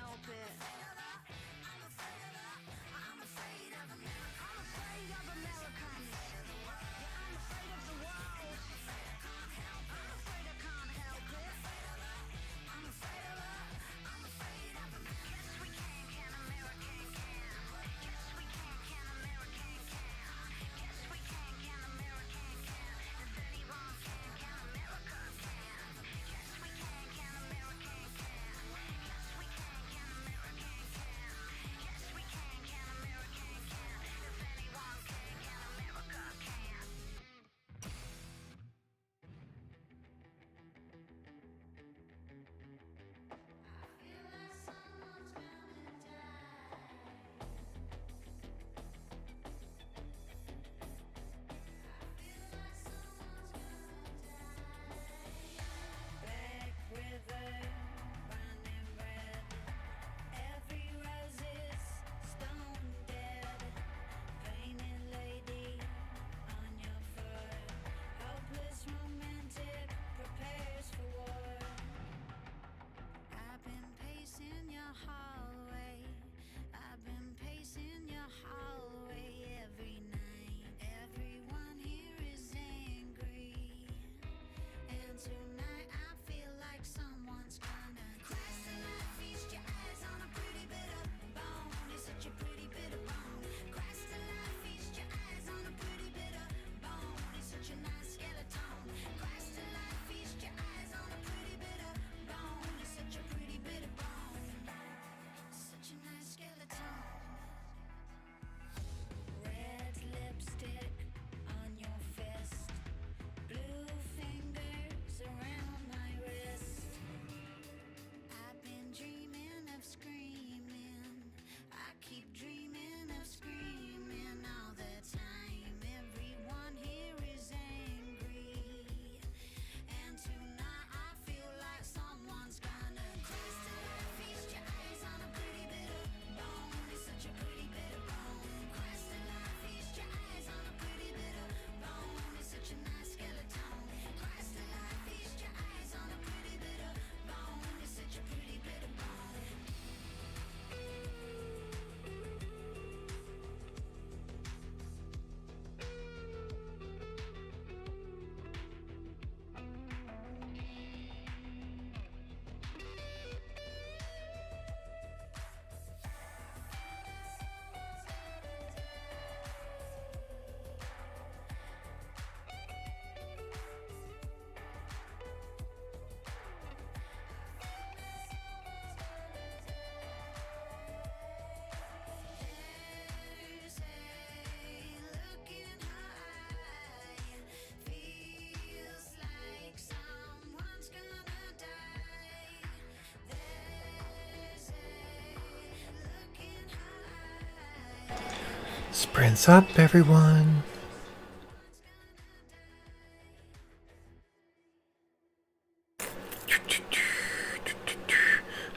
Sprints up, everyone.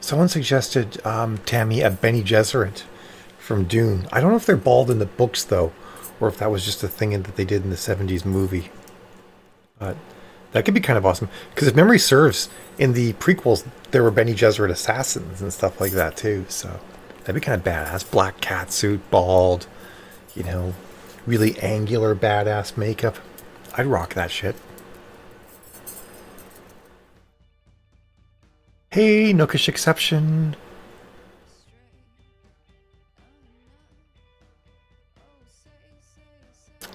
Someone suggested, Tammy, a Benny Gesserit from Dune. I don't know if they're bald in the books, though, or if that was just a thing that they did in the 70s movie. But that could be kind of awesome. Because if memory serves, in the prequels, there were Benny Gesserit assassins and stuff like that, too. So that'd be kind of badass. Black catsuit, bald, you know, really angular, badass makeup. I'd rock that shit. Hey, Nookish Exception.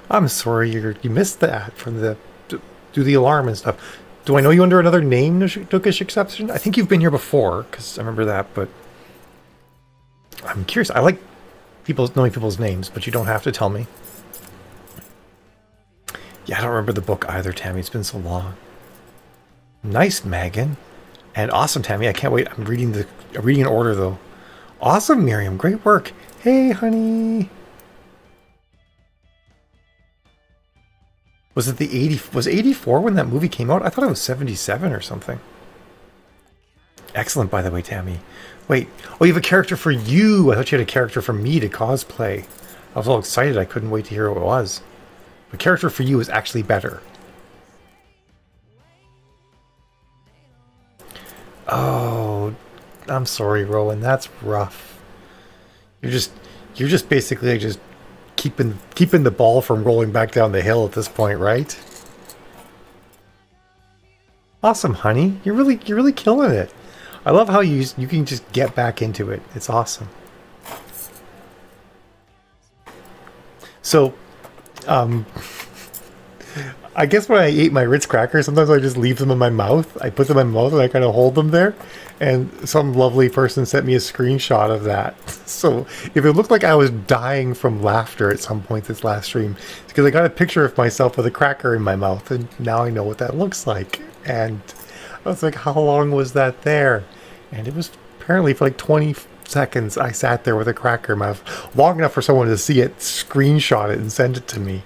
I'm sorry you missed that from the do the alarm and stuff. Do I know you under another name, Nookish Exception? I think you've been here before, because I remember that, but I'm curious. I like knowing people's names, but you don't have to tell me. Yeah, I don't remember the book either, Tammy. It's been so long. Nice, Megan. And awesome, Tammy. I can't wait. I'm reading in order, though. Awesome, Miriam. Great work. Hey, honey. Was it was 84 when that movie came out? I thought it was 77 or something. Excellent, by the way, Tammy. Wait. Oh, you have a character for you. I thought you had a character for me to cosplay. I was all excited. I couldn't wait to hear what it was. The character for you is actually better. Oh, I'm sorry, Rowan. That's rough. You're just basically just keeping the ball from rolling back down the hill at this point, right? Awesome, honey. You're really killing it. I love how you can just get back into it. It's awesome. So, I guess when I ate my Ritz crackers, sometimes I just leave them in my mouth. I put them in my mouth and I kind of hold them there. And some lovely person sent me a screenshot of that. So if it looked like I was dying from laughter at some point this last stream, it's because I got a picture of myself with a cracker in my mouth, and now I know what that looks like. And I was like, how long was that there? And it was apparently for like 20 seconds I sat there with a cracker in my mouth, long enough for someone to see it, screenshot it, and send it to me.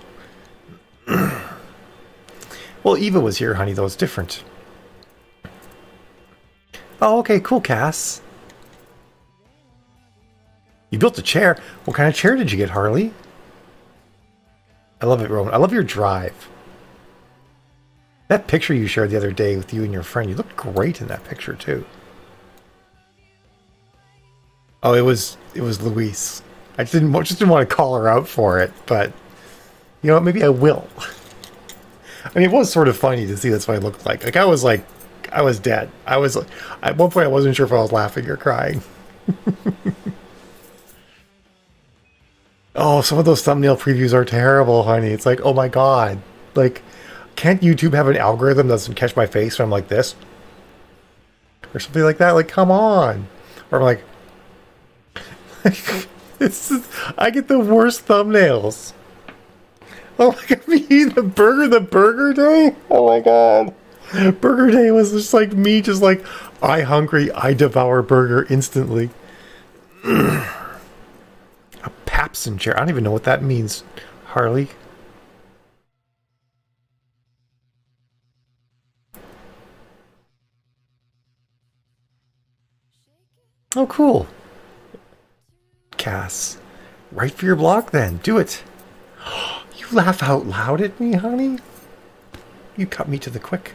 Well, Eva was here, honey, though. It's different. Oh, okay, cool, Cass. You built a chair. What kind of chair did you get, Harley? I love it, Roman. I love your drive. That picture you shared the other day with you and your friend, you looked great in that picture, too. Oh, it was Louise. I just didn't want to call her out for it, but you know what? Maybe I will. I mean, it was sort of funny to see that's what I looked like. Like, I was dead. I was like, at one point I wasn't sure if I was laughing or crying. Oh, some of those thumbnail previews are terrible, honey. It's like, oh my god. Like, can't YouTube have an algorithm that doesn't catch my face when I'm like this? Or something like that? Like, come on. Or I'm like, I get the worst thumbnails. Oh my god, me eating the burger day? Oh my god. Burger day was just like me, just like, I hungry, I devour burger instantly. A Papson chair. I don't even know what that means, Harley. Oh, cool. Cass. Write for your blog then. Do it. You laugh out loud at me, honey? You cut me to the quick.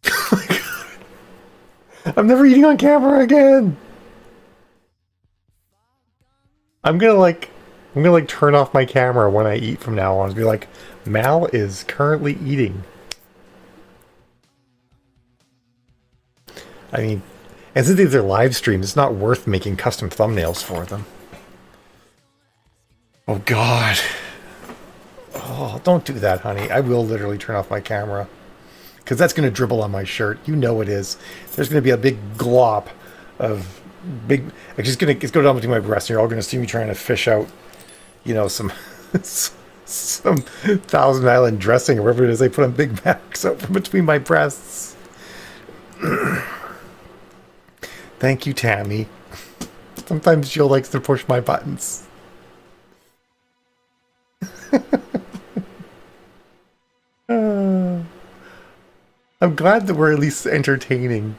Oh my god. I'm never eating on camera again. I'm gonna turn off my camera when I eat from now on and be like, Mal is currently eating. I mean, and since these are live streams, it's not worth making custom thumbnails for them. Oh god. Oh, don't do that, honey. I will literally turn off my camera. Because that's going to dribble on my shirt. You know it is. There's going to be a big glop of big... It's going to go down between my breasts, and you're all going to see me trying to fish out, you know, some Thousand Island dressing or whatever it is they put on Big Macs out from between my breasts. Thank you, Tammy. Sometimes Jill likes to push my buttons. I'm glad that we're at least entertaining.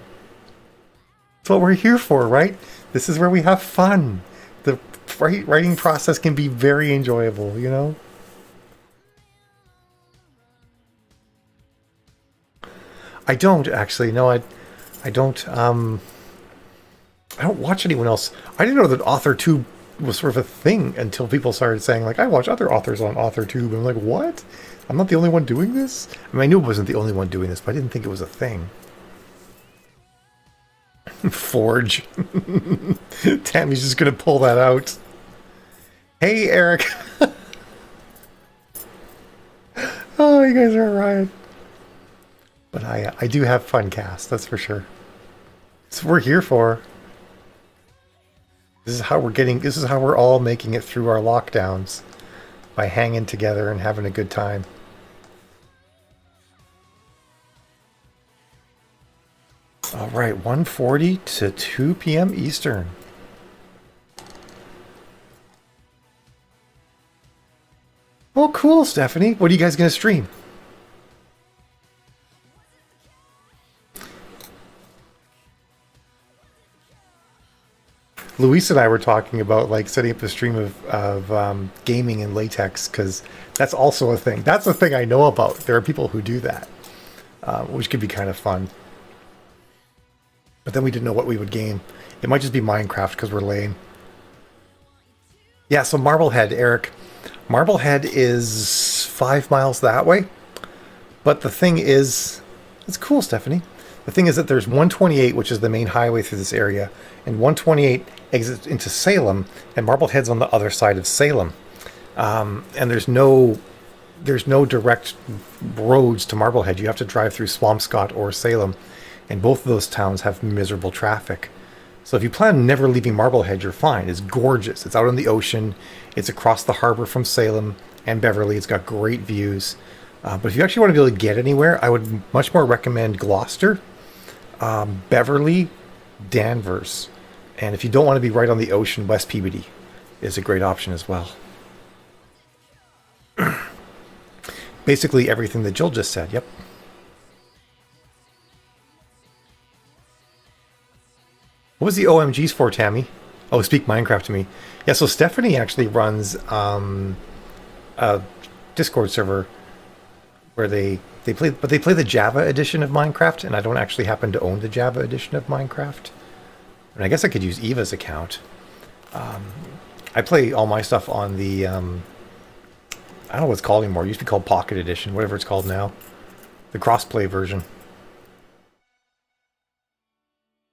That's what we're here for, right? This is where we have fun. The writing process can be very enjoyable, you know? I don't actually. No, I don't. I don't watch anyone else. I didn't know that AuthorTube was sort of a thing until people started saying, like, I watch other authors on AuthorTube. And I'm like, what? I'm not the only one doing this? I mean, I knew I wasn't the only one doing this, but I didn't think it was a thing. Forge. Tammy's just going to pull that out. Hey, Eric. Oh, you guys are a riot. But I do have fun casts, that's for sure. That's what we're here for. This is how we're all making it through our lockdowns. By hanging together and having a good time. All right, 1:40 to 2 p.m. Eastern. Oh, cool, Stephanie. What are you guys going to stream? Luis and I were talking about like setting up a stream of gaming in latex because that's also a thing. That's a thing I know about. There are people who do that, which could be kind of fun. But then we didn't know what we would game. It might just be Minecraft because we're lame. Yeah, so Marblehead, Eric. Marblehead is 5 miles that way. But the thing is, it's cool, Stephanie. The thing is that there's 128, which is the main highway through this area, and 128 exits into Salem, and Marblehead's on the other side of Salem. And there's no direct roads to Marblehead. You have to drive through Swampscott or Salem, and both of those towns have miserable traffic. So if you plan on never leaving Marblehead, you're fine. It's gorgeous. It's out on the ocean. It's across the harbor from Salem and Beverly. It's got great views. But if you actually want to be able to get anywhere, I would much more recommend Gloucester, Beverly, Danvers. And if you don't want to be right on the ocean, West Peabody is a great option as well. Basically everything that Jill just said, yep. What was the OMGs for, Tammy? Oh, speak Minecraft to me. Yeah, so Stephanie actually runs a Discord server where they play the Java edition of Minecraft, and I don't actually happen to own the Java edition of Minecraft. And I guess I could use Eva's account. I play all my stuff on the I don't know what it's called anymore. It used to be called Pocket Edition, whatever it's called now. The crossplay version.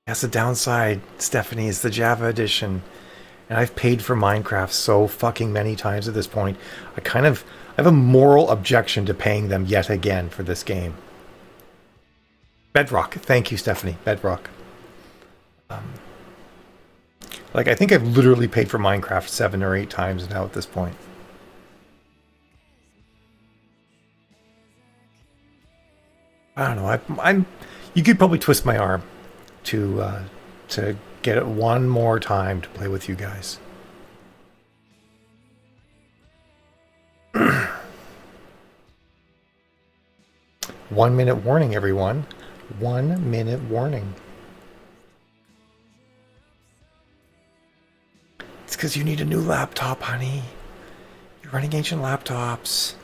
That's the downside, Stephanie, is the Java edition. And I've paid for Minecraft so fucking many times at this point. I have a moral objection to paying them yet again for this game. Bedrock. Thank you, Stephanie. Bedrock. Like, I think I've literally paid for Minecraft 7 or 8 times now at this point. I don't know. You could probably twist my arm to get it one more time to play with you guys. 1 minute warning, everyone. 1 minute warning. It's because you need a new laptop, honey. You're running ancient laptops.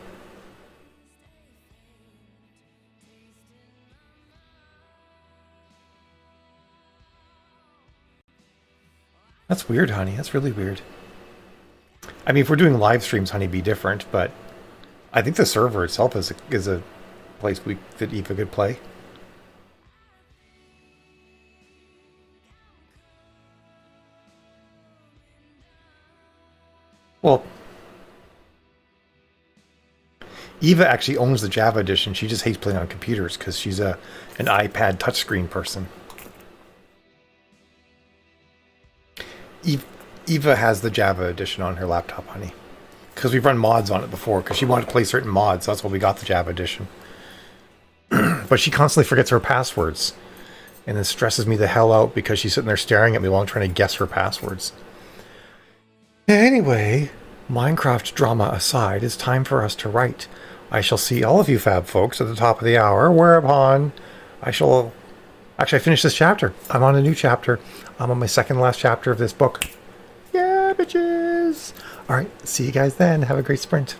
That's weird, honey. That's really weird. I mean, if we're doing live streams, honey, be different, but I think the server itself is a place that Eva could play. Well, Eva actually owns the Java edition. She just hates playing on computers because she's an iPad touchscreen person. Eva has the Java edition on her laptop, honey. Because we've run mods on it before, because she wanted to play certain mods. That's why we got the Java edition. But she constantly forgets her passwords. And it stresses me the hell out because she's sitting there staring at me while I'm trying to guess her passwords. Anyway, Minecraft drama aside, it's time for us to write. I shall see all of you fab folks at the top of the hour, whereupon I shall... Actually, I finished this chapter. I'm on a new chapter. I'm on my second last chapter of this book. Yeah, bitches! Alright, see you guys then. Have a great sprint.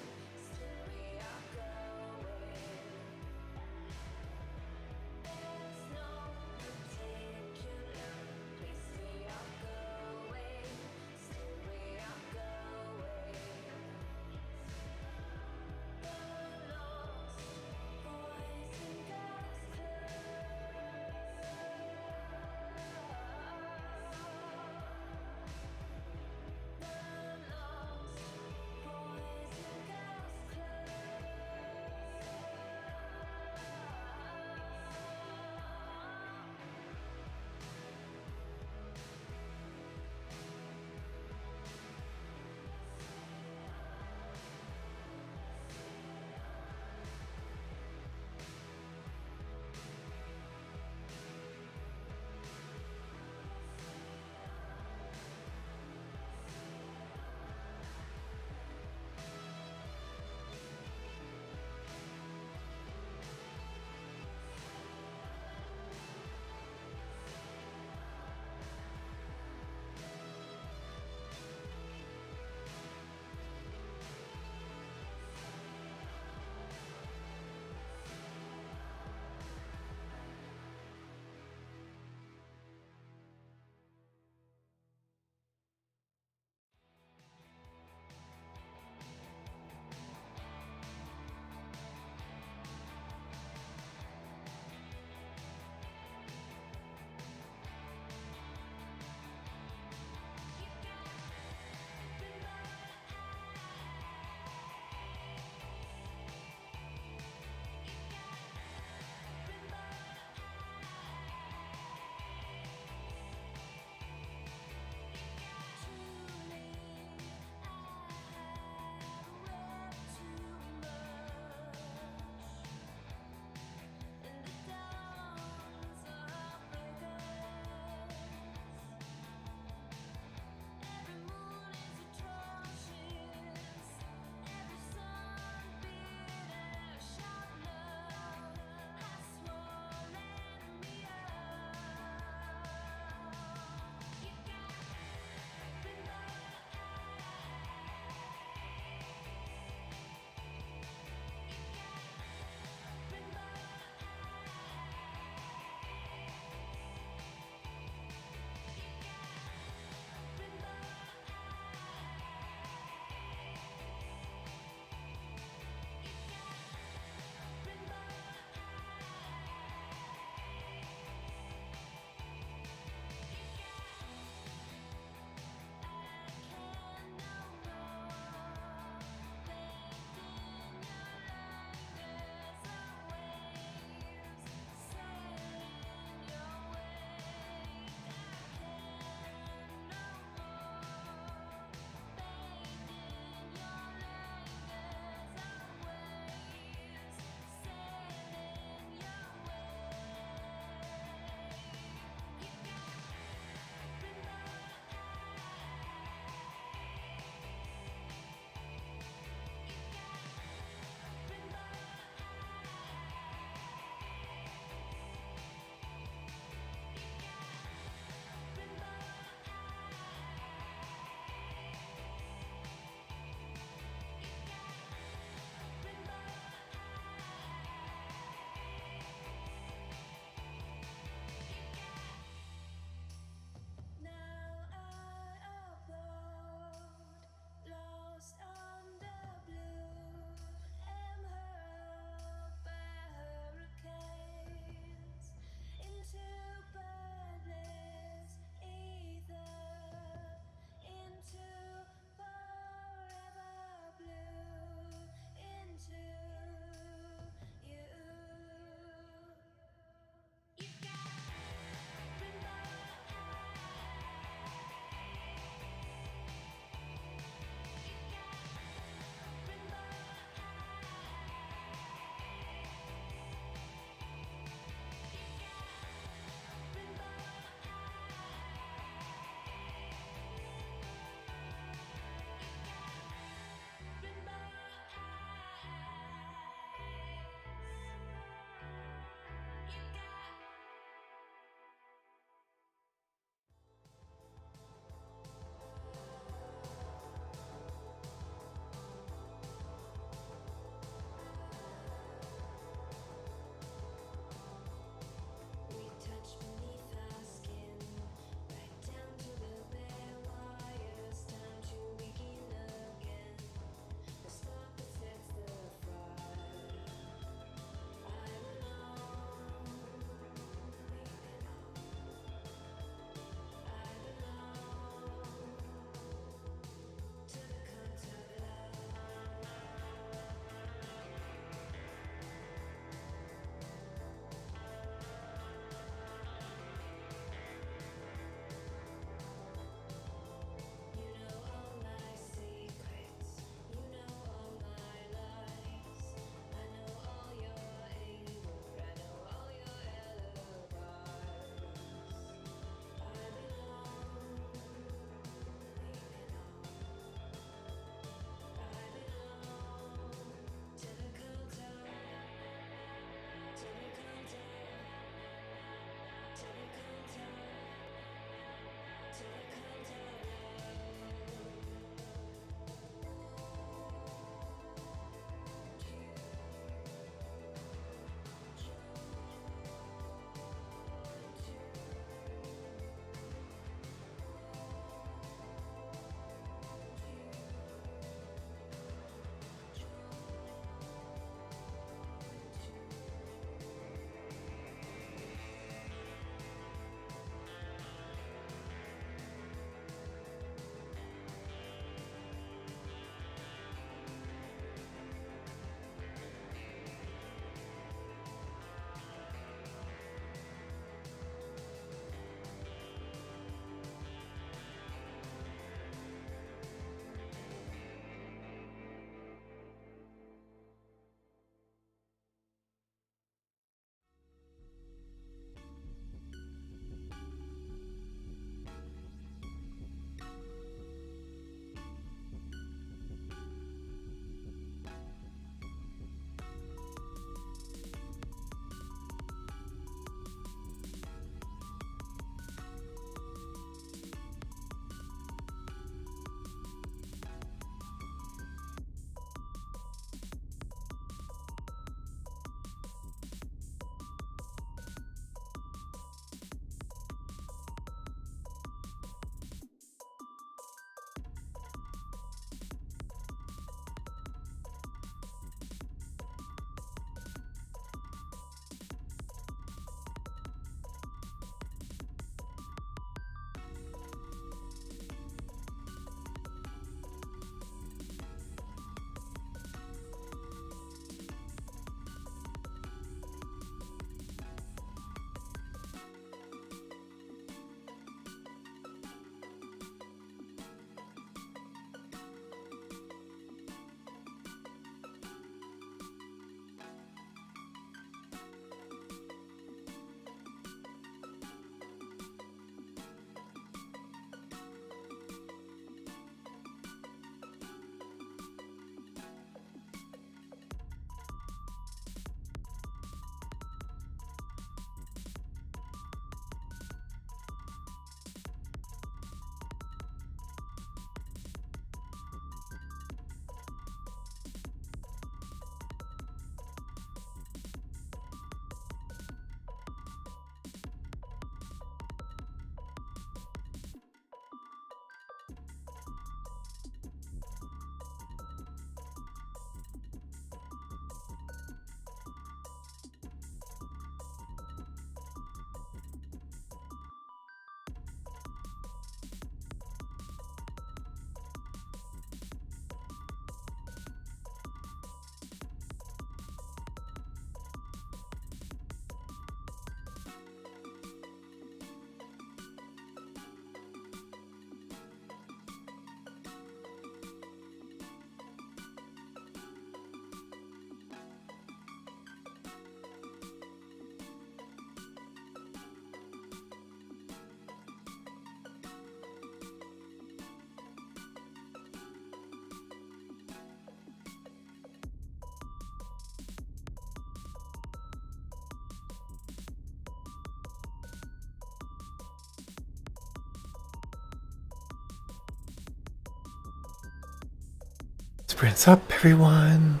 Sprints up, everyone.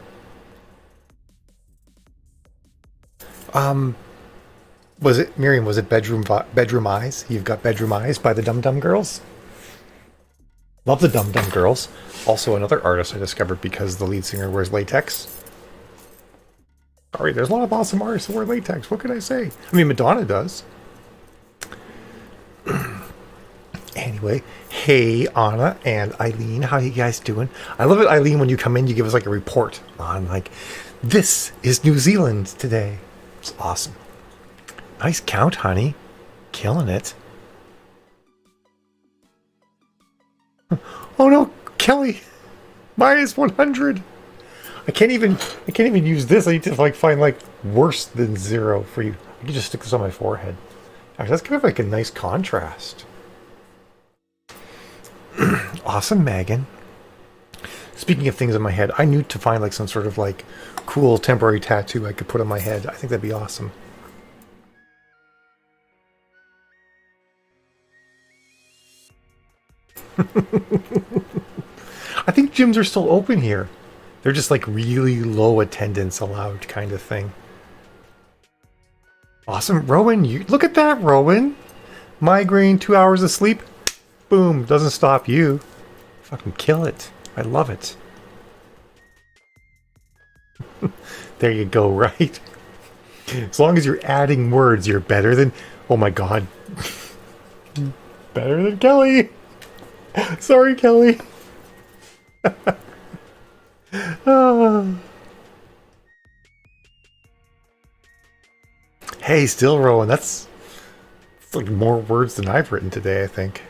Was it Miriam? Was it Bedroom Eyes? You've got Bedroom Eyes by the Dum Dum Girls. Love the Dum Dum Girls. Also another artist I discovered because the lead singer wears latex. Sorry, there's a lot of awesome artists that wear latex. What can I say? I mean, Madonna does. Anyway, hey Anna and Eileen, how you guys doing? I love it, Eileen, when you come in, you give us like a report on like, this is New Zealand today. It's awesome. Nice count, honey. Killing it. Oh no, Kelly. Minus 100. I can't even use this. I need to like find like worse than 0 for you. I can just stick this on my forehead. Actually, that's kind of like a nice contrast. Awesome, Megan. Speaking of things on my head, I need to find like some sort of like cool temporary tattoo I could put on my head. I think that'd be awesome. I think gyms are still open here. They're just like really low attendance allowed kind of thing. Awesome. Rowan, you look at that, Rowan. Migraine, 2 hours of sleep. Boom. Doesn't stop you. Fucking kill it. I love it. There you go, right? As long as you're adding words, you're better than... Oh my god. Better than Kelly. Sorry, Kelly. Hey, still Rowan. That's like more words than I've written today, I think.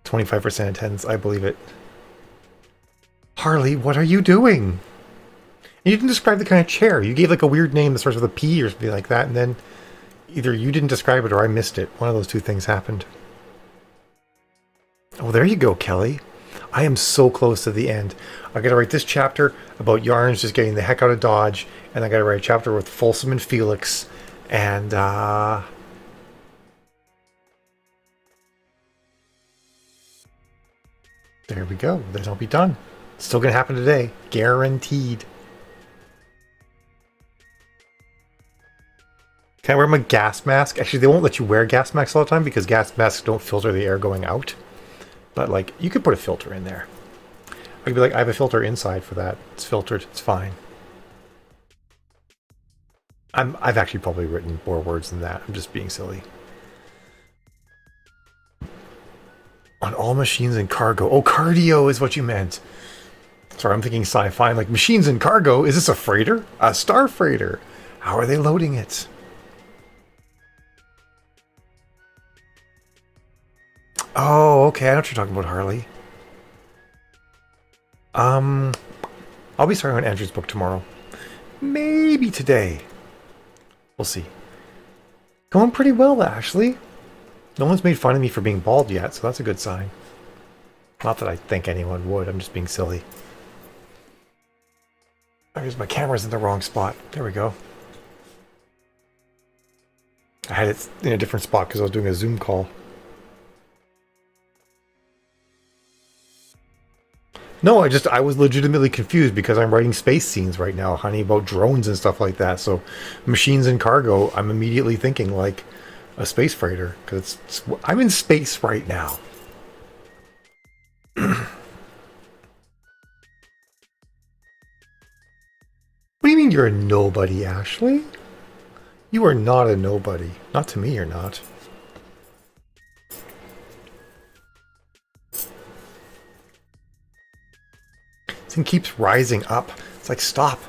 25% attendance, I believe it. Harley, what are you doing? And you didn't describe the kind of chair. You gave like a weird name that starts with a P or something like that, and then either you didn't describe it or I missed it. One of those two things happened. Oh, there you go, Kelly. I am so close to the end. I gotta write this chapter about Yarns just getting the heck out of Dodge, and I gotta write a chapter with Folsom and Felix, and there we go. Then I'll be done. It's still gonna happen today. Guaranteed. Can I wear my gas mask? Actually, they won't let you wear gas masks all the time because gas masks don't filter the air going out. But like, you could put a filter in there. I could be like, I have a filter inside for that. It's filtered. It's fine. I've actually probably written more words than that. I'm just being silly. On all machines and cargo. Oh, cardio is what you meant. Sorry, I'm thinking sci-fi. I'm like, machines and cargo? Is this a freighter? A star freighter? How are they loading it? Oh, okay. I know what you're talking about, Harley. I'll be starting on Andrew's book tomorrow. Maybe today. We'll see. Going pretty well, actually. No one's made fun of me for being bald yet, so that's a good sign. Not that I think anyone would. I'm just being silly. I guess my camera's in the wrong spot. There we go. I had it in a different spot because I was doing a Zoom call. No, I was legitimately confused because I'm writing space scenes right now, honey, about drones and stuff like that. So, machines and cargo, I'm immediately thinking like a space freighter because I'm in space right now. What do you mean you're a nobody, Ashley? You are not a nobody. Not to me, you're not. This thing keeps rising up. It's like, stop.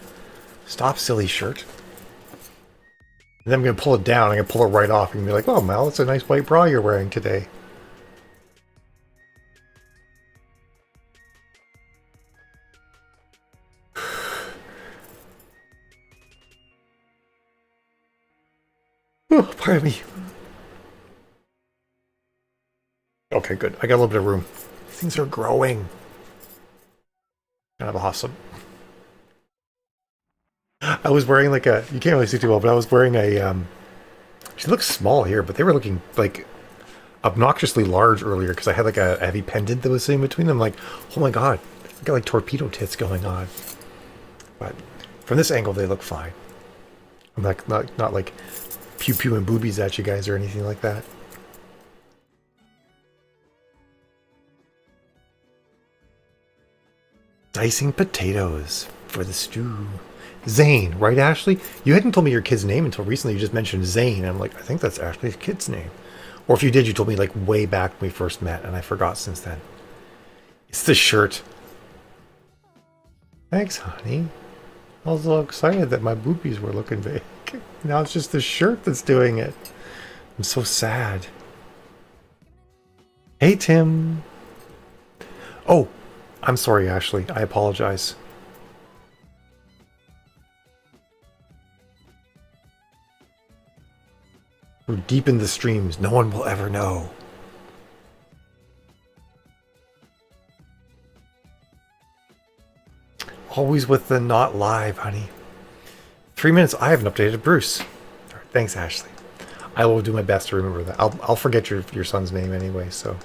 Stop, silly shirt. And then I'm going to pull it down. I'm going to pull it right off and be like, oh, Mel, it's a nice white bra you're wearing today. Oh, pardon me. Okay, good. I got a little bit of room. Things are growing. Kind of awesome. I was wearing like a... You can't really see too well, but I was wearing a... She looks small here, but they were looking like obnoxiously large earlier because I had like a heavy pendant that was sitting between them. Like, oh my god. Got like torpedo tits going on. But from this angle, they look fine. I'm not like pew pew and boobies at you guys or anything like that. Dicing potatoes for the stew. Zane, right, Ashley? You hadn't told me your kid's name until recently. You just mentioned Zane. I'm like, I think that's Ashley's kid's name. Or if you did, you told me like way back when we first met, and I forgot since then. It's the shirt. Thanks, honey. I was all excited that my boobies were looking big. Now it's just the shirt that's doing it. I'm so sad. Hey, Tim. Oh, I'm sorry, Ashley. I apologize. We're deep in the streams. No one will ever know. Always with the not live, honey. 3 minutes. I haven't updated Bruce. Thanks, Ashley. I will do my best to remember that. I'll forget your son's name anyway, so.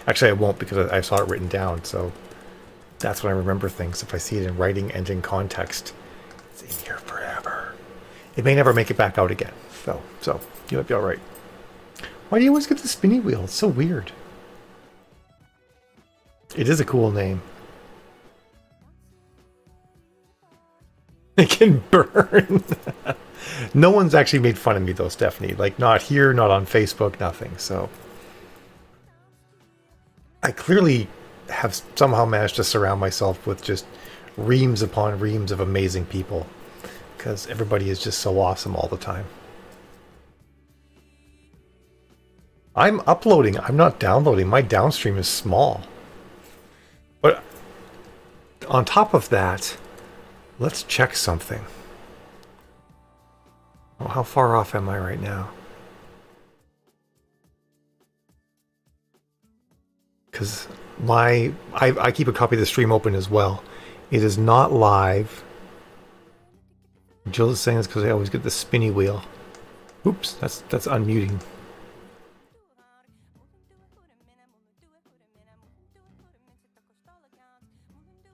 Actually, I won't because I saw it written down, so that's when I remember things. If I see it in writing and in context, it's in here forever. It may never make it back out again, though, so you might be alright. Why do you always get the spinny wheel? It's so weird. It is a cool name. It can burn. No one's actually made fun of me though, Stephanie. Like, not here, not on Facebook, nothing. So I clearly have somehow managed to surround myself with just reams upon reams of amazing people, because everybody is just so awesome all the time. I'm uploading. I'm not downloading. My downstream is small. But on top of that, let's check something. Well, how far off am I right now? Because I keep a copy of the stream open as well. It is not live. Jill is saying it's because I always get the spinny wheel. Oops, that's unmuting.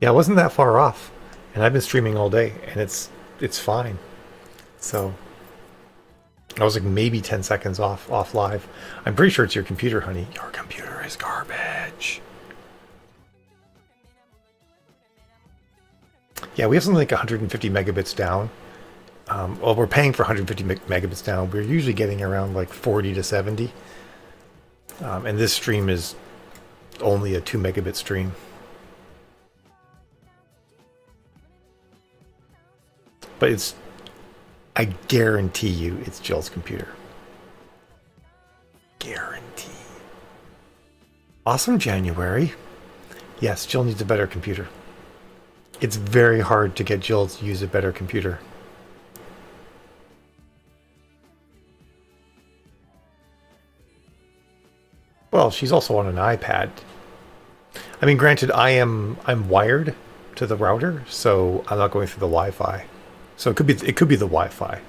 Yeah, it wasn't that far off. And I've been streaming all day, and it's fine. So I was like maybe 10 seconds off live. I'm pretty sure it's your computer, honey. Your computer is garbage. Yeah, we have something like 150 megabits down. Well, we're paying for 150 megabits down. We're usually getting around like 40 to 70. And this stream is only a 2 megabit stream. But I guarantee you it's Jill's computer. Guarantee. Awesome January. Yes, Jill needs a better computer. It's very hard to get Jill to use a better computer. Well, she's also on an iPad. I mean, granted, I'm wired to the router, so I'm not going through the Wi-Fi. So it could be the Wi-Fi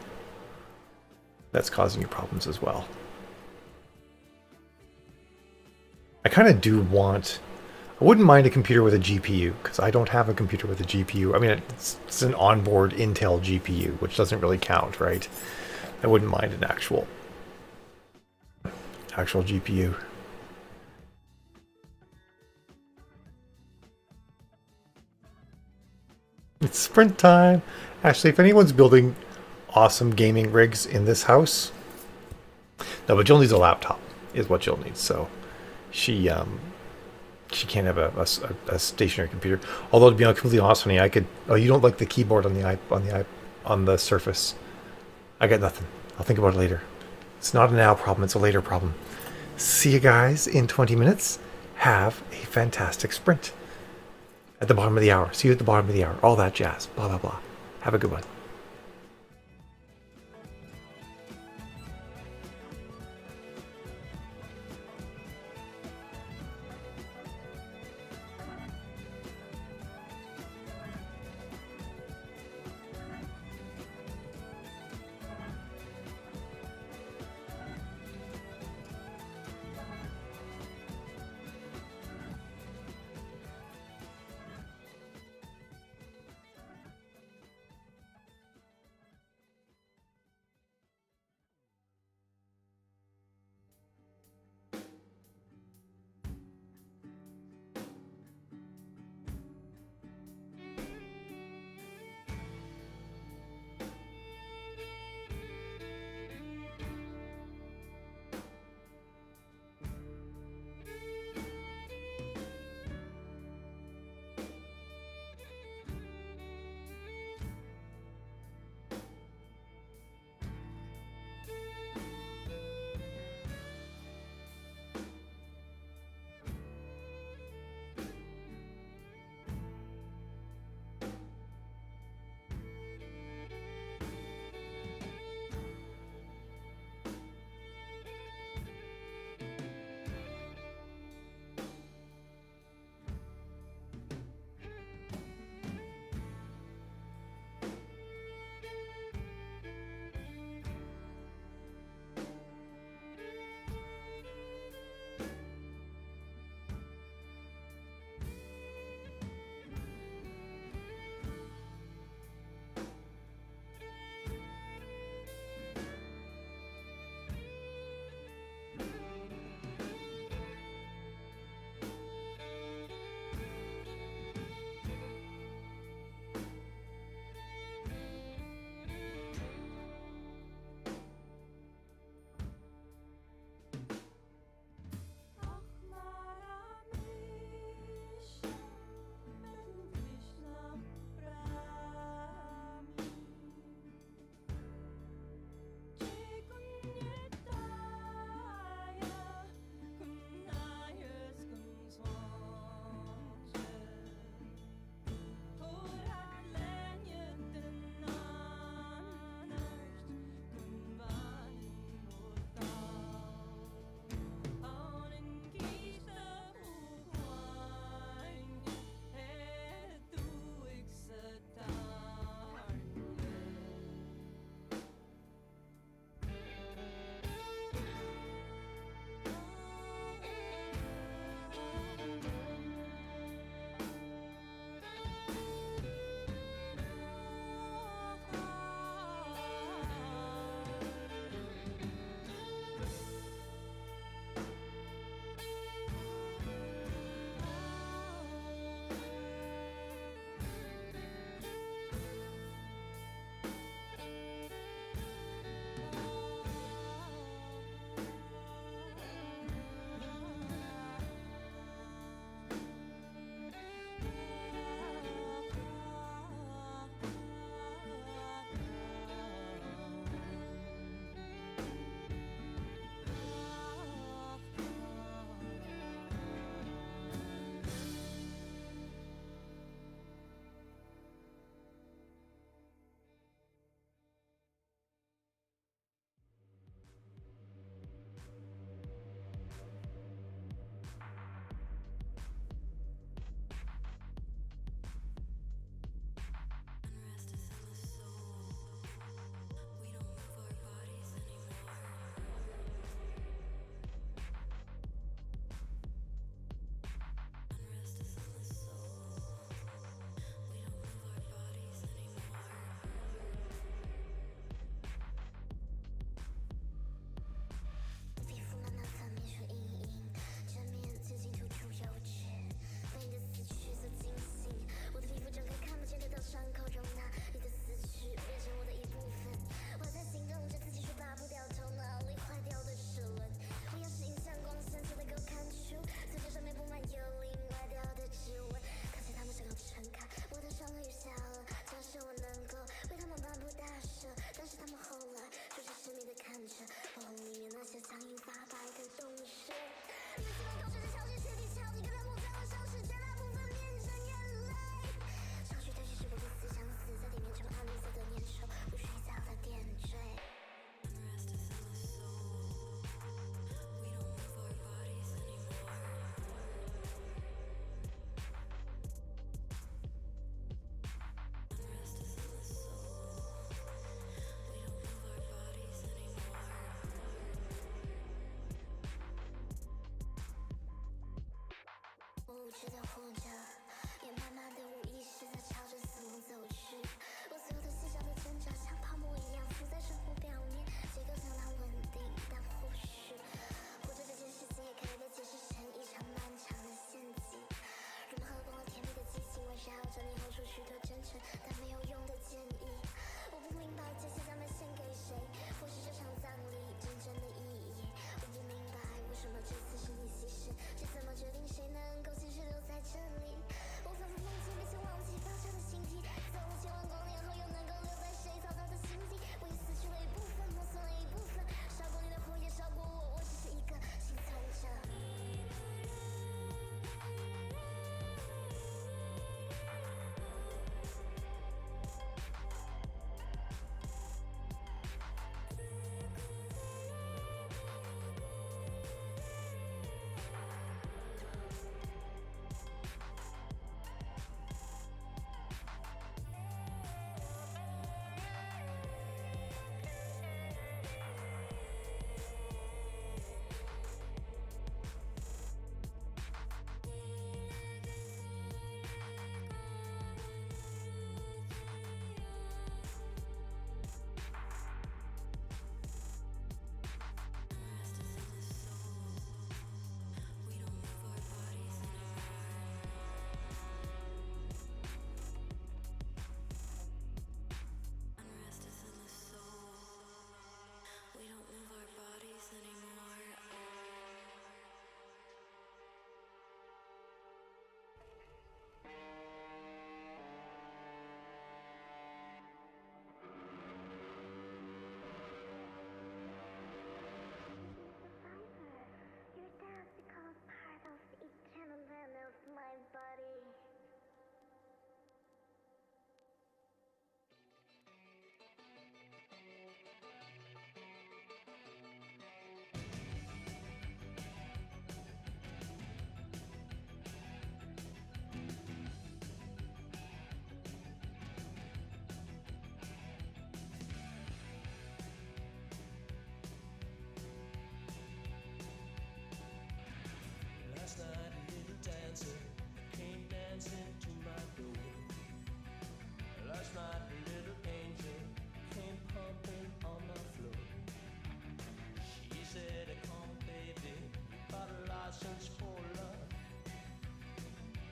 that's causing you problems as well. I kind of do want. I wouldn't mind a computer with a GPU, because I don't have a computer with a GPU. I mean, it's an onboard Intel GPU, which doesn't really count, right? I wouldn't mind an actual GPU. It's sprint time. Actually, if anyone's building awesome gaming rigs in this house, no, but Jill needs a laptop, is what Jill needs. So she can't have a stationary computer. Although, to be completely honest with you, I could. Oh, you don't like the keyboard on the Surface? I got nothing. I'll think about it later. It's not a now problem. It's a later problem. See you guys in 20 minutes. Have a fantastic sprint. At the bottom of the hour. See you at the bottom of the hour. All that jazz. Blah, blah, blah. Have a good one. dancing to my door. Last night a little angel came pumping on my floor. She said, come baby, you got a license for love,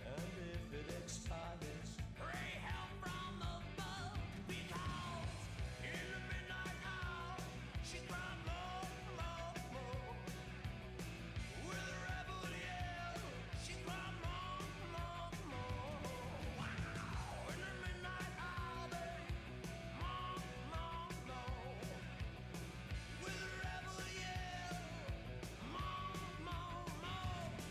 and if it expires, pray help from above. Because in the midnight hour, she cried more, more, more. With a rebel yell, she cried more, more, more. Wow! In the midnight hour, babe, more, more, more. With a rebel yell, more, more, more.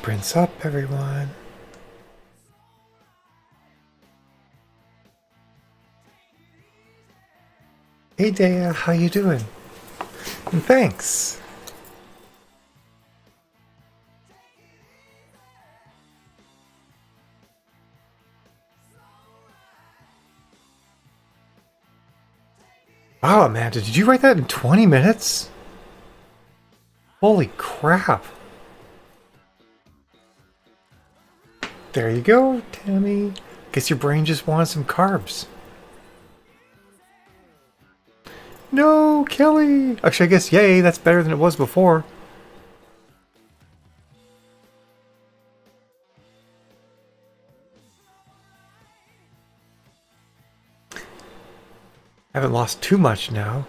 sprints up, everyone. Hey, Dea, how you doing? And thanks. Wow, Amanda, did you write that in 20 minutes? Holy crap. There you go, Tammy. Guess your brain just wanted some carbs. No, Kelly! Actually, I guess yay, that's better than it was before. Haven't lost too much now.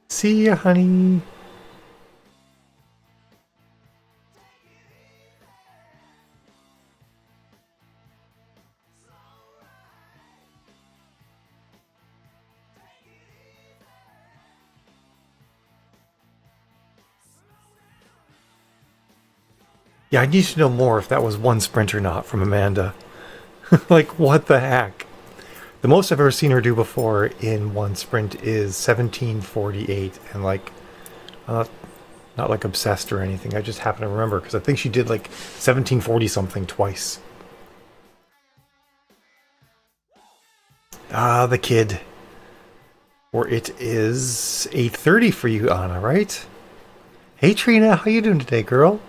See ya, honey. Yeah, I need to know more if that was one sprint or not from Amanda. Like, what the heck? The most I've ever seen her do before in one sprint is 17:48, and like, not like obsessed or anything. I just happen to remember because I think she did like 17:40 something twice. Ah, the kid. Or it is 8:30 for you, Anna, right? Hey, Trina, how you doing today, girl?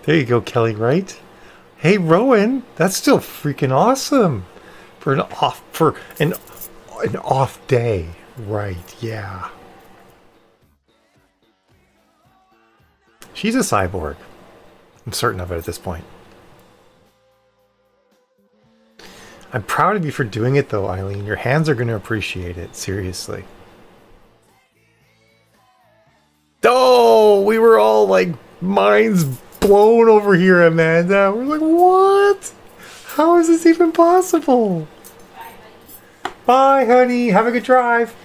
There you go, Kelly, right? Hey, Rowan, that's still freaking awesome for an off day, right? Yeah. She's a cyborg. I'm certain of it at this point. I'm proud of you for doing it, though, Eileen. Your hands are going to appreciate it. Seriously. Oh, we were all like minds blown over here, Amanda. We're like, what? How is this even possible? Bye, honey. Have a good drive.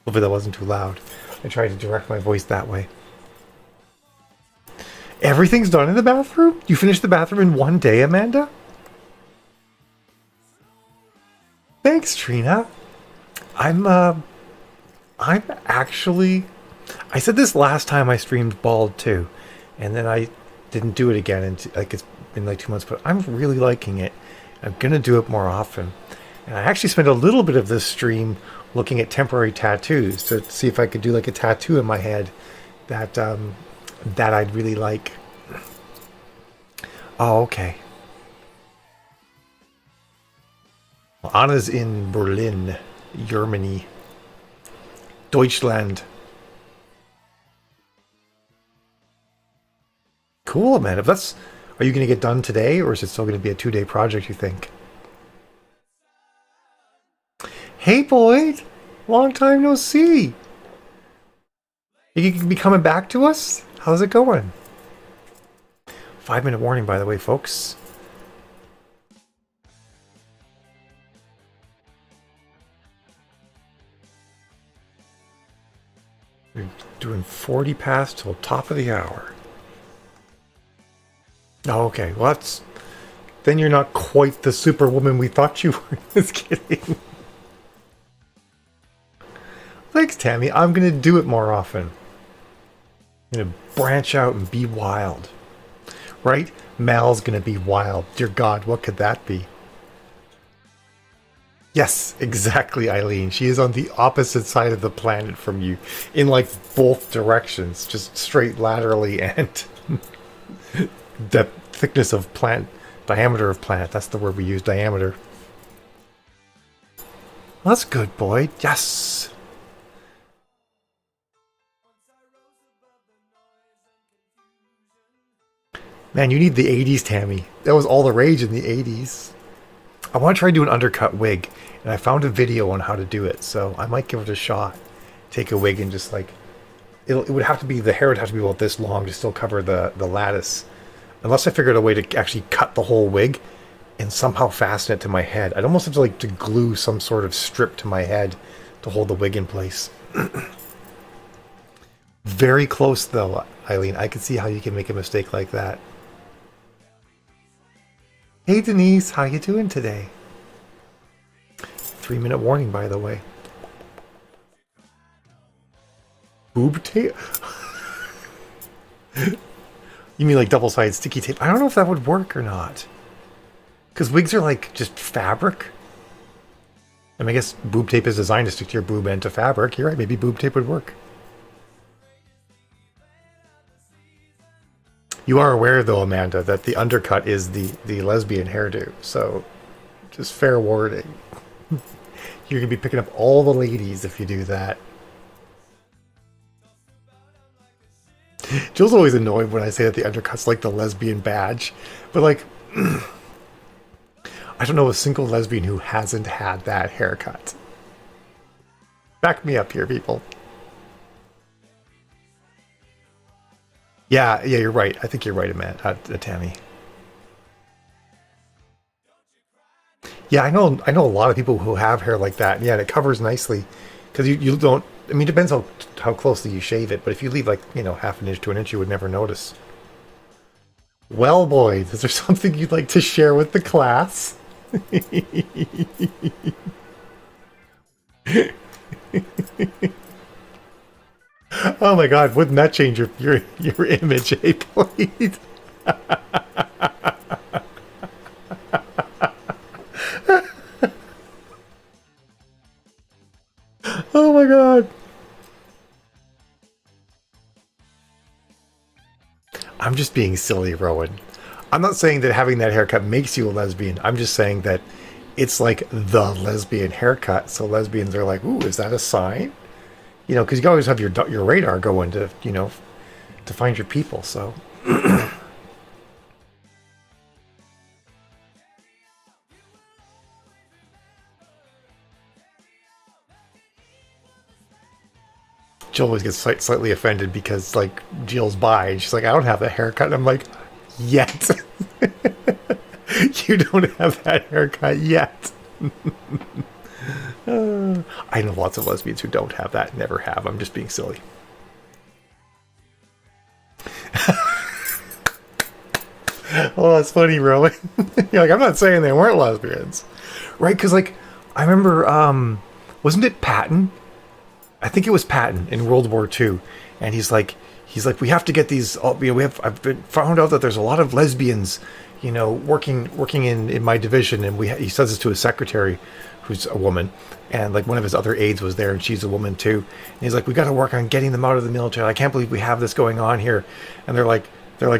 Hopefully that wasn't too loud. I tried to direct my voice that way. Everything's done in the bathroom? You finished the bathroom in one day, Amanda? Thanks, Trina. I'm actually... I said this last time I streamed Bald too, and then I didn't do it again, and like it's been like 2 months, but I'm really liking it. I'm gonna do it more often. And I actually spent a little bit of this stream looking at temporary tattoos to see if I could do like a tattoo in my head that that I'd really like. Oh, okay. Well, Anna's in Berlin, Germany, Deutschland. Cool, man. If that's, are you going to get done today, or is it still going to be a 2-day project, you think? Hey, Boyd. Long time no see. You can be coming back to us? How's it going? 5-minute warning, by the way, folks. We're doing 40 past till top of the hour. Oh, okay. Well, that's... Then you're not quite the superwoman we thought you were. Just kidding. Thanks, Tammy. I'm going to do it more often. I'm going to branch out and be wild. Right? Mal's going to be wild. Dear God, what could that be? Yes, exactly, Eileen. She is on the opposite side of the planet from you. In, like, both directions. Just straight laterally and... the thickness of plant, diameter of plant. That's the word we use, diameter. Well, that's good, Boyd. Yes. Man, you need the 80s, Tammy. That was all the rage in the 80s. I want to try to do an undercut wig, and I found a video on how to do it, so I might give it a shot. Take a wig and just like... It would have to be... The hair would have to be about this long to still cover the lattice. Unless I figured a way to actually cut the whole wig and somehow fasten it to my head. I'd almost have to like to glue some sort of strip to my head to hold the wig in place. Very close though, Eileen. I can see how you can make a mistake like that. Hey Denise, how you doing today? 3-minute warning, by the way. Boob tape? You mean like double-sided sticky tape? I don't know if that would work or not. Because wigs are like just fabric. I mean, I guess boob tape is designed to stick to your boob and to fabric. You're right, maybe boob tape would work. You are aware, though, Amanda, that the undercut is the lesbian hairdo. So, just fair warning. You're going to be picking up all the ladies if you do that. Jill's always annoyed when I say that the undercut's like the lesbian badge. But, like, I don't know a single lesbian who hasn't had that haircut. Back me up here, people. Yeah, you're right. I think you're right, Amanda, Tammy. Yeah, I know a lot of people who have hair like that. Yeah, and it covers nicely because you don't. I mean, it depends how closely you shave it. But if you leave like half an inch to an inch, you would never notice. Well, boys, is there something you'd like to share with the class? Oh my God! Wouldn't that change your image, eh, please? Oh my God! I'm just being silly, Rowan. I'm not saying that having that haircut makes you a lesbian. I'm just saying that it's like the lesbian haircut. So lesbians are like, "Ooh, is that a sign?" Because you always have your radar going to to find your people. So. Jill always gets slightly offended because, like, Jill's bi, and she's like, I don't have that haircut. And I'm like, yet. You don't have that haircut yet. I know lots of lesbians who don't have that, never have. I'm just being silly. Oh, that's funny, Rowan. You're like, I'm not saying they weren't lesbians. Right? Because, like, I remember, wasn't it Patton? I think it was Patton in World War II, and he's like, we have to get these. I've found out that there's a lot of lesbians, working in my division, and he says this to his secretary, who's a woman, and like one of his other aides was there, and she's a woman too. And he's like, we got to work on getting them out of the military. I can't believe we have this going on here. And they're like,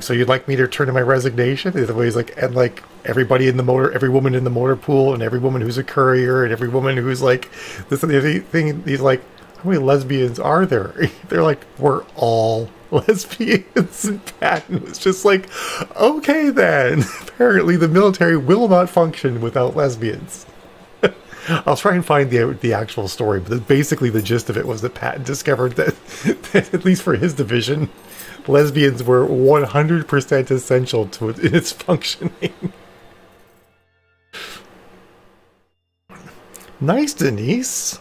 so you'd like me to turn in my resignation? And he's like, and like everybody in the motor, every woman in the motor pool, and every woman who's a courier, and every woman who's like this and the other thing. He's like, how many lesbians are there? They're like, we're all lesbians. And Patton was just like, okay then. Apparently the military will not function without lesbians. I'll try and find the actual story, but basically the gist of it was that Patton discovered that at least for his division, lesbians were 100% essential to its functioning. Nice, Denise.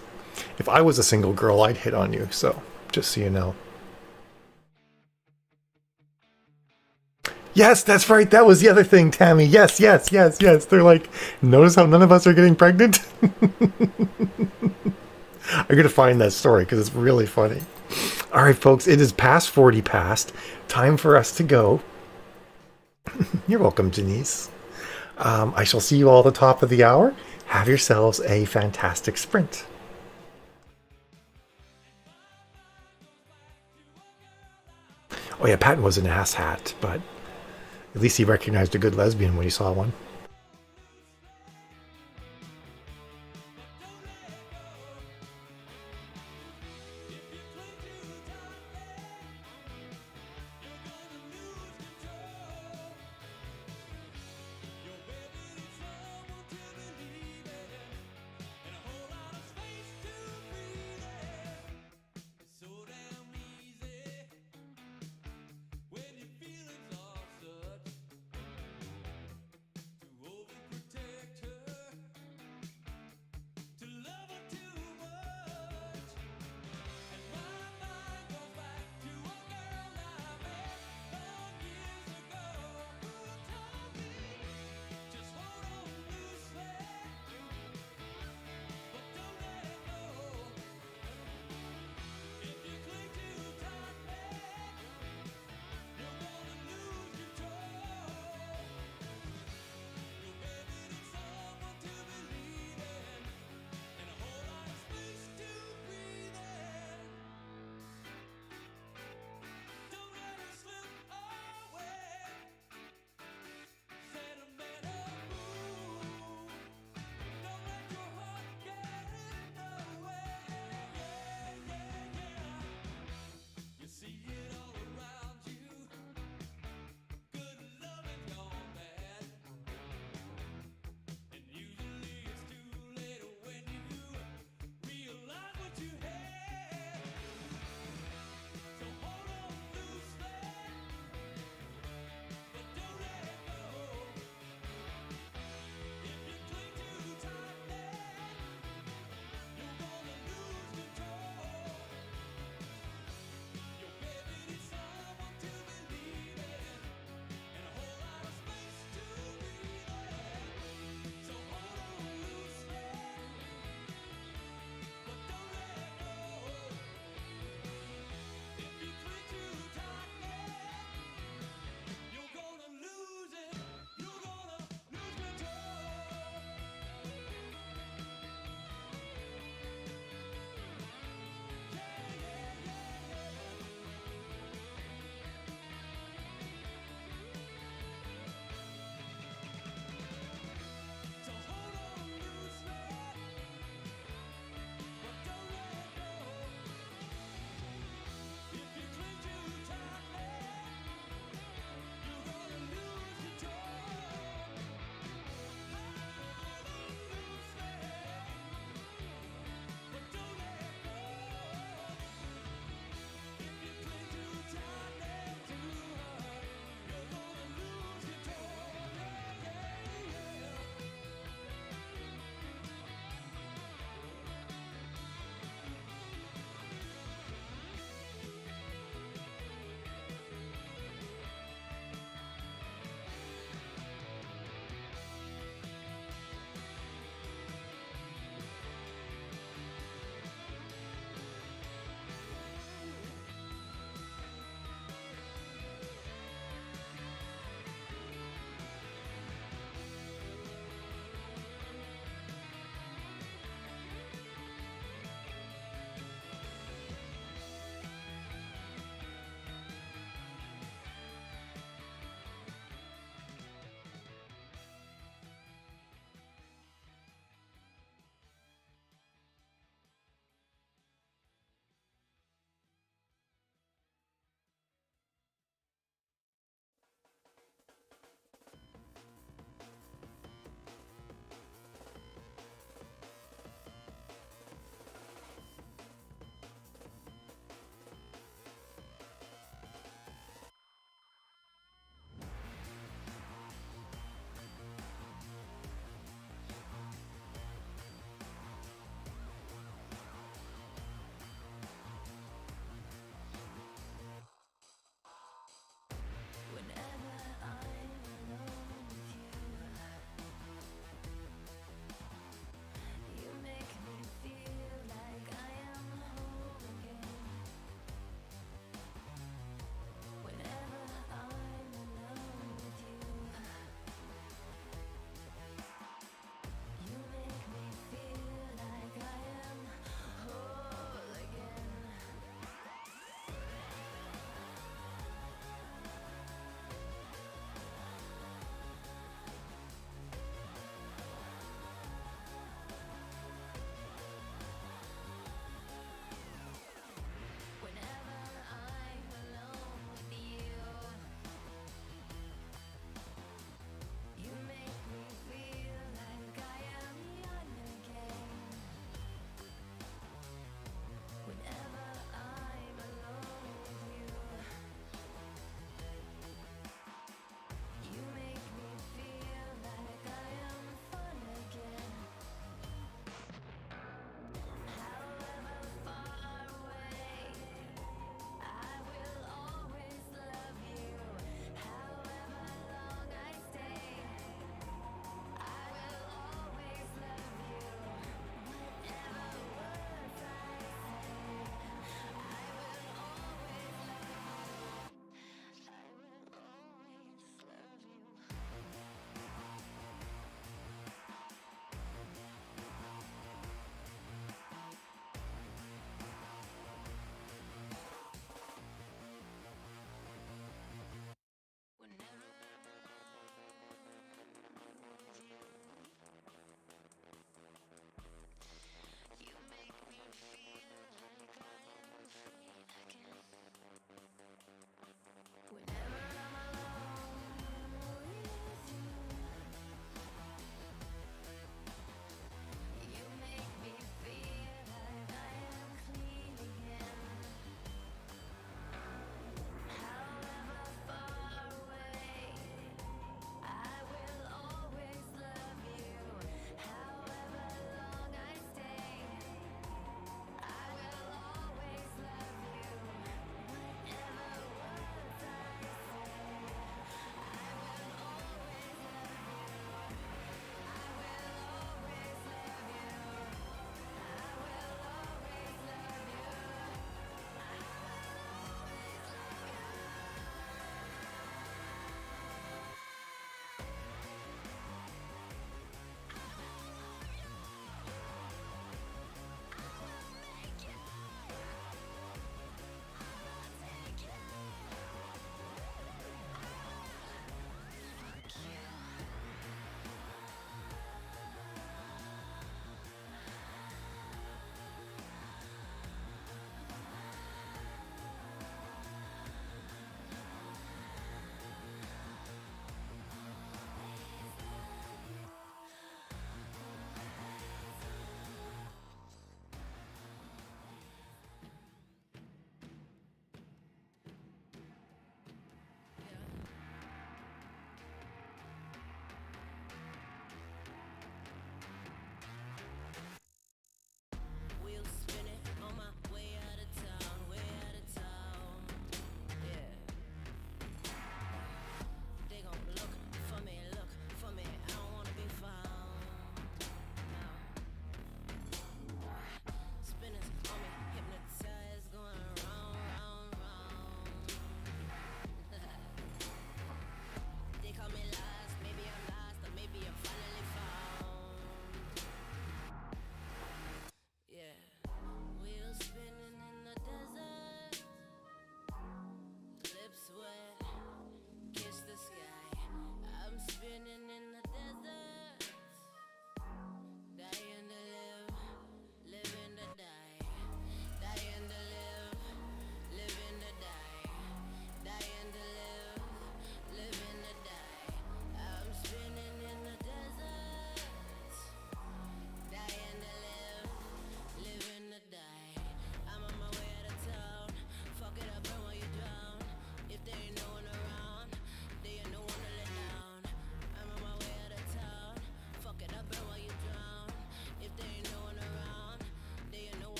If I was a single girl, I'd hit on you, so just so you know. Yes, that's right. That was the other thing, Tammy. Yes. They're like, notice how none of us are getting pregnant? I'm going to find that story because it's really funny. All right, folks, it is past 40 past. Time for us to go. You're welcome, Denise. I shall see you all at the top of the hour. Have yourselves a fantastic sprint. Oh yeah, Patton was an asshat, but at least he recognized a good lesbian when he saw one.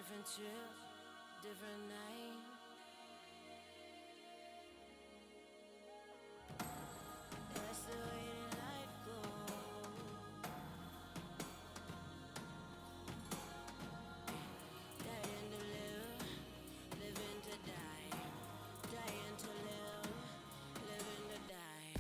different trip, different night. That's the way that life goes. Dying to live, living to die. Dying to live, living to die.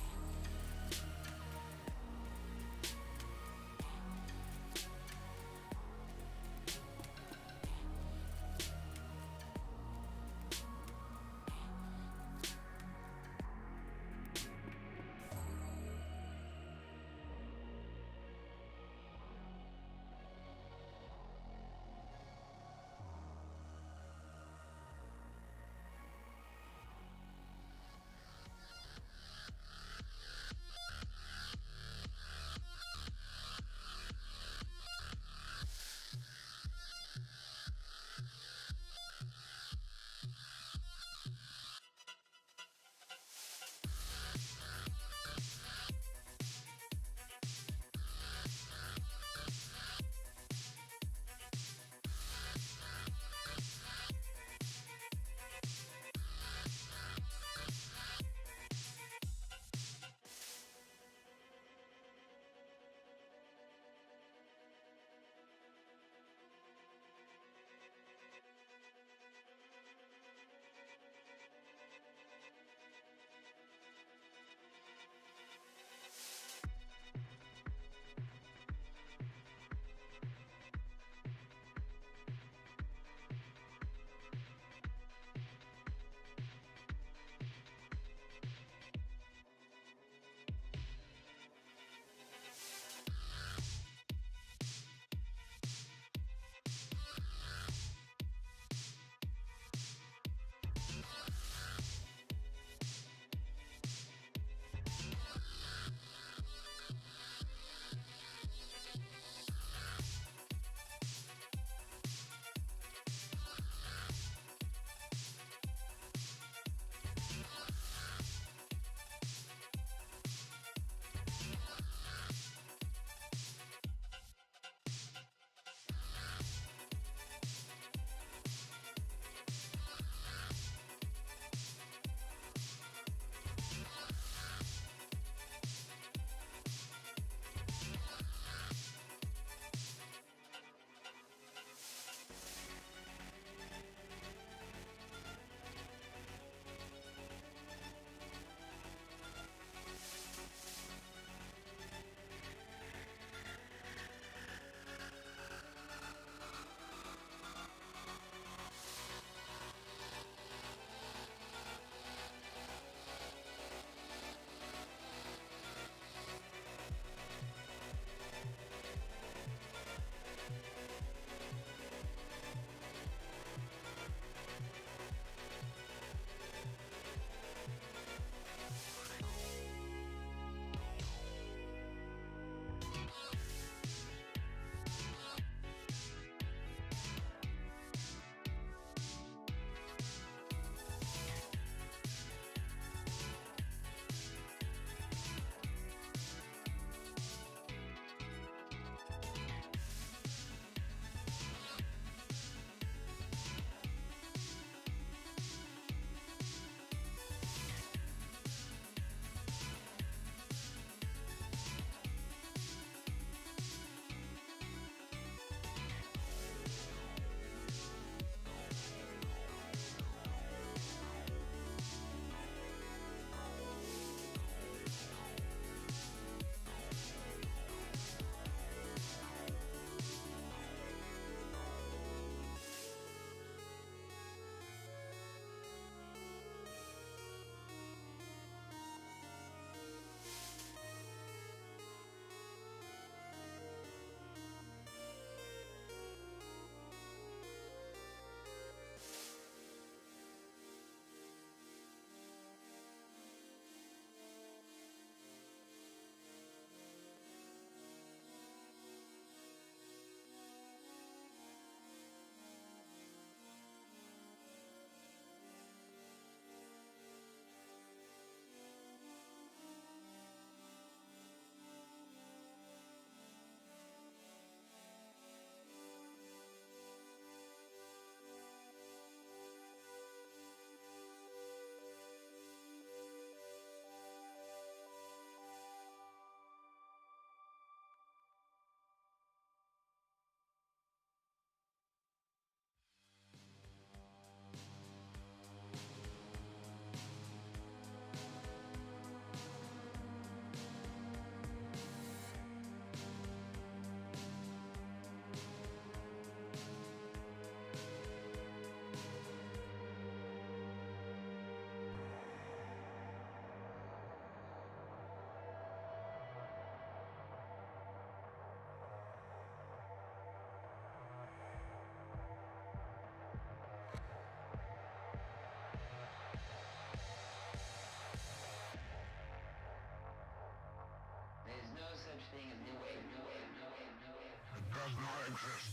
does not exist.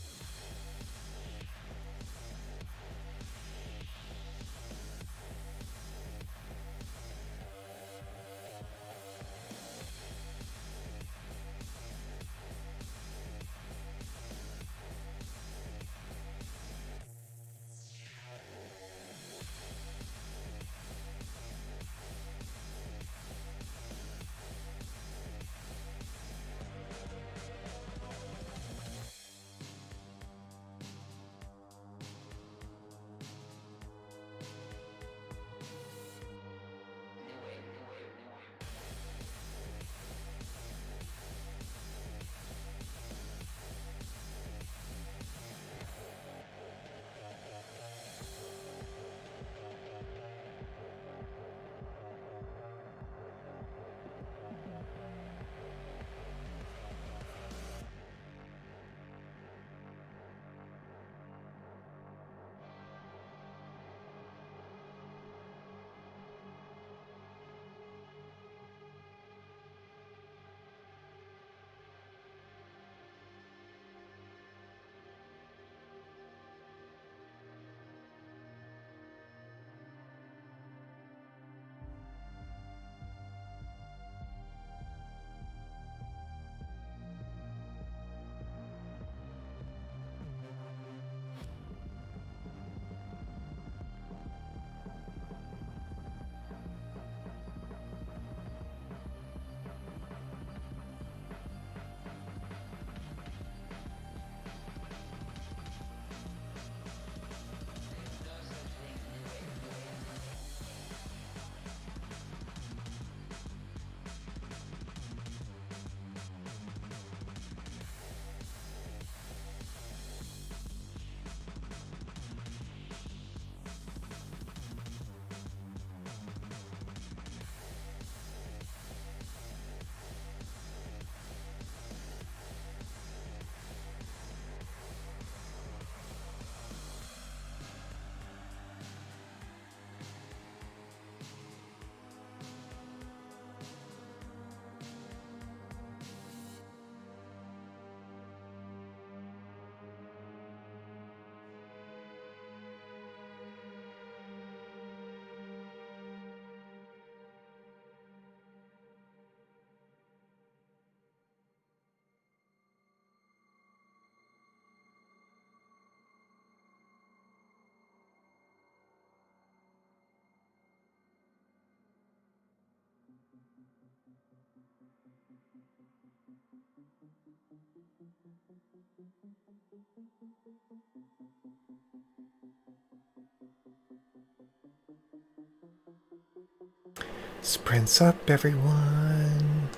Sprints up, everyone.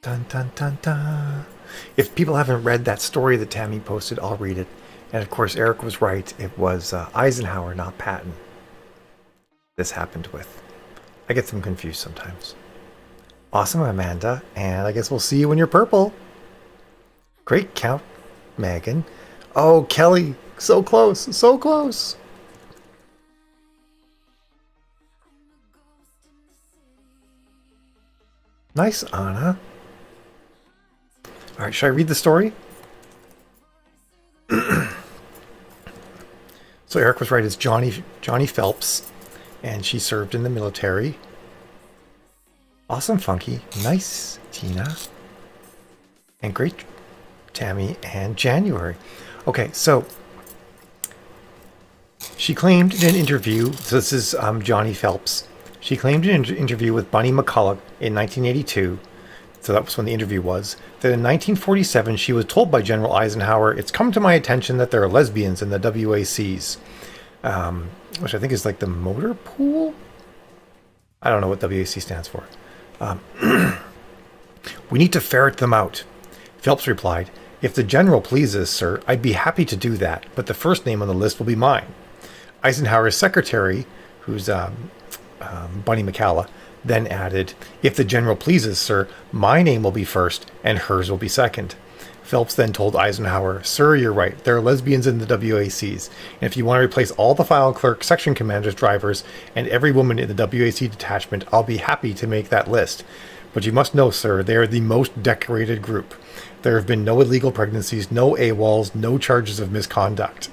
Dun dun dun dun. If people haven't read that story that Tammy posted, I'll read it. And of course, Eric was right. It was Eisenhower, not Patton. This happened with. I get them confused sometimes. Awesome, Amanda. And I guess we'll see you when you're purple. Great count, Megan. Oh, Kelly. So close. So close. Nice, Anna. All right, should I read the story? So Eric was right. It's Johnny Phelps, and she served in the military. Awesome, Funky. Nice, Tina. And great, Tammy and January. Okay, so she claimed in an interview, so this is Johnny Phelps. She claimed in an interview with Bunny McCulloch in 1982, so that was when the interview was, that in 1947 she was told by General Eisenhower, "It's come to my attention that there are lesbians in the WACs," which I think is like the motor pool? I don't know what WAC stands for. "We need to ferret them out." Phelps replied, "If the general pleases, sir, I'd be happy to do that, but the first name on the list will be mine." Eisenhower's secretary, who's Bunny McCulloch, then added, "If the general pleases, sir, my name will be first and hers will be second." Phelps then told Eisenhower, "Sir, you're right. There are lesbians in the WACs. And if you want to replace all the file clerk, section commanders, drivers, and every woman in the WAC detachment, I'll be happy to make that list. But you must know, sir, they are the most decorated group. There have been no illegal pregnancies, no AWOLs, no charges of misconduct.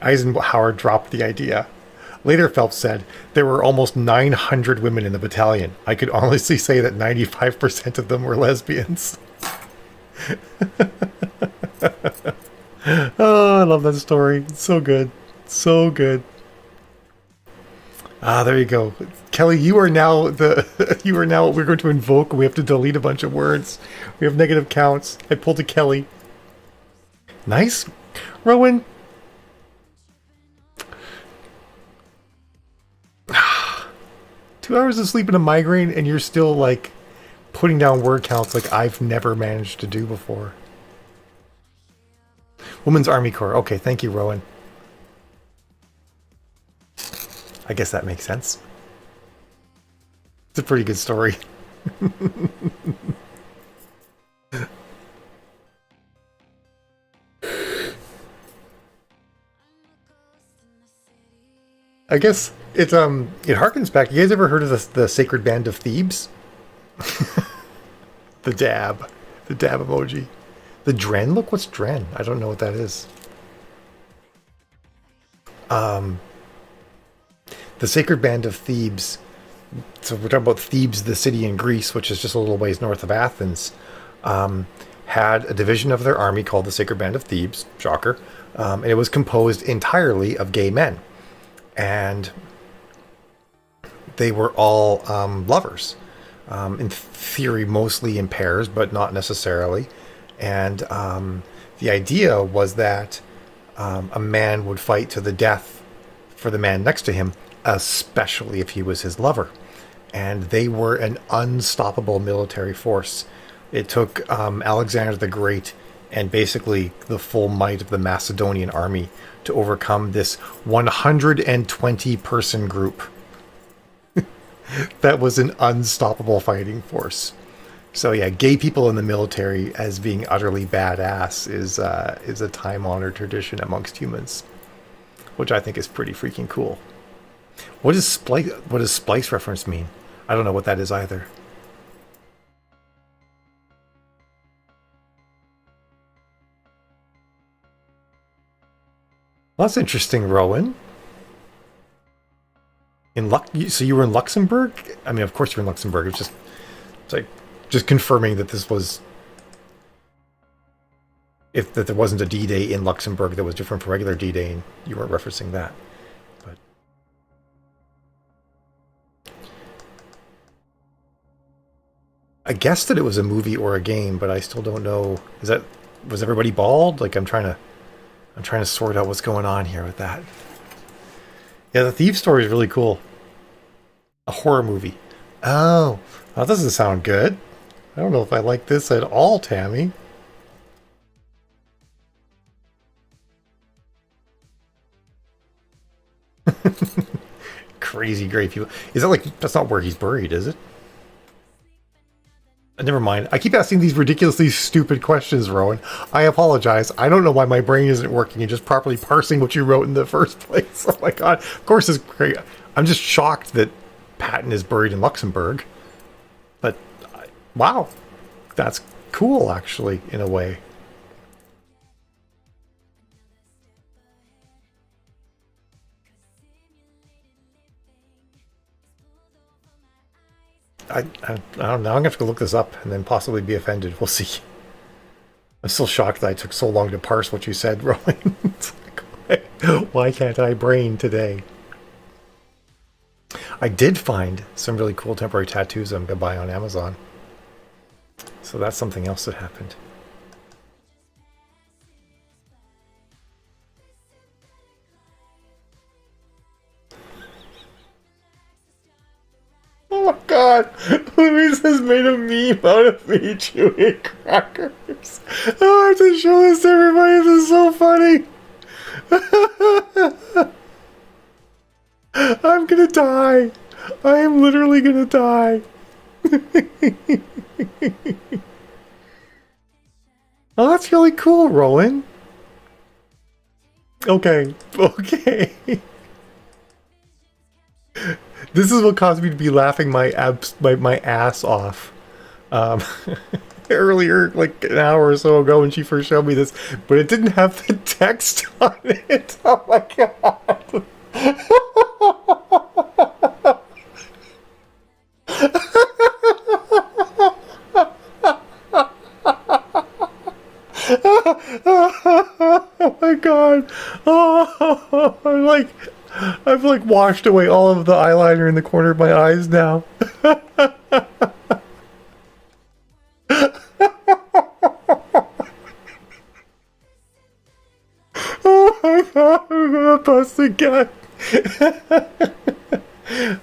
Eisenhower dropped the idea. Later, Phelps said, there were almost 900 women in the battalion. I could honestly say that 95% of them were lesbians. Oh, I love that story. It's so good. So good. Ah, there you go. Kelly, you are now what we're going to invoke. We have to delete a bunch of words. We have negative counts. I pulled a Kelly. Nice. Rowan. 2 hours of sleep and a migraine, and you're still like putting down word counts like I've never managed to do before. Women's Army Corps. Okay, thank you, Rowan. I guess that makes sense. It's a pretty good story. I guess it harkens back. You guys ever heard of the Sacred Band of Thebes? The dab emoji. The Dren? Look, what's Dren? I don't know what that is. The Sacred Band of Thebes. So we're talking about Thebes, the city in Greece, which is just a little ways north of Athens. Had a division of their army called the Sacred Band of Thebes. Shocker. And it was composed entirely of gay men. And they were all lovers. In theory, mostly in pairs, but not necessarily. And the idea was that a man would fight to the death for the man next to him, especially if he was his lover. And they were an unstoppable military force. It took Alexander the Great and basically the full might of the Macedonian army to overcome this 120-person group. That was an unstoppable fighting force. So yeah, gay people in the military as being utterly badass is a time-honored tradition amongst humans, which I think is pretty freaking cool. What does splice reference mean? I don't know what that is either. Well, that's interesting, Rowan. So you were in Luxembourg? I mean, of course you're in Luxembourg. It's like just confirming that this was that there wasn't a D-Day in Luxembourg that was different from regular D-Day, and you weren't referencing that. But I guessed that it was a movie or a game, but I still don't know. Was everybody bald? Like I'm trying to sort out what's going on here with that. Yeah, the Thief story is really cool. A horror movie. Oh, that doesn't sound good. I don't know if I like this at all, Tammy. Crazy great people. Is that like, that's not where he's buried, is it? Never mind. I keep asking these ridiculously stupid questions, Rowan. I apologize. I don't know why my brain isn't working and just properly parsing what you wrote in the first place. Oh my god. Of course it's great. I'm just shocked that Patton is buried in Luxembourg. But, wow. That's cool, actually, in a way. I don't know. I'm going to have to look this up and then possibly be offended. We'll see. I'm still shocked that I took so long to parse what you said, Rowan. Why can't I brain today? I did find some really cool temporary tattoos I'm going to buy on Amazon. So that's something else that happened. Oh my god! Louise has made a meme out of me chewing crackers. Oh, I have to show this to everybody. This is so funny. I'm gonna die. I am literally gonna die. Oh, that's really cool, Rowan. Okay. This is what caused me to be laughing my ass off um, earlier, like an hour or so ago when she first showed me this, but it didn't have the text on it. Oh my god. Oh my god. Oh, I've like washed away all of the eyeliner in the corner of my eyes now. Oh my god, I'm gonna bust a gut.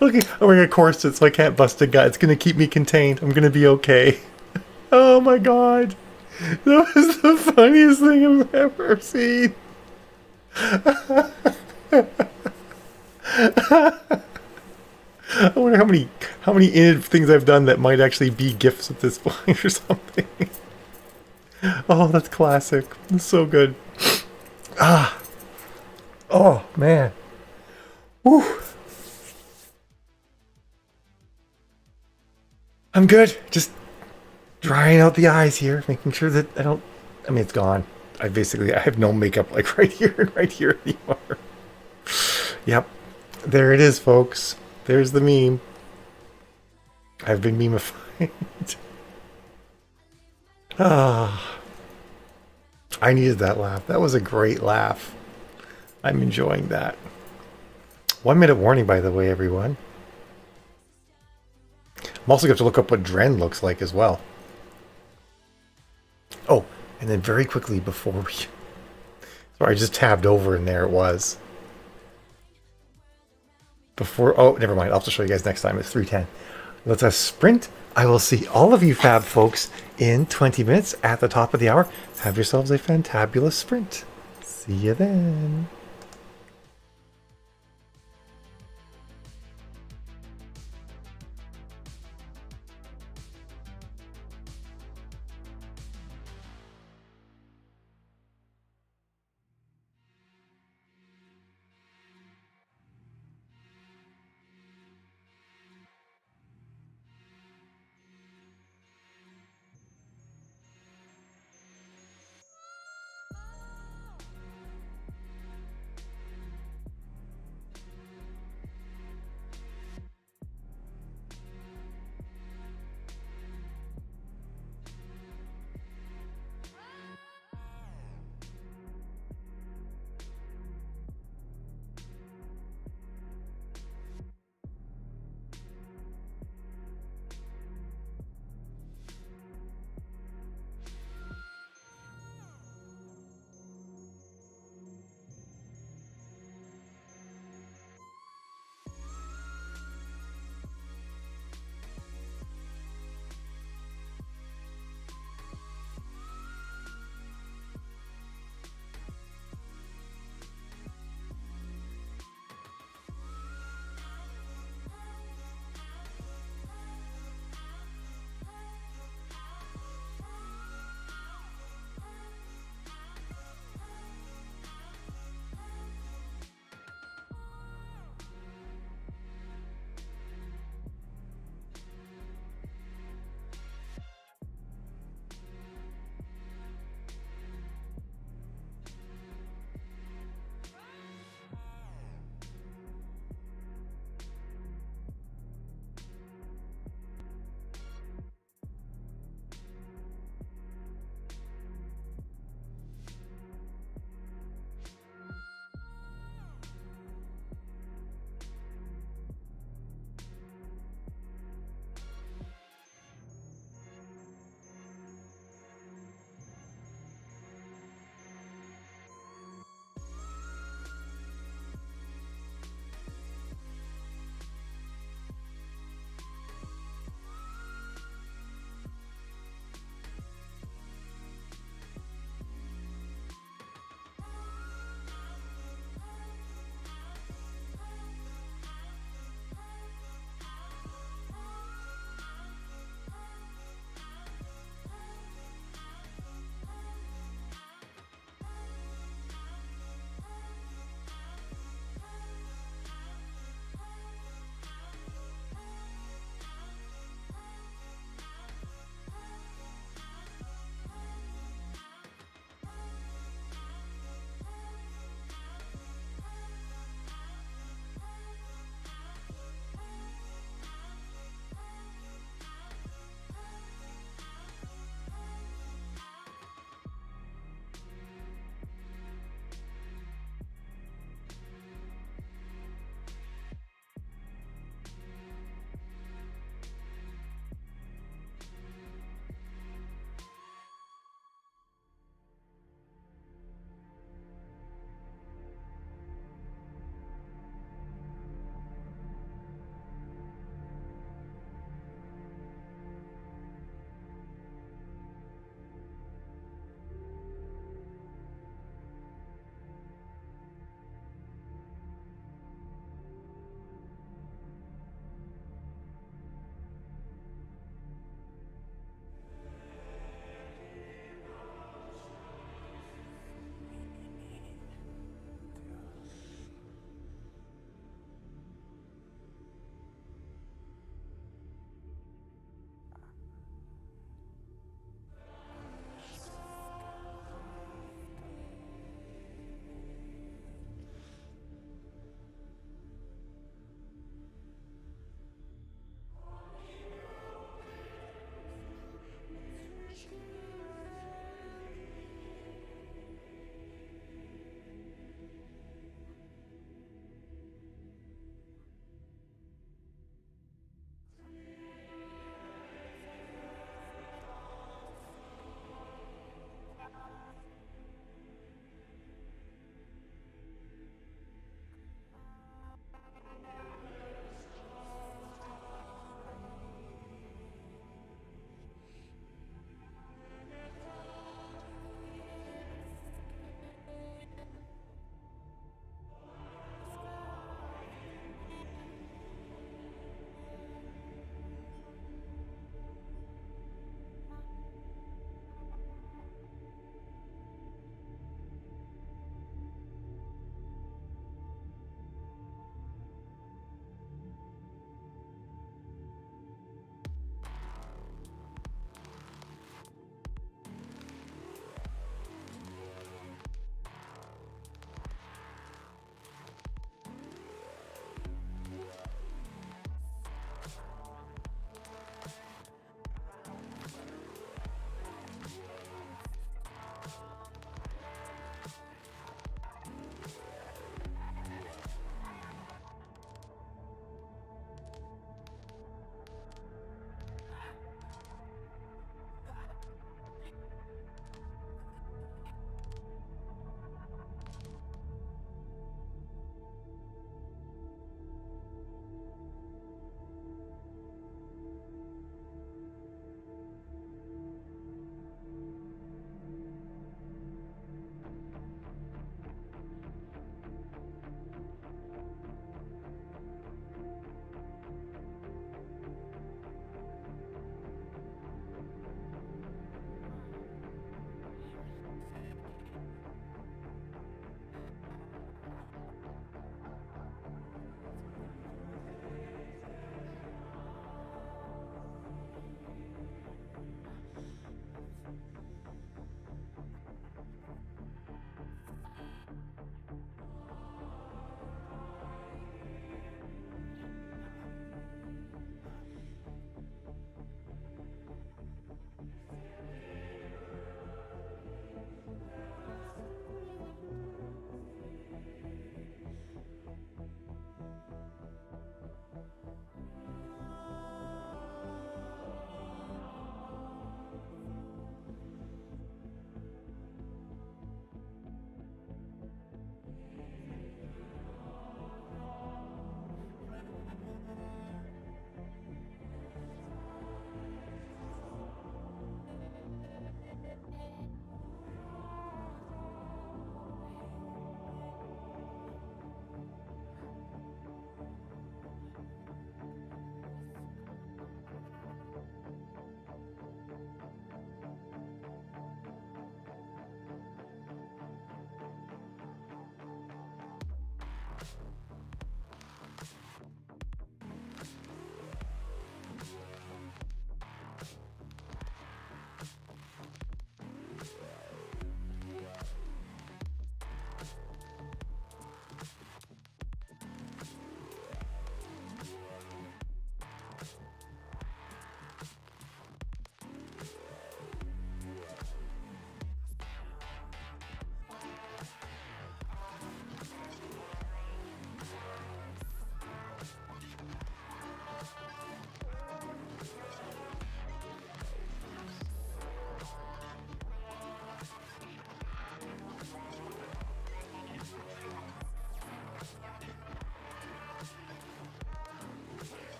Look, I'm wearing a corset so I can't bust a gut. It's gonna keep me contained. I'm gonna be okay. Oh my god. That was the funniest thing I've ever seen. I wonder how many things I've done that might actually be gifts at this point or something. Oh, that's classic. That's so good. Ah. Oh man. Whew. I'm good. Just drying out the eyes here, making sure that I don't. I mean, it's gone. I have no makeup like right here and right here anymore. Yep. There it is, folks. There's the meme. I've been memeified. Ah. I needed that laugh. That was a great laugh. I'm enjoying that. 1 minute warning, by the way, everyone. I'm also going to look up what Dren looks like as well. Oh, and then very quickly before we... Sorry, I just tabbed over and there it was. Before... Oh, never mind. I'll have to show you guys next time. It's 3:10. Let's sprint. I will see all of you fab folks in 20 minutes at the top of the hour. Have yourselves a fantabulous sprint. See you then.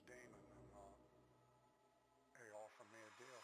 Damon, and he offered me a deal.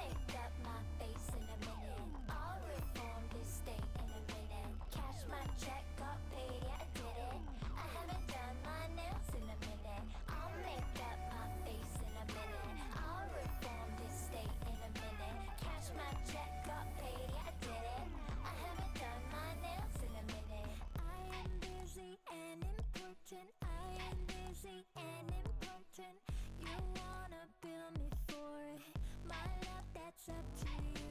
make up my face in a minute. I'll reform this state in a minute. Cash my check, got paid, yeah, I did it. I haven't done my nails in a minute. I'll make up my face in a minute. I'll reform this state in a minute. Cash my check, got paid, yeah, I did it. I haven't done my nails in a minute. I am busy and important. I am busy and important. You wanna bill me for it? My love, that's up to you.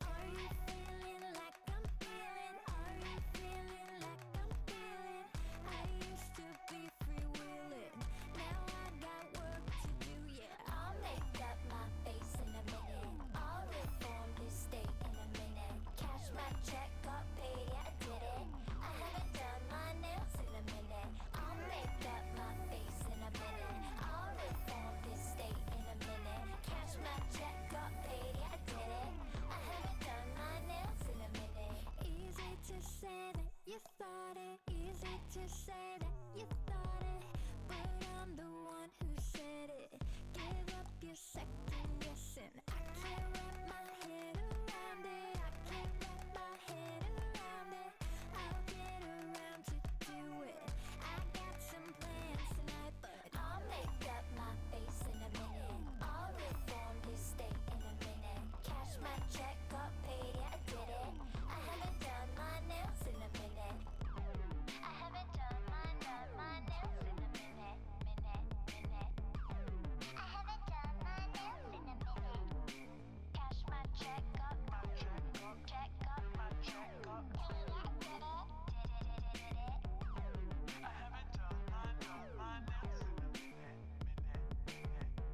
Are you feeling like I'm feeling? Are you feeling like I'm feeling? I used to be freewheeling. Now I got work to do, yeah. I'll make up my face in a minute. I'll reform this state in a minute. Cash my check, got paid, yeah, I did it. I haven't done my nails in a minute. I'll make up my face in a minute. I'll reform this state in a minute. Cash my check, got paid, yeah, I did it. I haven't done my nails in a minute. Easy to say that you thought it. Easy to say that you thought it. But I'm the one who said it. Give up your second guessing. I can't wrap my head around it. I can't wrap my head around it. I'll get around to do it. I got some plans tonight, but I'll make up my face in a minute. I'll reform this state in a minute. Cash my check, got paid, yeah, I did it. I haven't done my nails in a minute. I haven't done my nails in a minute. I haven't done my nails in a minute. Cash my check, got my check, got my check, got paid, yeah, I did it. Did it. I haven't done my nails in a minute.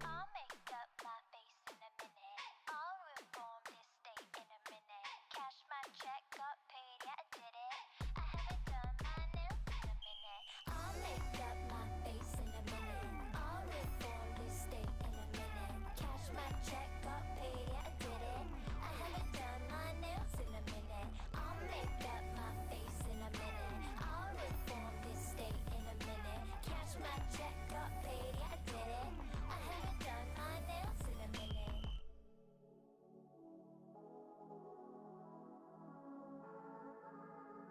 I'll make up my face in a minute. I'll reform this state in a minute. Cash my check, got paid, yeah, I did it. I haven't done my nails in a minute. I'll make up my face in a minute. I'll reform this state in a minute. Cash my check, got paid, yeah, I did it. I haven't done my nails in a minute. I'll make up my face in a minute. I'll reform this state in a minute. Cash my check, got paid, yeah, I did it. I haven't done my nails in a minute.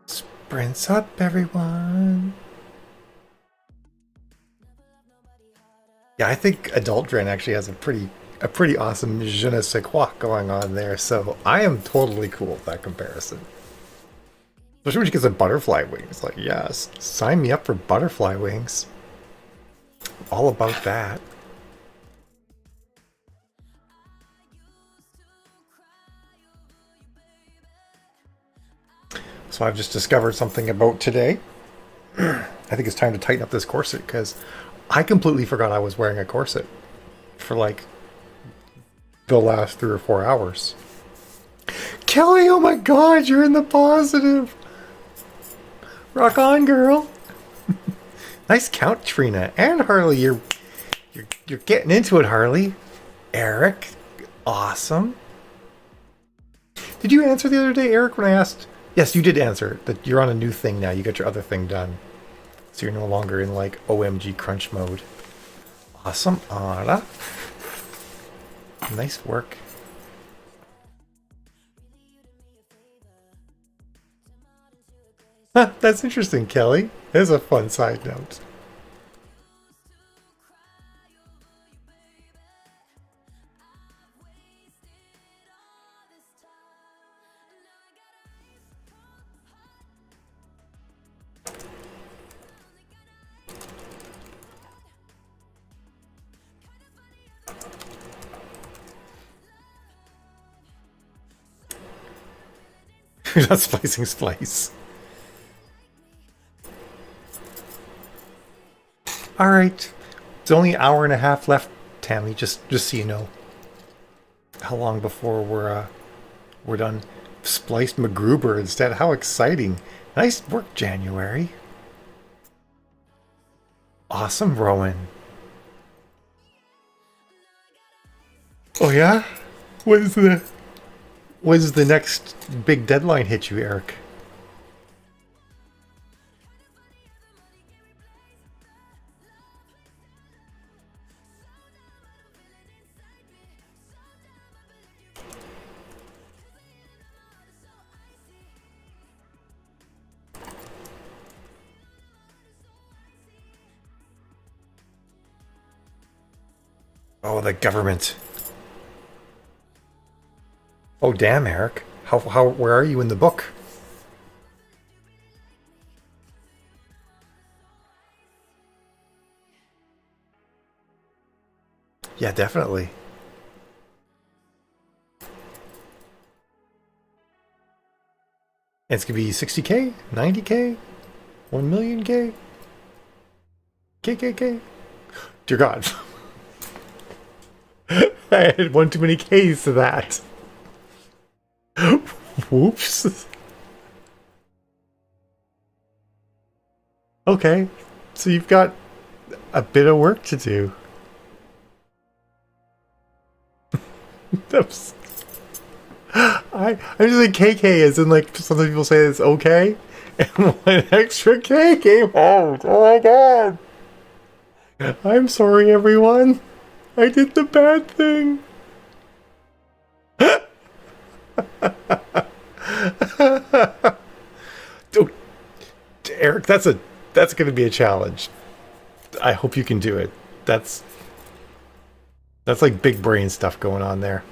Sprints up, everyone. Yeah, I think Adult Dren actually has a pretty awesome je ne sais quoi going on there, so I am totally cool with that comparison. Especially when she gets a butterfly wings. Like, yes, sign me up for butterfly wings. All about that. So I've just discovered something about today. I think it's time to tighten up this corset because I completely forgot I was wearing a corset for like the last 3 or 4 hours. Kelly, oh my god, you're in the positive. Rock on, girl. Nice count, Trina. And Harley, you're getting into it, Harley. Eric, awesome. Did you answer the other day, Eric, when I asked? Yes, you did answer that you're on a new thing now. You got your other thing done. So you're no longer in like OMG crunch mode. Awesome, Anna. Nice work. Huh, that's interesting, Kelly. There's a fun side note. You're not splicing splice. All right, it's only an hour and a half left, Tammy. Just so you know, how long before we're done. Spliced MacGruber instead. How exciting! Nice work, January. Awesome, Rowan. Oh yeah, what is the next big deadline hit you, Eric? Oh, the government. Oh, damn, Eric. Where are you in the book? Yeah, definitely. And it's gonna be 60K, 90K, 1 million K, KKK. Dear God. I had one too many Ks to that. Whoops. Okay, so you've got a bit of work to do. That's- I'm just like KK as in like some people say it's okay. And one extra K came out. Oh my god. I'm sorry everyone. I did the bad thing. Dude, Eric, that's gonna be a challenge. I hope you can do it. That's like big brain stuff going on there.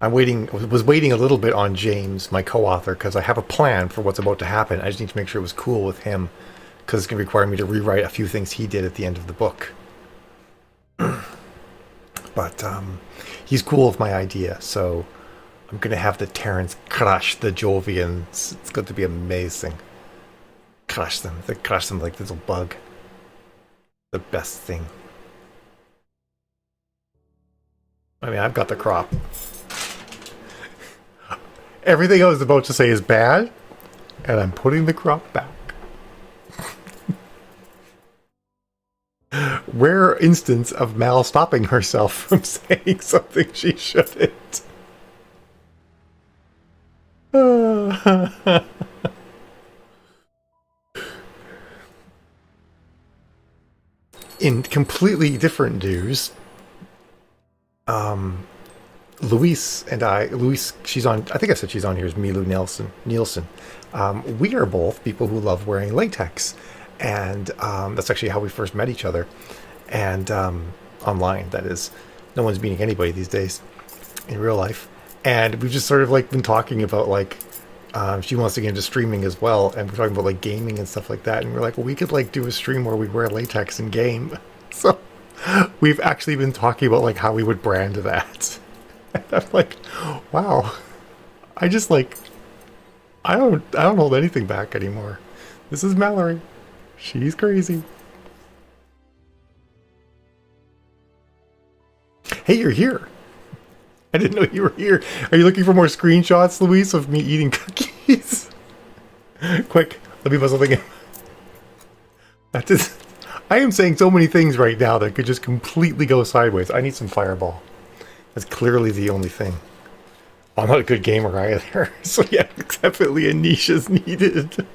Was waiting a little bit on James, my co-author, because I have a plan for what's about to happen. I just need to make sure it was cool with him, because it's going to require me to rewrite a few things he did at the end of the book. But he's cool with my idea, so I'm going to have the Terrans crush the Jovians. It's going to be amazing. Crush them. They crush them like little bug. The best thing. I mean, I've got the crop. Everything I was about to say is bad, and I'm putting the crop back. Rare instance of Mal stopping herself from saying something she shouldn't. In completely different news, Luis and Luis, she's on, I think I said she's on here, is Milu Nielsen. We are both people who love wearing latex. And that's actually how we first met each other. And online, that is. No one's meeting anybody these days in real life. And we've just sort of like been talking about like, she wants to get into streaming as well. And we're talking about like gaming and stuff like that. And we're like, well, we could like do a stream where we wear latex and game. So we've actually been talking about like how we would brand that. And I'm like, wow. I just like, I don't hold anything back anymore. This is Mallory. She's crazy. Hey, you're here. I didn't know you were here. Are you looking for more screenshots, Luis, of me eating cookies? Quick, let me buzz something in. That is, I am saying so many things right now that could just completely go sideways. I need some Fireball. That's clearly the only thing. I'm not a good gamer either. So yeah, definitely a niche is needed.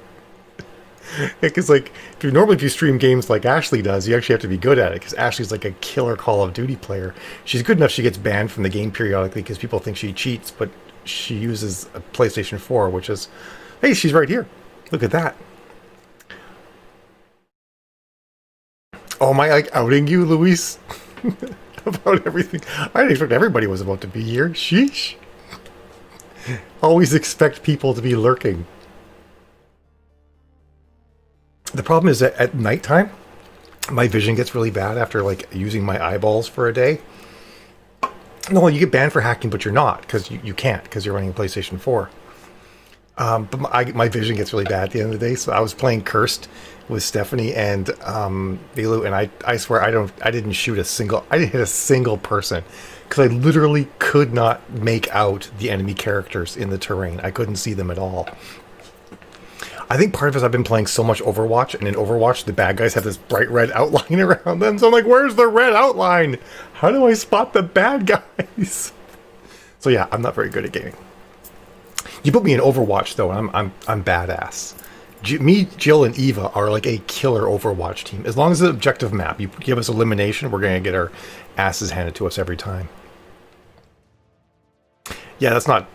Because like, if you stream games like Ashley does, you actually have to be good at it. Because Ashley's like a killer Call of Duty player. She's good enough she gets banned from the game periodically because people think she cheats, but she uses a PlayStation 4, which is, hey, she's right here. Look at that. Oh, am I like outing you, Luis? About everything? I didn't expect everybody was about to be here. Sheesh. Always expect people to be lurking. The problem is that at nighttime, my vision gets really bad after like using my eyeballs for a day. No, you get banned for hacking, but you're not, because you can't, because you're running a PlayStation 4. But my vision gets really bad at the end of the day. So I was playing Cursed with Stephanie and Bilu, and I swear I didn't hit a single person, because I literally could not make out the enemy characters in the terrain. I couldn't see them at all. I think part of it is I've been playing so much Overwatch, and in Overwatch, the bad guys have this bright red outline around them. So I'm like, where's the red outline? How do I spot the bad guys? So yeah, I'm not very good at gaming. You put me in Overwatch though, and I'm badass. Me, Jill, and Eva are like a killer Overwatch team. As long as the objective map, you give us elimination, we're gonna get our asses handed to us every time. Yeah, that's not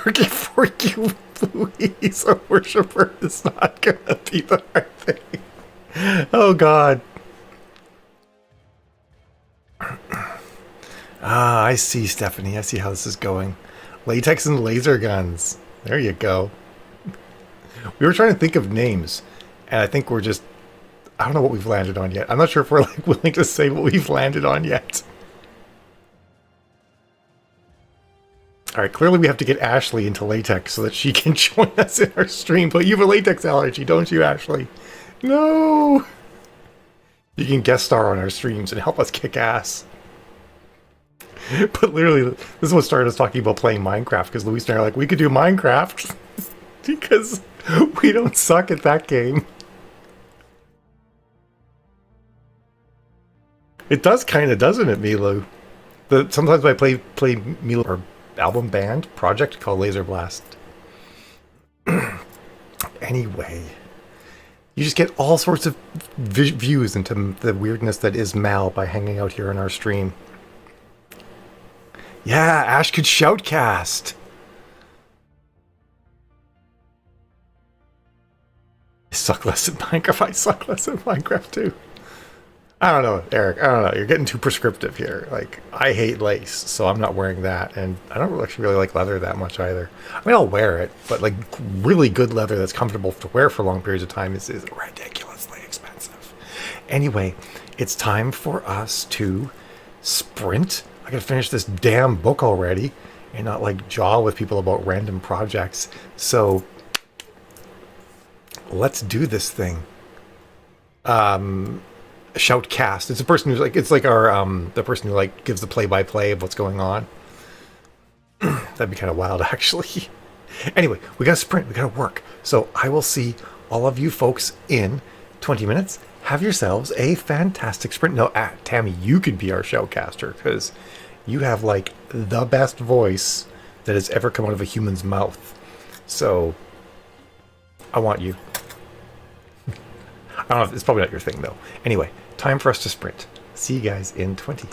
working for you, Louise. A worshiper is not gonna be the right thing. Oh God. Ah, I see, Stephanie. I see how this is going. Latex and laser guns. There you go. We were trying to think of names, and I think we're just... I don't know what we've landed on yet. I'm not sure if we're like willing to say what we've landed on yet. Alright, clearly we have to get Ashley into latex so that she can join us in our stream. But you have a latex allergy, don't you, Ashley? No! You can guest star on our streams and help us kick ass. But literally, this is what started us talking about playing Minecraft, because Luis and I are like, we could do Minecraft. Because we don't suck at that game. It does kind of, doesn't it, Milo? Sometimes I play Milo or album band project called Laser Blast. Anyway, you just get all sorts of views into the weirdness that is Mal by hanging out here in our stream. Yeah, Ash could shoutcast. I suck less at Minecraft. I suck less at Minecraft too. I don't know, Eric. I don't know. You're getting too prescriptive here. Like, I hate lace, so I'm not wearing that. And I don't actually really like leather that much either. I mean, I'll wear it, but like really good leather that's comfortable to wear for long periods of time is ridiculously expensive. Anyway, it's time for us to sprint. I gotta finish this damn book already and not like jaw with people about random projects. So let's do this thing. Shoutcast. It's a person who's like, it's like our the person who like gives the play-by-play of what's going on. That'd be kind of wild, actually. Anyway, we gotta sprint. We gotta work. So I will see all of you folks in 20 minutes. Have yourselves a fantastic sprint. No, Tammy, you could be our shoutcaster because you have like the best voice that has ever come out of a human's mouth. So I want you. I don't know if it's probably not your thing though. Anyway, time for us to sprint. See you guys in 20.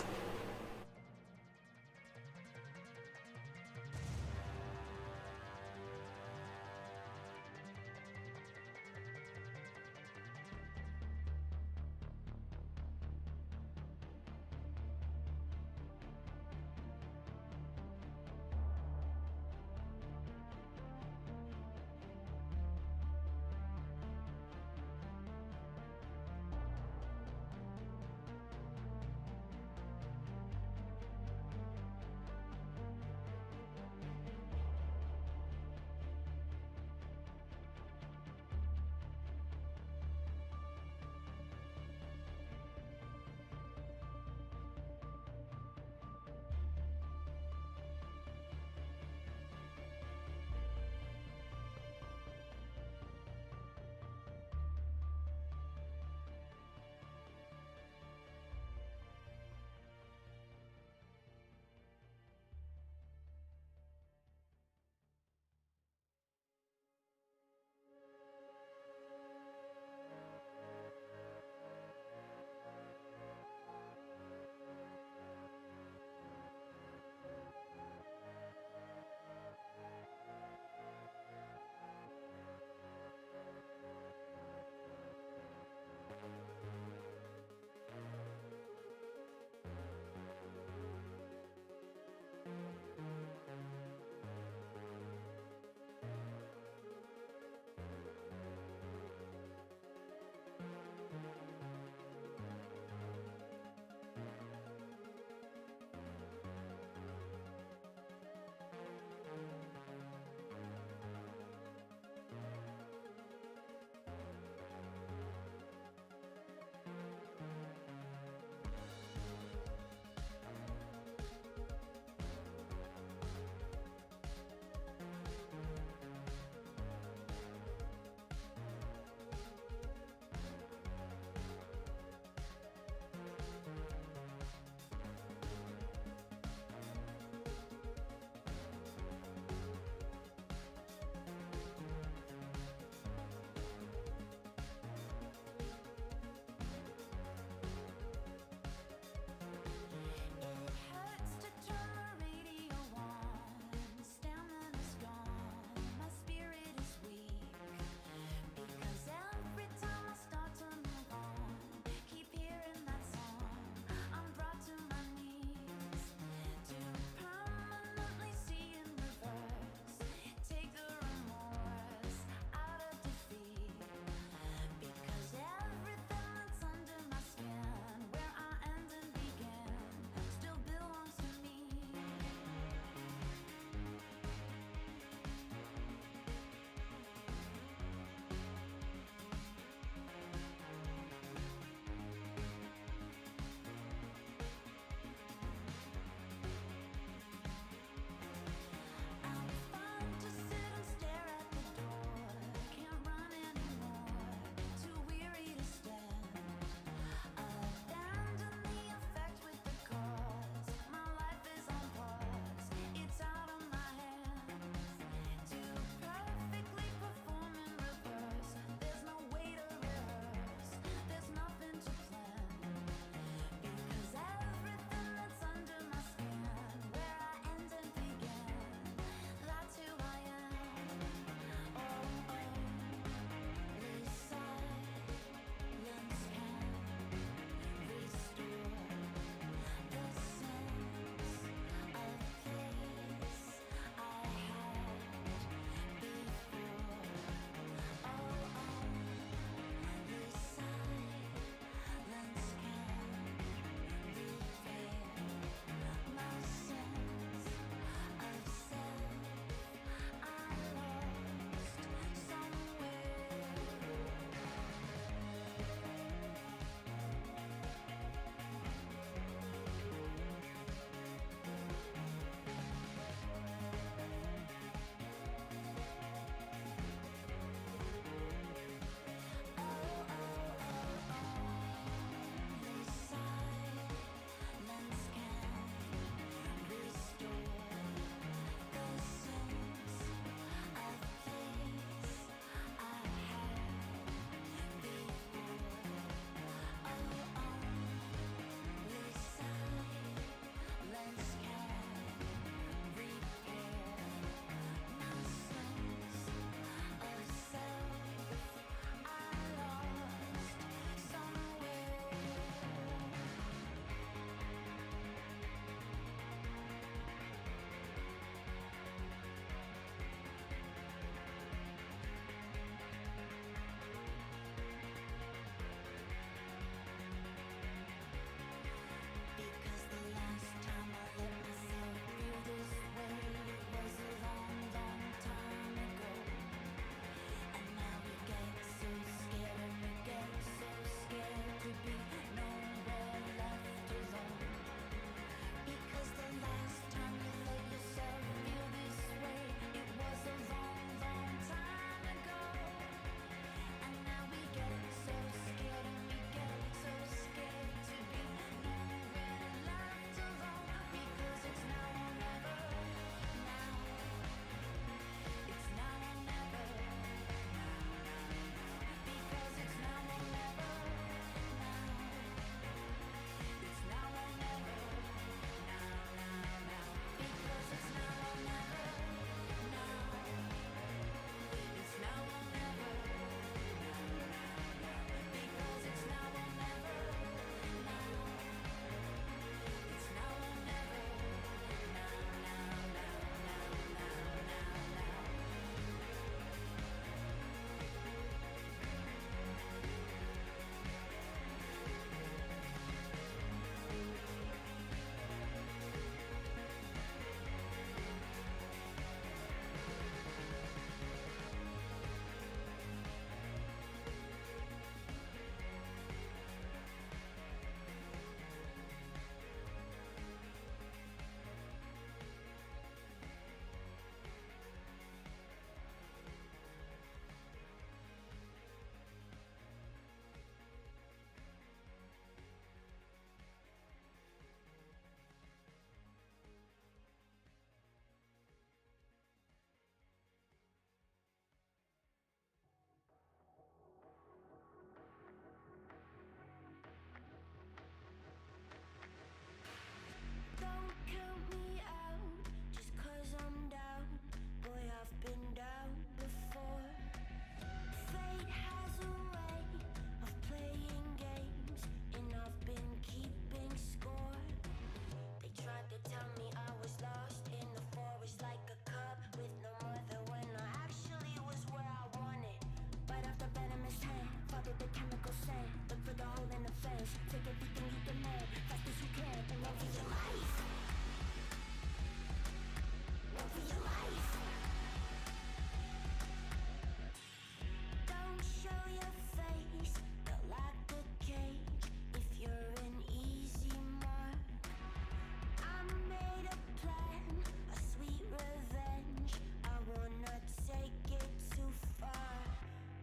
venomous hand, follow the chemical scent. Look for the hole in the fence. Take everything you demand, fast as you can, and run for your life. Run for your life. Don't show your face, they'll lock the cage if you're an easy mark. I made a plan, a sweet revenge. I wanna take it too far.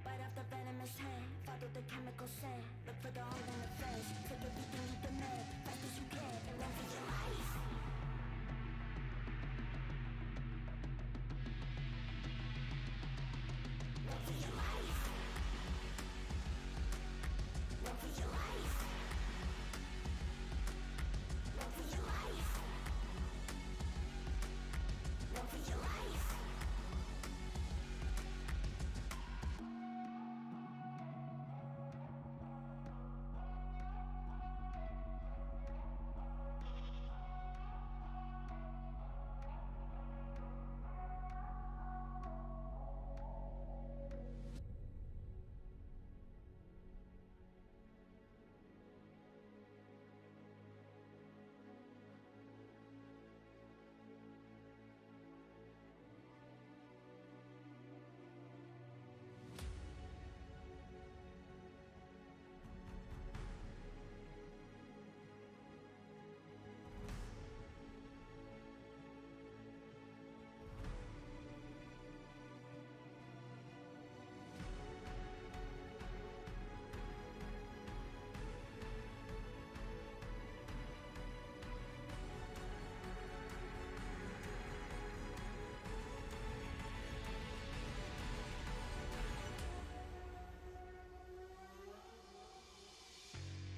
Bite off the venomous hand, follow the chemical scent. Look for the hole in the fence. Take everything you demand, fast as you can, and run for your life. Run for your life. Run for your life. Run for your life. Run for your life.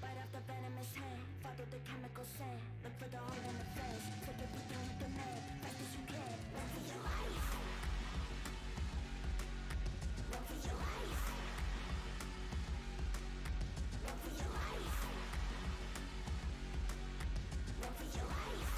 Bite off the venomous hand, follow the chemical scent. Look for the hole in the fence. Take everything you demand, fast as you can. Run for your life. Run for your life. Run for your life. Run for your life.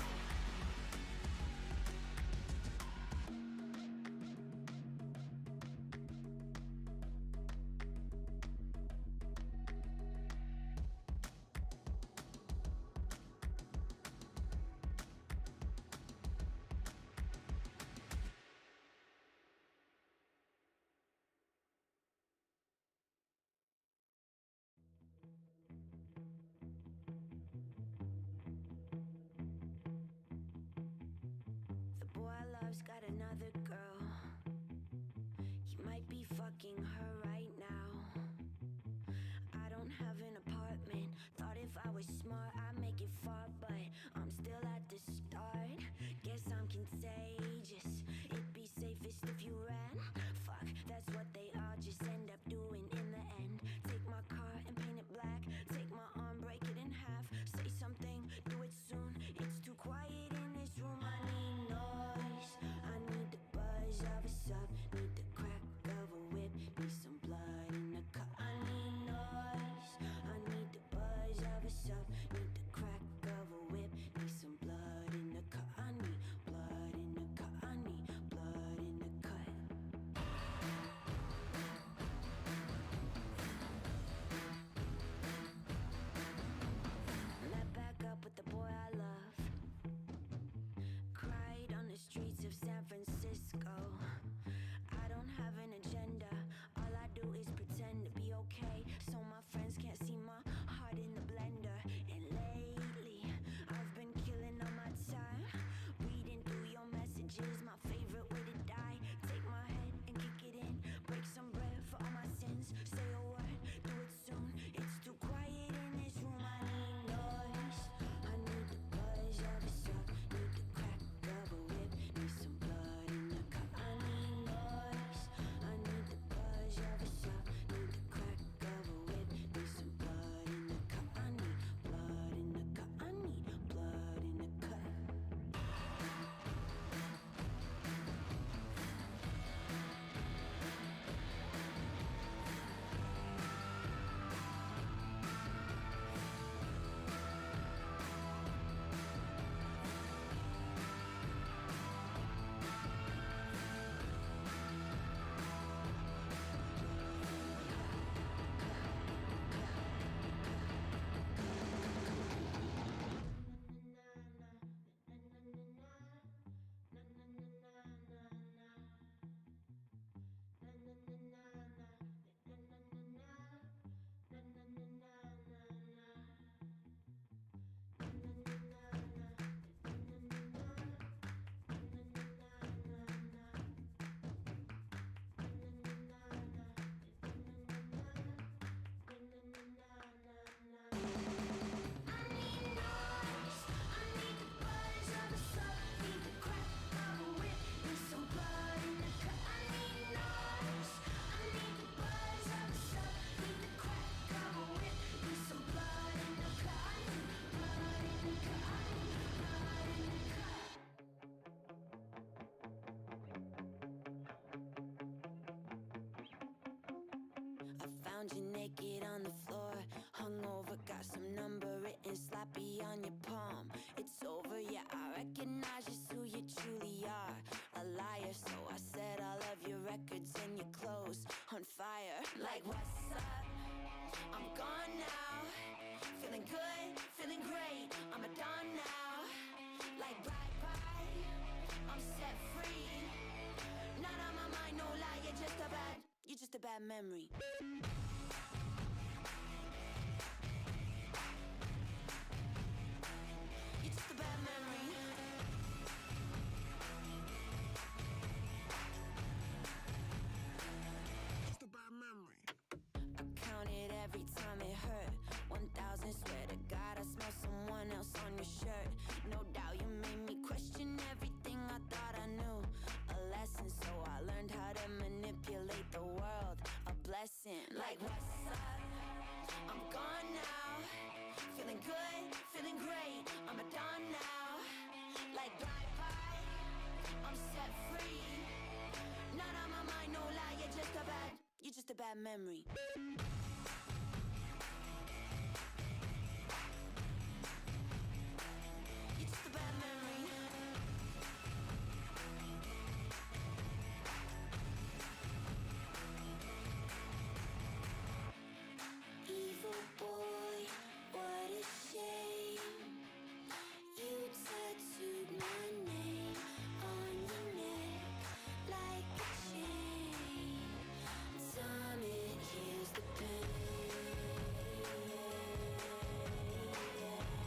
The boy I love's got another girl. He might be fucking her right now. I don't have an apartment. Thought if I was smart, I'd make it far, but I'm still at the start. Guess I'm contagious. It'd be safest if you ran. Fuck, that's what they all just end up doing in the end. Take my car and paint it black. Take my arm, break it in half. Say something, do it soon. It's too quiet in this room. I need noise. I need the buzz of a sub. Need the crack of a whip. Need some blood in the cup. I need noise. I need the buzz of a sub. Need the crack of a whip. Need some blood in the cut. I need blood in the cut. I need blood in the cut. found you naked on the floor, hungover, got some number written sloppy on your palm. It's over, yeah, I recognize just who you truly are. A liar, so I set all of your records and your clothes on fire. Like, what's up? I'm gone now. Feeling good, feeling great. I'm a dawn now. Like, bye-bye, I'm set free. Not on my mind, no lie, you're just a bad memory. You're just a bad memory. Just a bad memory. I counted every time it hurt. 1,000, swear to God, I smell someone else on your shirt. No doubt you made me question everything I thought I knew. A lesson, so I learned how to manipulate the world. A blessing, like, what's up? I'm gone now. Feeling good, feeling great. I'm a dawn now. Like, bye-bye, I'm set free. Not on my mind, no lie, you're just a bad memory.